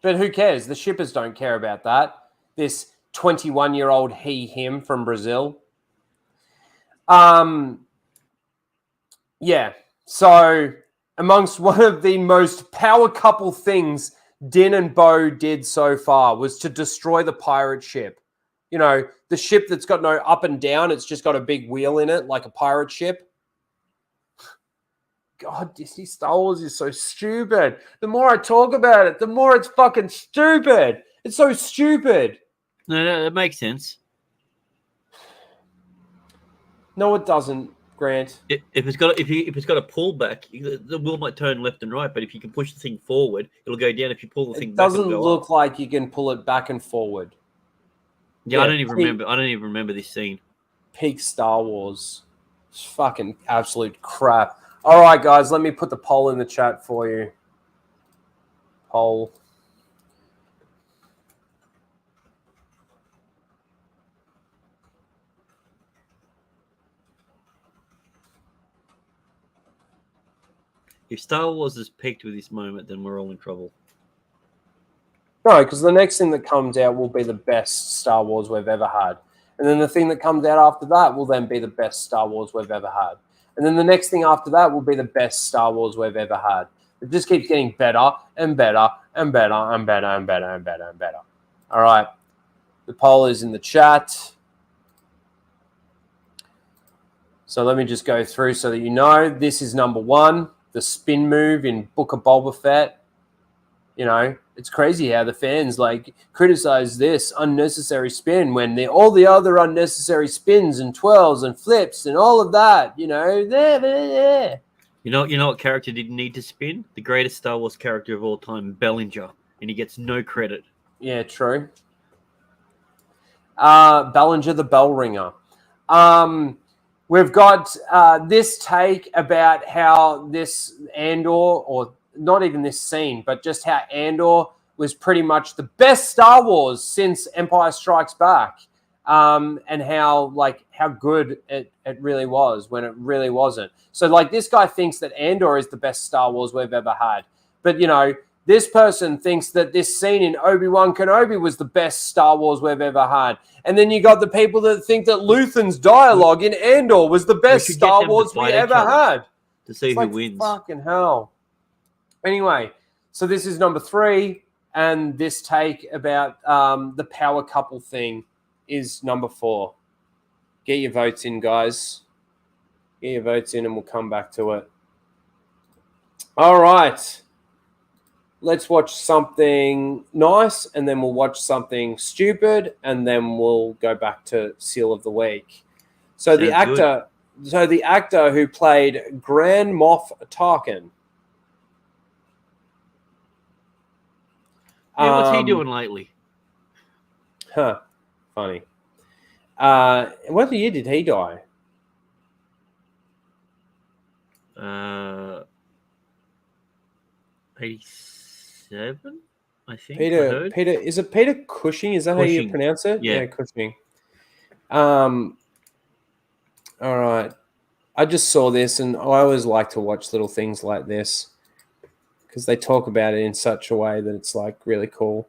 But who cares? The shippers don't care about that. This 21-year-old him from Brazil. Yeah. So amongst one of the most power couple things Din and Bo did so far was to destroy the pirate ship. You know, the ship that's got no up and down. It's just got a big wheel in it, like a pirate ship. God, Disney Star Wars is so stupid. The more I talk about it, the more it's fucking stupid. It's so stupid. No, that makes sense. No, it doesn't, Grant. If it's got a pullback, the wheel might turn left and right. But if you can push the thing forward, it'll go down. If you pull the thing back, doesn't look like you can pull it back and forward. Yeah, I don't even remember. I don't even remember this scene. Peak Star Wars. It's fucking absolute crap. All right, guys, let me put the poll in the chat for you. Poll. If Star Wars has peaked with this moment, then we're all in trouble. No, because the next thing that comes out will be the best Star Wars we've ever had. And then the thing that comes out after that will then be the best Star Wars we've ever had. And then the next thing after that will be the best Star Wars we've ever had. It just keeps getting better and better and better and better and better and better and better. All right. The poll is in the chat. So let me just go through so that you know. This is number one, the spin move in Book of Boba Fett. You know, it's crazy how the fans like criticize this unnecessary spin when all the other unnecessary spins and twirls and flips and all of that, you know. You know what character didn't need to spin? The greatest Star Wars character of all time, Bellinger, and he gets no credit. Yeah, true. Bellinger the Bell Ringer. We've got this take about how this Andor, or not even this scene, but just how Andor was pretty much the best Star Wars since Empire Strikes Back, and how good it really was when it really wasn't. So like this guy thinks that Andor is the best Star Wars we've ever had, but you know, this person thinks that this scene in Obi-Wan Kenobi was the best Star Wars we've ever had. And then you got the people that think that Luthen's dialogue in Andor was the best Star Wars we ever had. To see who wins. Fucking hell. Anyway, so this is number 3. And this take about the power couple thing is number 4. Get your votes in, guys. Get your votes in and we'll come back to it. All right. Let's watch something nice, and then we'll watch something stupid, and then we'll go back to Seal of the Week. So the actor who played Grand Moff Tarkin. Yeah, what's he doing lately? Funny. What year did he die? 87, I think. Peter, is it Peter Cushing? Is that how you pronounce it? Yeah, Cushing. All right. I just saw this, and I always like to watch little things like this because they talk about it in such a way that it's like really cool.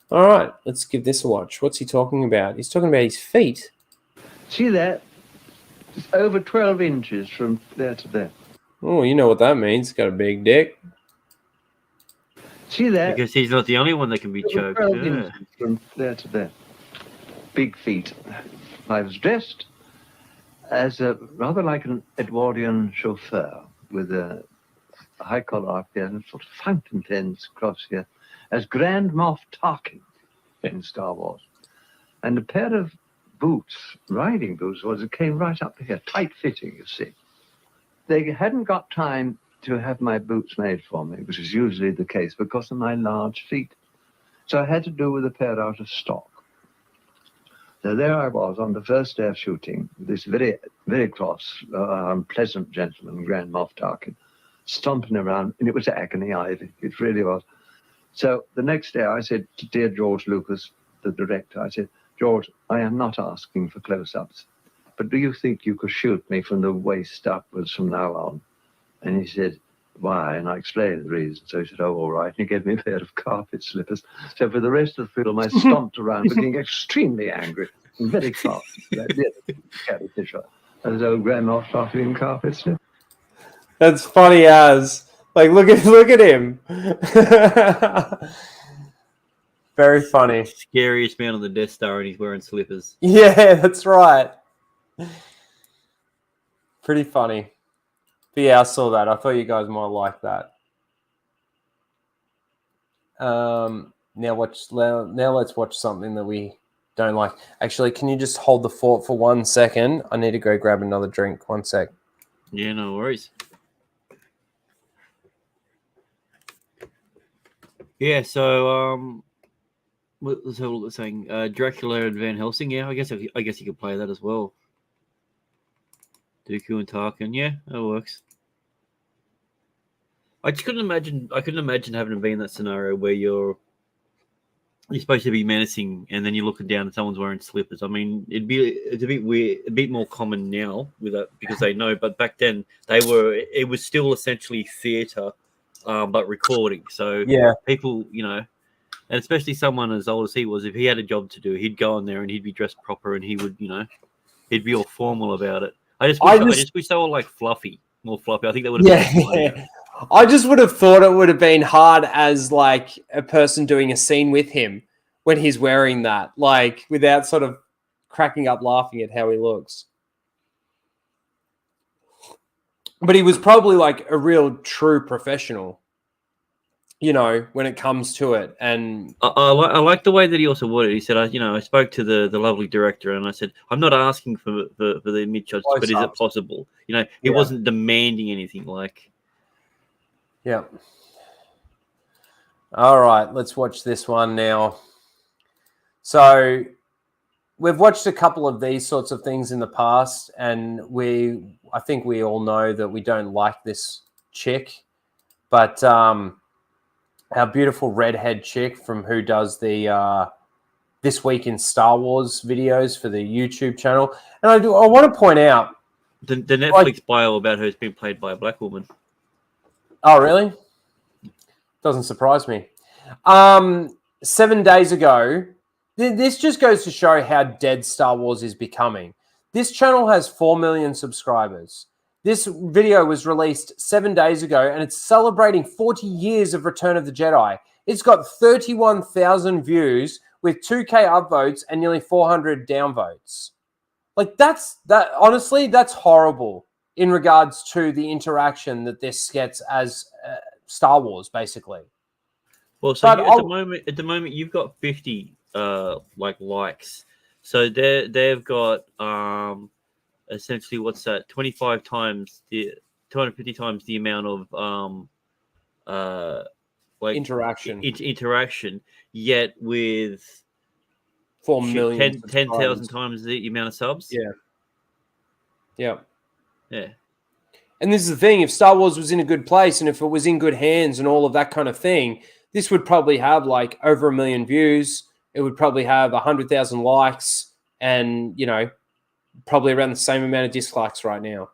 All right, let's give this a watch. What's he talking about? He's talking about his feet. See that? It's over 12 inches from there to there. Oh, you know what that means. He's got a big dick. See that? Because he's not the only one that can be choked. 12 Yeah. inches from there to there. Big feet. I was dressed as rather like an Edwardian chauffeur with a high collar up here and sort of fountain pens across here as Grand Moff Tarkin in Star Wars. And a pair of boots, riding boots, that came right up to here, tight fitting, you see. They hadn't got time to have my boots made for me, which is usually the case because of my large feet. So I had to do with a pair out of stock. So there I was on the first day of shooting, this very, very cross, unpleasant gentleman, Grand Moff Tarkin, stomping around, and it was agony, Ivy. It really was. So the next day I said to dear George Lucas, the director, I said, George, I am not asking for close-ups, but do you think you could shoot me from the waist upwards from now on? And he said, why? And I explained the reason. So he said, oh, all right. And he gave me a pair of carpet slippers. So for the rest of the film, I stomped around, looking extremely angry and very cross. Carrie Fisher. And his old grandma started in carpet slippers. That's funny as. Like, look at him. Very funny. Scariest man on the Death Star, and he's wearing slippers. Yeah, that's right. Pretty funny. But yeah, I saw that. I thought you guys might like that. Now let's watch something that we don't like. Actually, can you just hold the fort for 1 second? I need to go grab another drink. 1 sec. Yeah, no worries. Yeah, so let's have a look at saying Dracula and Van Helsing. Yeah, I guess you could play that as well. Dooku and Tarkin. Yeah, that works. I just couldn't imagine. I couldn't imagine having to be in that scenario where you're supposed to be menacing, and then you're looking down and someone's wearing slippers. I mean, it's a bit weird, a bit more common now with that because they know. But back then, it was still essentially theatre, but recording. So yeah, people, and especially someone as old as he was, if he had a job to do, he'd go in there and he'd be dressed proper and he would, he'd be all formal about it. I just wish they were like more fluffy. I think that would have been funny. I just would have thought it would have been hard as like a person doing a scene with him when he's wearing that, like without sort of cracking up laughing at how he looks. But he was probably like a real true professional, when it comes to it. And I like the way that he also worded it. He said, I spoke to the lovely director and I said, I'm not asking for the mid-shots, but is it possible? He wasn't demanding anything like. Yeah. All right, let's watch this one now. So we've watched a couple of these sorts of things in the past, and I think we all know that we don't like this chick, but our beautiful redhead chick from who does the This Week in Star Wars videos for the YouTube channel. And I want to point out the Netflix bio about her has been played by a black woman. Oh, really? Doesn't surprise me. 7 days ago, this just goes to show how dead Star Wars is becoming. This channel has 4 million subscribers. This video was released 7 days ago, and it's celebrating 40 years of Return of the Jedi. It's got 31,000 views with 2K upvotes and nearly 400 downvotes. Like, honestly, that's horrible in regards to the interaction that this gets as Star Wars, basically. Well, so at the moment, you've got 50 likes. So they've got essentially what's that? 250 times the amount of interaction. Interaction, yet with 4 million, 10,000 times the amount of subs. Yeah. Yeah. And this is the thing, if Star Wars was in a good place and if it was in good hands and all of that kind of thing, this would probably have like over 1 million views. It would probably have 100,000 likes and, probably around the same amount of dislikes right now.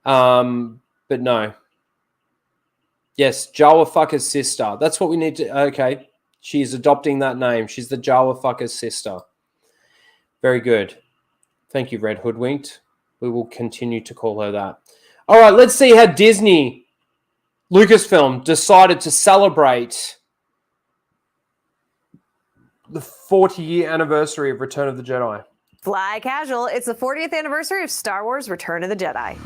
But no. Yes, Jawa Fucker's sister. That's what we need to... Okay. She's adopting that name. She's the Jawa Fucker's sister. Very good. Thank you, Red Hoodwinked. We will continue to call her that. All right, let's see how Disney, Lucasfilm, decided to celebrate the 40-year anniversary of Return of the Jedi. Fly casual. It's the 40th anniversary of Star Wars Return of the Jedi.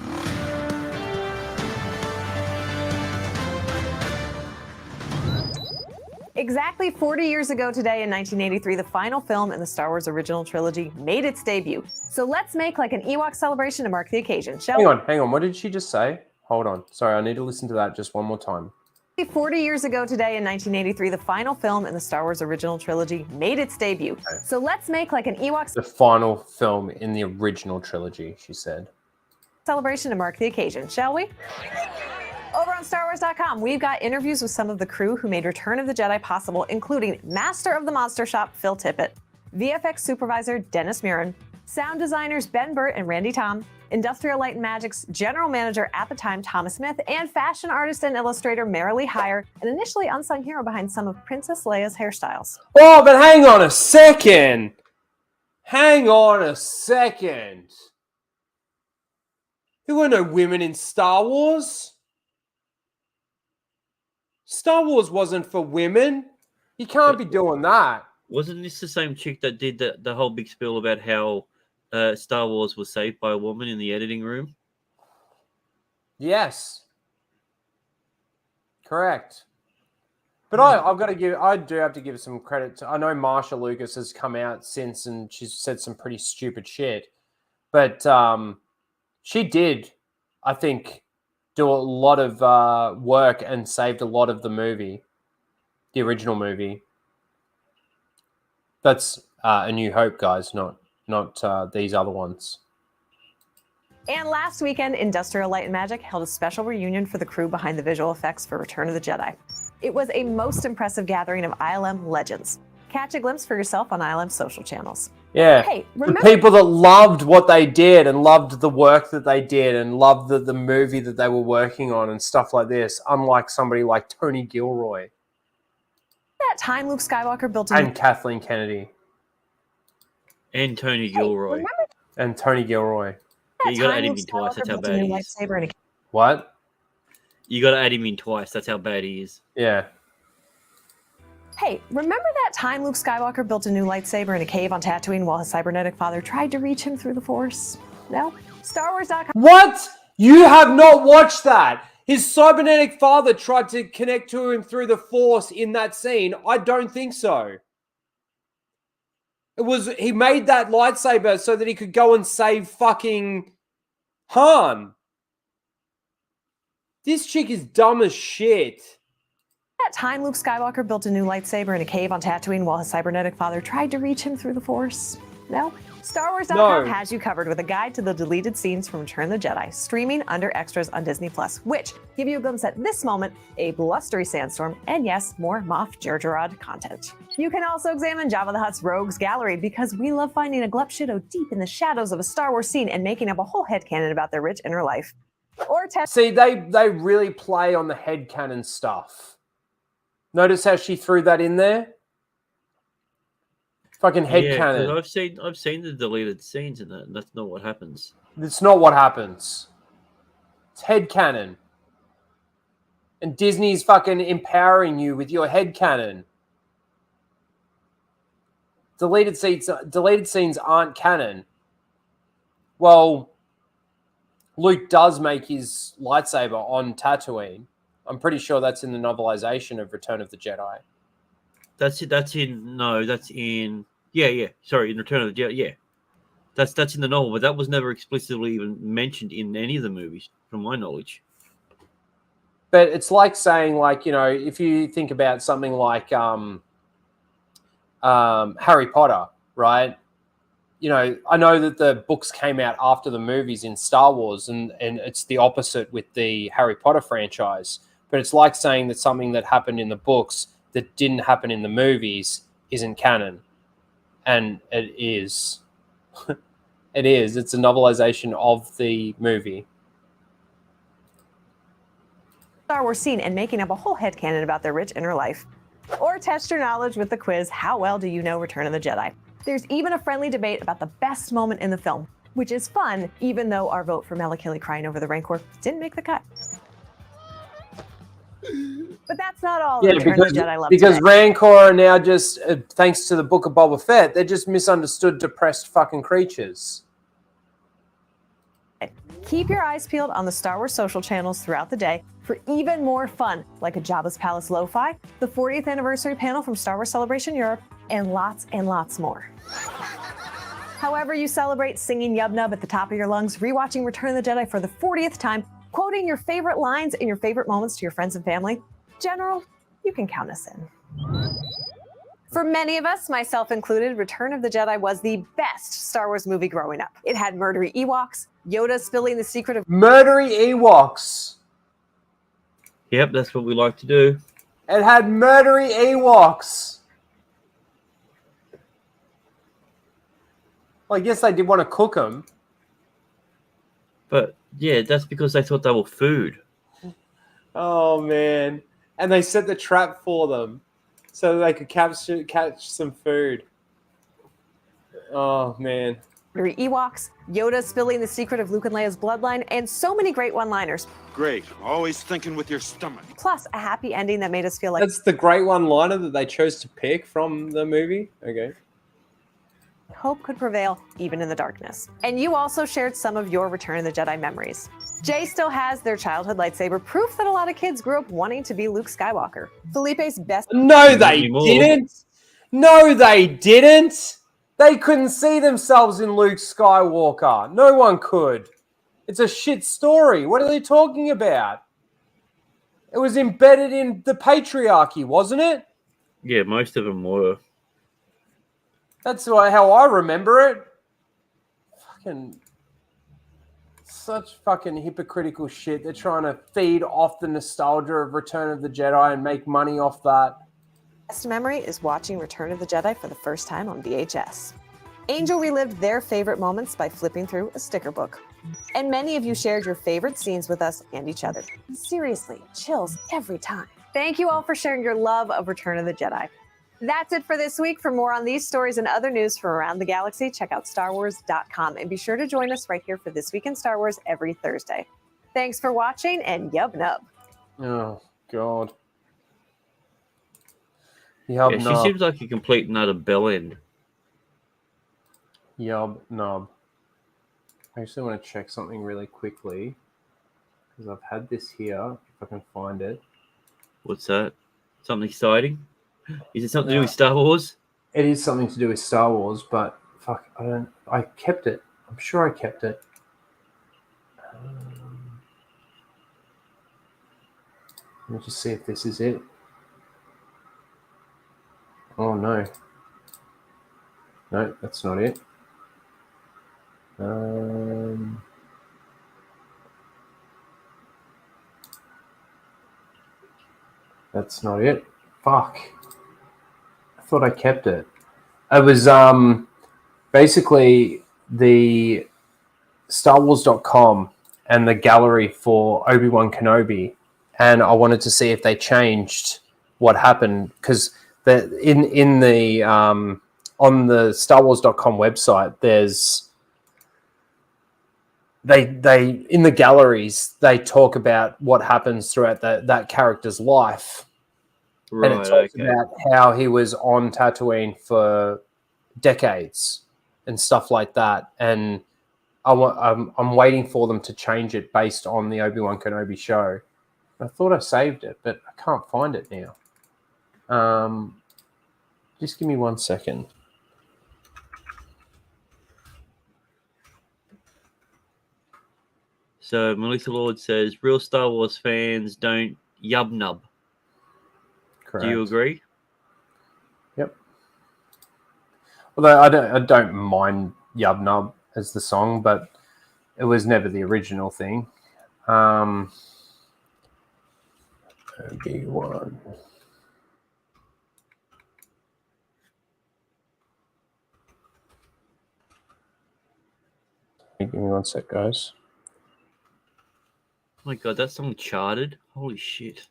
Exactly 40 years ago today in 1983, the final film in the Star Wars original trilogy made its debut. So let's make like an Ewok celebration to mark the occasion, shall we? Hang on. What did she just say? Hold on. Sorry, I need to listen to that just one more time. 40 years ago today in 1983, the final film in the Star Wars original trilogy made its debut. So let's make like an Ewok The final film in the original trilogy, she said. celebration to mark the occasion, shall we? Over on StarWars.com, we've got interviews with some of the crew who made Return of the Jedi possible, including Master of the Monster Shop, Phil Tippett, VFX Supervisor, Dennis Murin, sound designers Ben Burt and Randy Tom, Industrial Light and Magic's general manager at the time, Thomas Smith, and fashion artist and illustrator Marilee Heyer, an initially unsung hero behind some of Princess Leia's hairstyles. Oh, but hang on a second. Hang on a second. There were no women in Star Wars. Star Wars wasn't for women. You can't be doing that. Wasn't this the same chick that did the whole big spiel about how Star Wars was saved by a woman in the editing room? Yes. Correct. But I do have to give some credit to, I know Marsha Lucas has come out since and she's said some pretty stupid shit. But she did, I think, do a lot of work and saved a lot of the movie, the original movie. That's A New Hope, guys, not these other ones. And last weekend, Industrial Light and Magic held a special reunion for the crew behind the visual effects for Return of the Jedi. It was a most impressive gathering of ILM legends. Catch a glimpse for yourself on ILM's social channels. Yeah, Hey, the remember people that loved what they did and loved the work that they did and loved the movie that they were working on and stuff like this, unlike somebody like Tony Gilroy that time Luke Skywalker built a and Kathleen Kennedy And Tony Gilroy. remember and Tony Gilroy. Yeah, you gotta time add him Luke in twice. That's Skywalker how built a bad new he is. lightsaber in a What? You gotta add him in twice. That's how bad he is. Yeah. Hey, remember that time Luke Skywalker built a new lightsaber in a cave on Tatooine while his cybernetic father tried to reach him through the Force? No? StarWars.com. What? You have not watched that? His cybernetic father tried to connect to him through the Force in that scene? I don't think so. He made that lightsaber so that he could go and save fucking Han. This chick is dumb as shit. That time Luke Skywalker built a new lightsaber in a cave on Tatooine while his cybernetic father tried to reach him through the Force? No? StarWars.com No. has you covered with a guide to the deleted scenes from Return of the Jedi, streaming under extras on Disney+, which give you a glimpse at this moment, a blustery sandstorm, and yes, more Moff Jerjerrod content. You can also examine Jabba the Hutt's Rogues Gallery because we love finding a Glup Shido deep in the shadows of a Star Wars scene and making up a whole headcanon about their rich inner life. Or test See, they really play on the headcanon stuff. Notice how she threw that in there? Fucking headcanon. Yeah, 'cause I've seen the deleted scenes in that, and that's not what happens. It's not what happens. It's headcanon. And Disney's fucking empowering you with your headcanon. Deleted scenes aren't canon. Well, Luke does make his lightsaber on Tatooine. I'm pretty sure that's in the novelization of Return of the Jedi. That's in Sorry, in Return of the Jedi. Yeah, that's in the novel, but that was never explicitly even mentioned in any of the movies, from my knowledge. But it's like saying, like, you know, if you think about something like Harry Potter, right? You know, I know that the books came out after the movies in Star Wars, and it's the opposite with the Harry Potter franchise. But it's like saying that something that happened in the books that didn't happen in the movies isn't canon. And it is. It is. It's a novelization of the movie. Star Wars scene and making up a whole headcanon about their rich inner life. Or test your knowledge with the quiz, How Well Do You Know Return of the Jedi? There's even a friendly debate about the best moment in the film, which is fun, even though our vote for Malakili crying over the Rancor didn't make the cut. But that's not all the Return of the Jedi love because today. Rancor are now just, thanks to the Book of Boba Fett, they're just misunderstood, depressed fucking creatures. Keep your eyes peeled on the Star Wars social channels throughout the day for even more fun, like a Jabba's Palace Lo-Fi, the 40th anniversary panel from Star Wars Celebration Europe, and lots more. However you celebrate singing Yub Nub at the top of your lungs, rewatching Return of the Jedi for the 40th time, quoting your favorite lines and your favorite moments to your friends and family, General, you can count us in. For many of us, myself included, Return of the Jedi was the best Star Wars movie growing up. It had murdery Ewoks, Yoda spilling the secret of Murdery Ewoks. Yep, that's what we like to do. It had murdery Ewoks. Well, I guess they did want to cook them. But yeah, that's because they thought they were food. Oh, man. And they set the trap for them so they could catch some food. Oh, man. murdery Ewoks, Yoda spilling the secret of Luke and Leia's bloodline, and so many great one-liners. Great. Always thinking with your stomach. Plus, a happy ending that made us feel like That's the great one-liner that they chose to pick from the movie? Okay. hope could prevail even in the darkness. And you also shared some of your Return of the Jedi memories. Jay still has their childhood lightsaber, proof that a lot of kids grew up wanting to be Luke Skywalker. Felipe's best... No, they didn't. No, they didn't. They couldn't see themselves in Luke Skywalker. No one could. It's a shit story. What are they talking about? It was embedded in the patriarchy, wasn't it? Yeah, most of them were. That's how I remember it. Fucking such fucking hypocritical shit. They're trying to feed off the nostalgia of Return of the Jedi and make money off that. Best memory is watching Return of the Jedi for the first time on VHS. Angel relived their favorite moments by flipping through a sticker book. And many of you shared your favorite scenes with us and each other. Seriously, chills every time. Thank you all for sharing your love of Return of the Jedi. That's it for this week. For more on these stories and other news from around the galaxy, check out StarWars.com and be sure to join us right here for This Week in Star Wars every Thursday. Thanks for watching and yub nub. Oh, God. Yeah, Yub she nub. seems like a complete nut of bell end. Yub nub. I actually want to check something really quickly because I've had this here. If I can find it. What's that? Something exciting? Is it something to do with Star Wars? It is something to do with Star Wars, but fuck, I kept it. I'm sure I kept it. Let me just see if this is it. Oh no. No, that's not it. That's not it. Fuck. I thought I kept it. It was basically the StarWars.com and the gallery for Obi-Wan Kenobi, and I wanted to see if they changed what happened because in the on the StarWars.com website, there's they in the galleries they talk about what happens throughout that character's life. Right, and it talks about how he was on Tatooine for decades and stuff like that. And I'm waiting for them to change it based on the Obi-Wan Kenobi show. I thought I saved it, but I can't find it now. Just give me 1 second. So Melissa Lord says, real Star Wars fans don't yub nub. Correct. Do you agree? Yep. Although I don't mind Yub Nub as the song, but it was never the original thing. Obi-Wan. Give me 1 sec, guys. Oh my god, that song charted. Holy shit.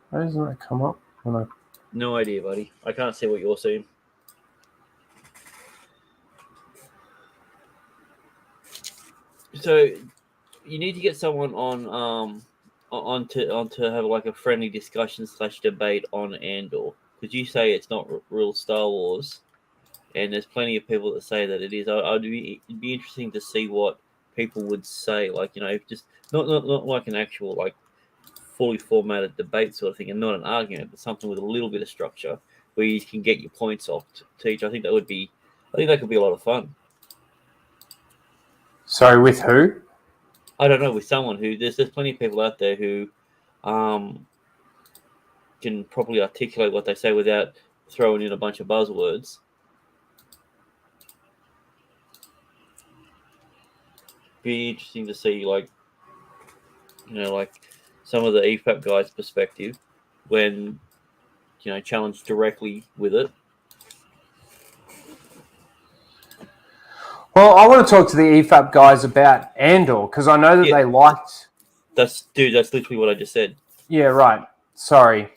Why doesn't that come up when I... No idea, buddy. I can't see what you're seeing. So you need to get someone on to have like a friendly discussion / debate on Andor, because you say it's not real Star Wars, and there's plenty of people that say that it is. It'd be interesting to see what people would say, like, you know, just not like an actual like fully formatted debate sort of thing, and not an argument, but something with a little bit of structure where you can get your points off to each. I think that would be I think that could be a lot of fun. Sorry, with who? I don't know, with someone who there's plenty of people out there who can properly articulate what they say without throwing in a bunch of buzzwords. Be interesting to see, like some of the EFAP guys' perspective when challenged directly with it. Well, I want to talk to the EFAP guys about Andor because I know that they liked. That's literally what I just said. Yeah, right. Sorry,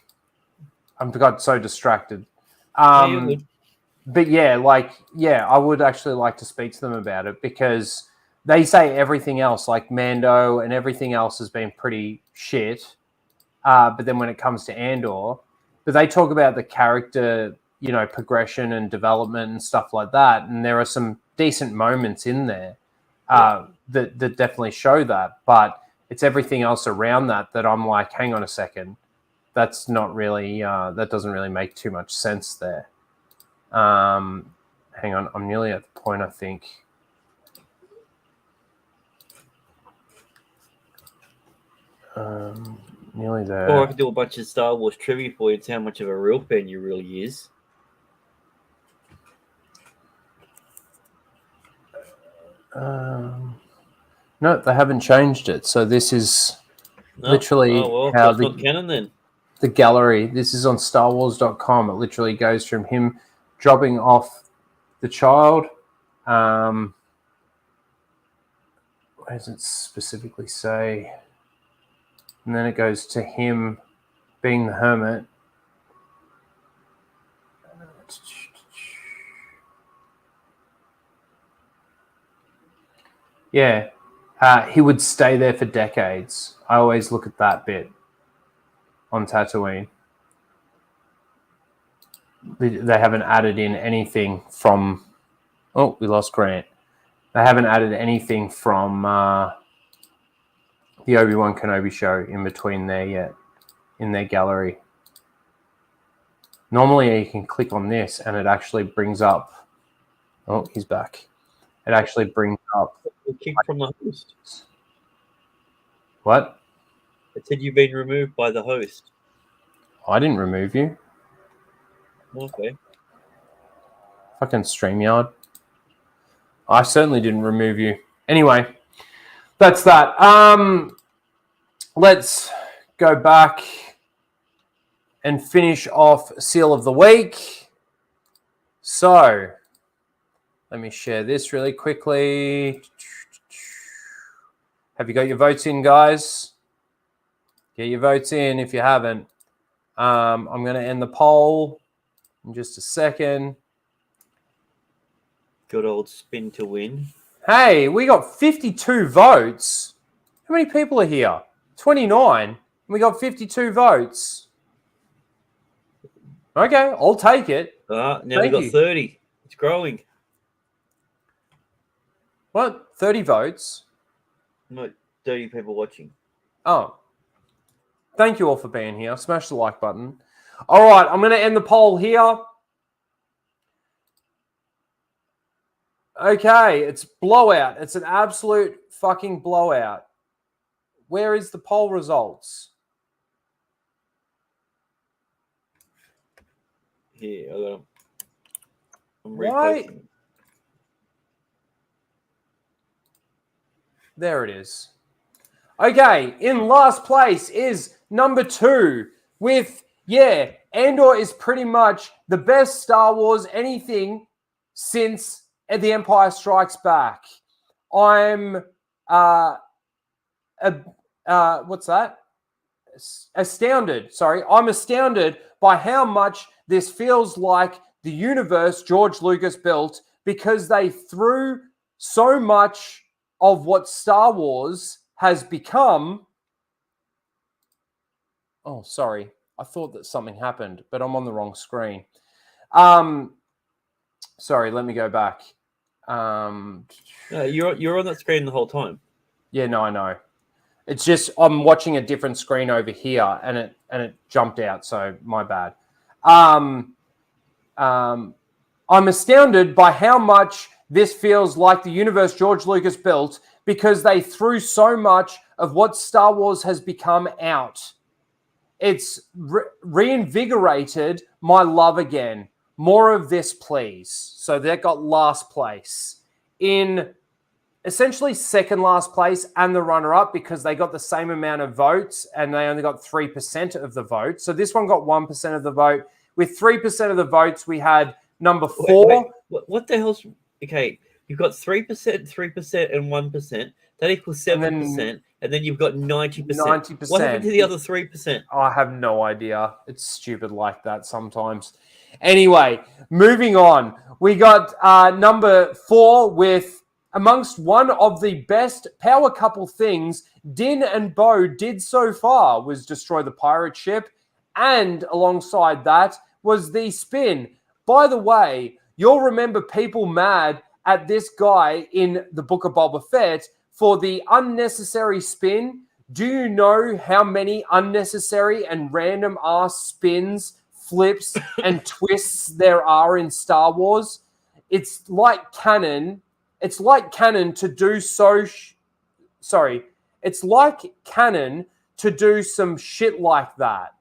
I got so distracted. You're good. But I would actually like to speak to them about it because they say everything else, like Mando and everything else, has been pretty shit. But then when it comes to Andor, but they talk about the character, progression and development and stuff like that, and there are some decent moments in there that definitely show that. But it's everything else around that I'm like, hang on a second, that's not really that doesn't really make too much sense there. Hang on, I'm nearly at the point, I think. Nearly there. Or I could do a bunch of Star Wars trivia for you and see how much of a real fan you really is. No, they haven't changed it. So this is literally how it's not canon then. The gallery. This is on StarWars.com. It literally goes from him dropping off the child. Where does it specifically say? And then it goes to him being the hermit. Yeah. He would stay there for decades. I always look at that bit on Tatooine. They haven't added in anything from... Oh, we lost Grant. They haven't added anything from the Obi-Wan Kenobi show in between there yet, in their gallery. Normally you can click on this and it actually brings up... Oh, he's back. It actually brings up... Kicked from the host. What? It said you've been removed by the host. I didn't remove you. Okay. Fucking StreamYard. I certainly didn't remove you. Anyway, that's that. Let's go back and finish off Seal of the Week. So, let me share this really quickly. Have you got your votes in, guys? Get your votes in if you haven't. I'm going to end the poll in just a second. Good old spin to win. Hey, we got 52 votes. How many people are here? 29. We got 52 votes. Okay, I'll take it. Now we got 30. It's growing. What? 30 votes? No, 30 people watching. Oh. Thank you all for being here. Smash the like button. All right, I'm going to end the poll here. Okay, it's blowout. It's an absolute fucking blowout. Where is the poll results? Here, I got them. I'm Why? reposting. There it is. Okay, in last place is number 2 with, Andor is pretty much the best Star Wars anything since The Empire Strikes Back. I'm, what's that? Astounded. Sorry, I'm astounded by how much this feels like the universe George Lucas built because they threw so much of what Star Wars has become. Oh, sorry. I thought that something happened, but I'm on the wrong screen. Sorry, let me go back. No, you're on that screen the whole time. Yeah, no, I know. It's just I'm watching a different screen over here, and it jumped out. So my bad. I'm astounded by how much this feels like the universe George Lucas built because they threw so much of what Star Wars has become out. It's reinvigorated my love again. More of this, please. So they got last place. In essentially second last place and the runner-up because they got the same amount of votes and they only got 3% of the vote. So this one got 1% of the vote. With 3% of the votes, we had number 4. Wait, what the hell's... Okay, you've got 3%, 3%, and 1%. That equals 7%. And then you've got 90%. 90%. What happened to the other 3%? I have no idea. It's stupid like that sometimes. Anyway, moving on. We got number 4 with... Amongst one of the best power couple things Din and Bo did so far was destroy the pirate ship. And alongside that was the spin. By the way, you'll remember people mad at this guy in the Book of Boba Fett for the unnecessary spin. Do you know how many unnecessary and random ass spins, flips, and twists there are in Star Wars? It's like canon. It's like canon to do It's like canon to do some shit like that.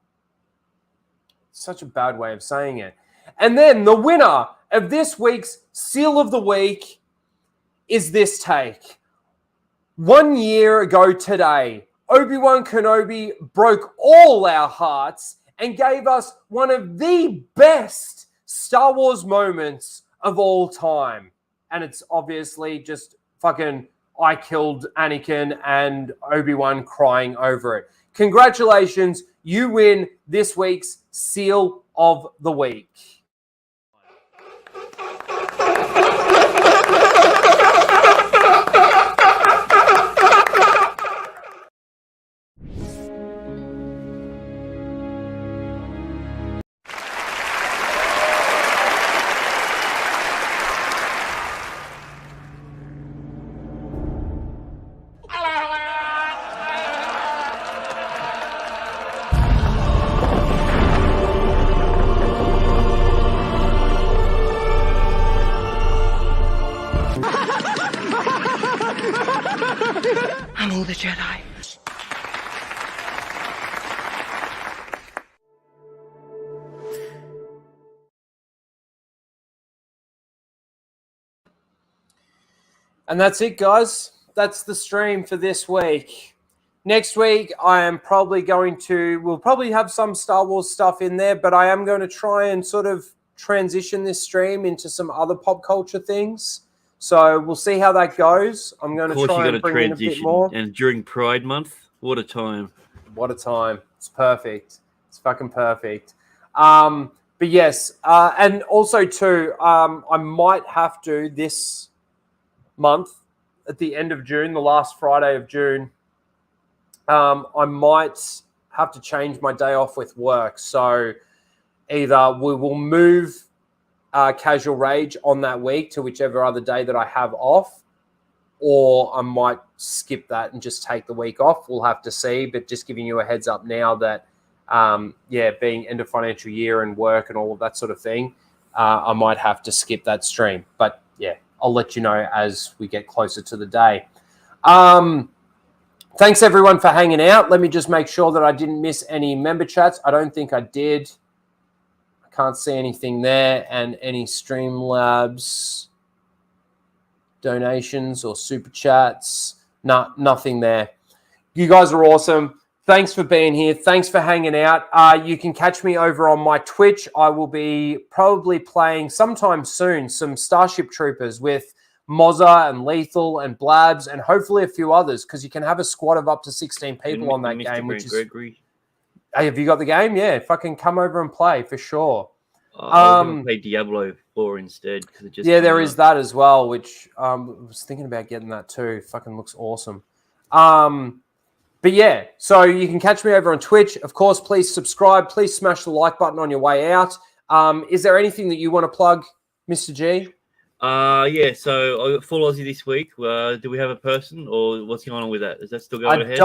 Such a bad way of saying it. And then the winner of this week's Seal of the Week is this take. 1 year ago today, Obi-Wan Kenobi broke all our hearts and gave us one of the best Star Wars moments of all time. And it's obviously just fucking I killed Anakin and Obi-Wan crying over it. Congratulations, you win this week's Seal of the Week. I'm all the Jedi. And that's it, guys. That's the stream for this week. Next week, I am probably we'll probably have some Star Wars stuff in there, but I am going to try and sort of transition this stream into some other pop culture things. So we'll see how that goes. I'm going to try and bring in a bit more. And during Pride Month, what a time. What a time. It's perfect. It's fucking perfect. But yes, and also too, I might have to this month at the end of June, the last Friday of June, I might have to change my day off with work. So either we will move Casual Rage on that week to whichever other day that I have off, or I might skip that and just take the week off. We'll have to see, but just giving you a heads up now that, being end of financial year and work and all of that sort of thing, I might have to skip that stream. But yeah, I'll let you know as we get closer to the day. Thanks everyone for hanging out. Let me just make sure that I didn't miss any member chats. I don't think I did. I can't see anything there, and any Streamlabs donations or super chats. Nothing there. You guys are awesome. Thanks for being here. Thanks for hanging out. You can catch me over on my Twitch. I will be probably playing sometime soon some Starship Troopers with Mozza and Lethal and Blabs and hopefully a few others, because you can have a squad of up to 16 people on that game. Which is, Gregory. Hey, have you got the game? Yeah, fucking come over and play for sure. I was going to play Diablo 4 instead. Cause it just there is that as well, which I was thinking about getting that too. Fucking looks awesome. But yeah, so you can catch me over on Twitch. Of course, please subscribe. Please smash the like button on your way out. Is there anything that you want to plug, Mr. G? Yeah, so I got full Aussie this week. Do we have a person, or what's going on with that? Is that still going ahead?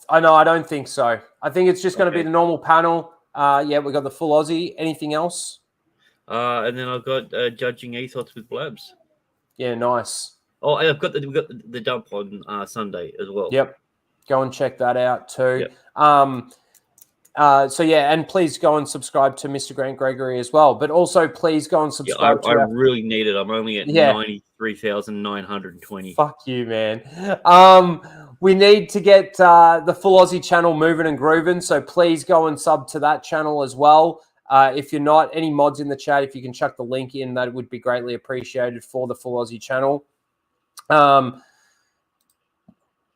I don't think so. I think it's just going to be the normal panel. Yeah, we got the full Aussie. Anything else? And then I've got Judging Ethos with Blabs. Yeah, nice. Oh, and we've got the dump on Sunday as well. Yep. Go and check that out too. Yep. So yeah, and please go and subscribe to Mr. Grant Gregory as well. But also please go and subscribe I really need it. I'm only at 93,920. Fuck you, man. We need to get the Full Aussie channel moving and grooving. So please go and sub to that channel as well. If you're not, any mods in the chat, if you can chuck the link in, that would be greatly appreciated for the Full Aussie channel.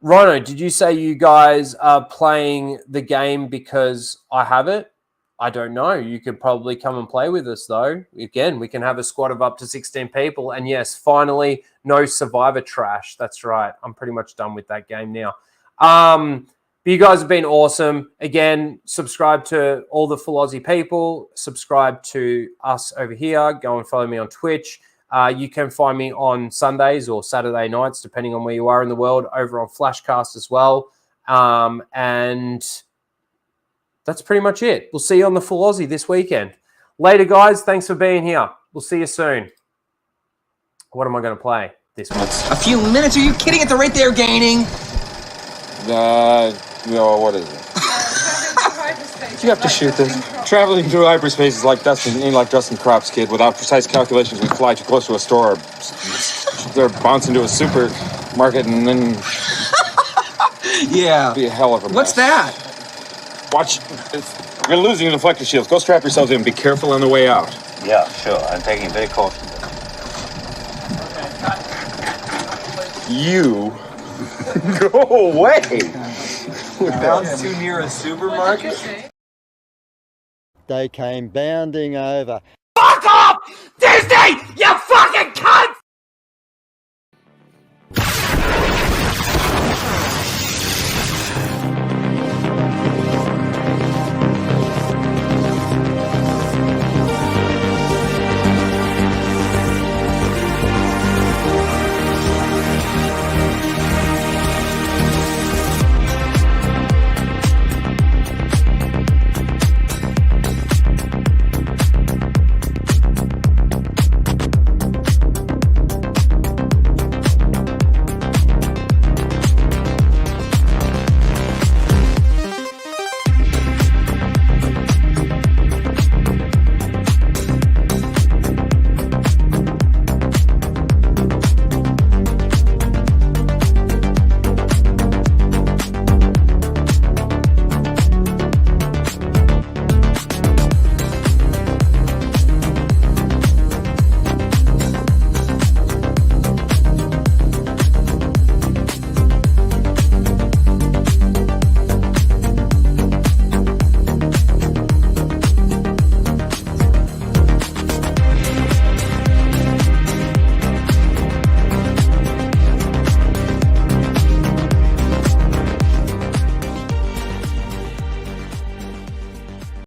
Rhino, did you say you guys are playing the game because I have it? I don't know. You could probably come and play with us, though. Again, we can have a squad of up to 16 people. And yes, finally, no survivor trash. That's right. I'm pretty much done with that game now. But you guys have been awesome. Again, subscribe to all the Full Aussie people. Subscribe to us over here. Go and follow me on Twitch. You can find me on Sundays or Saturday nights, depending on where you are in the world, over on Flashcast as well. And that's pretty much it. We'll see you on the Full Aussie this weekend. Later, guys. Thanks for being here. We'll see you soon. What am I going to play this week? A few minutes? Are you kidding? At the rate they're gaining. No, what is it? You have to shoot this. Traveling through hyperspace is like dusting crops, kid. Without precise calculations, we fly too close to a store. They're bouncing to a supermarket and then... Yeah. It'd be a hell of a mess. What's that? Watch. You're losing the deflector shields. Go strap yourselves in. Be careful on the way out. Yeah, sure. I'm taking it very cautiously. You... Go away! Bounce too near a supermarket? They came bounding over. Fuck off! Disney! You fucking cunt!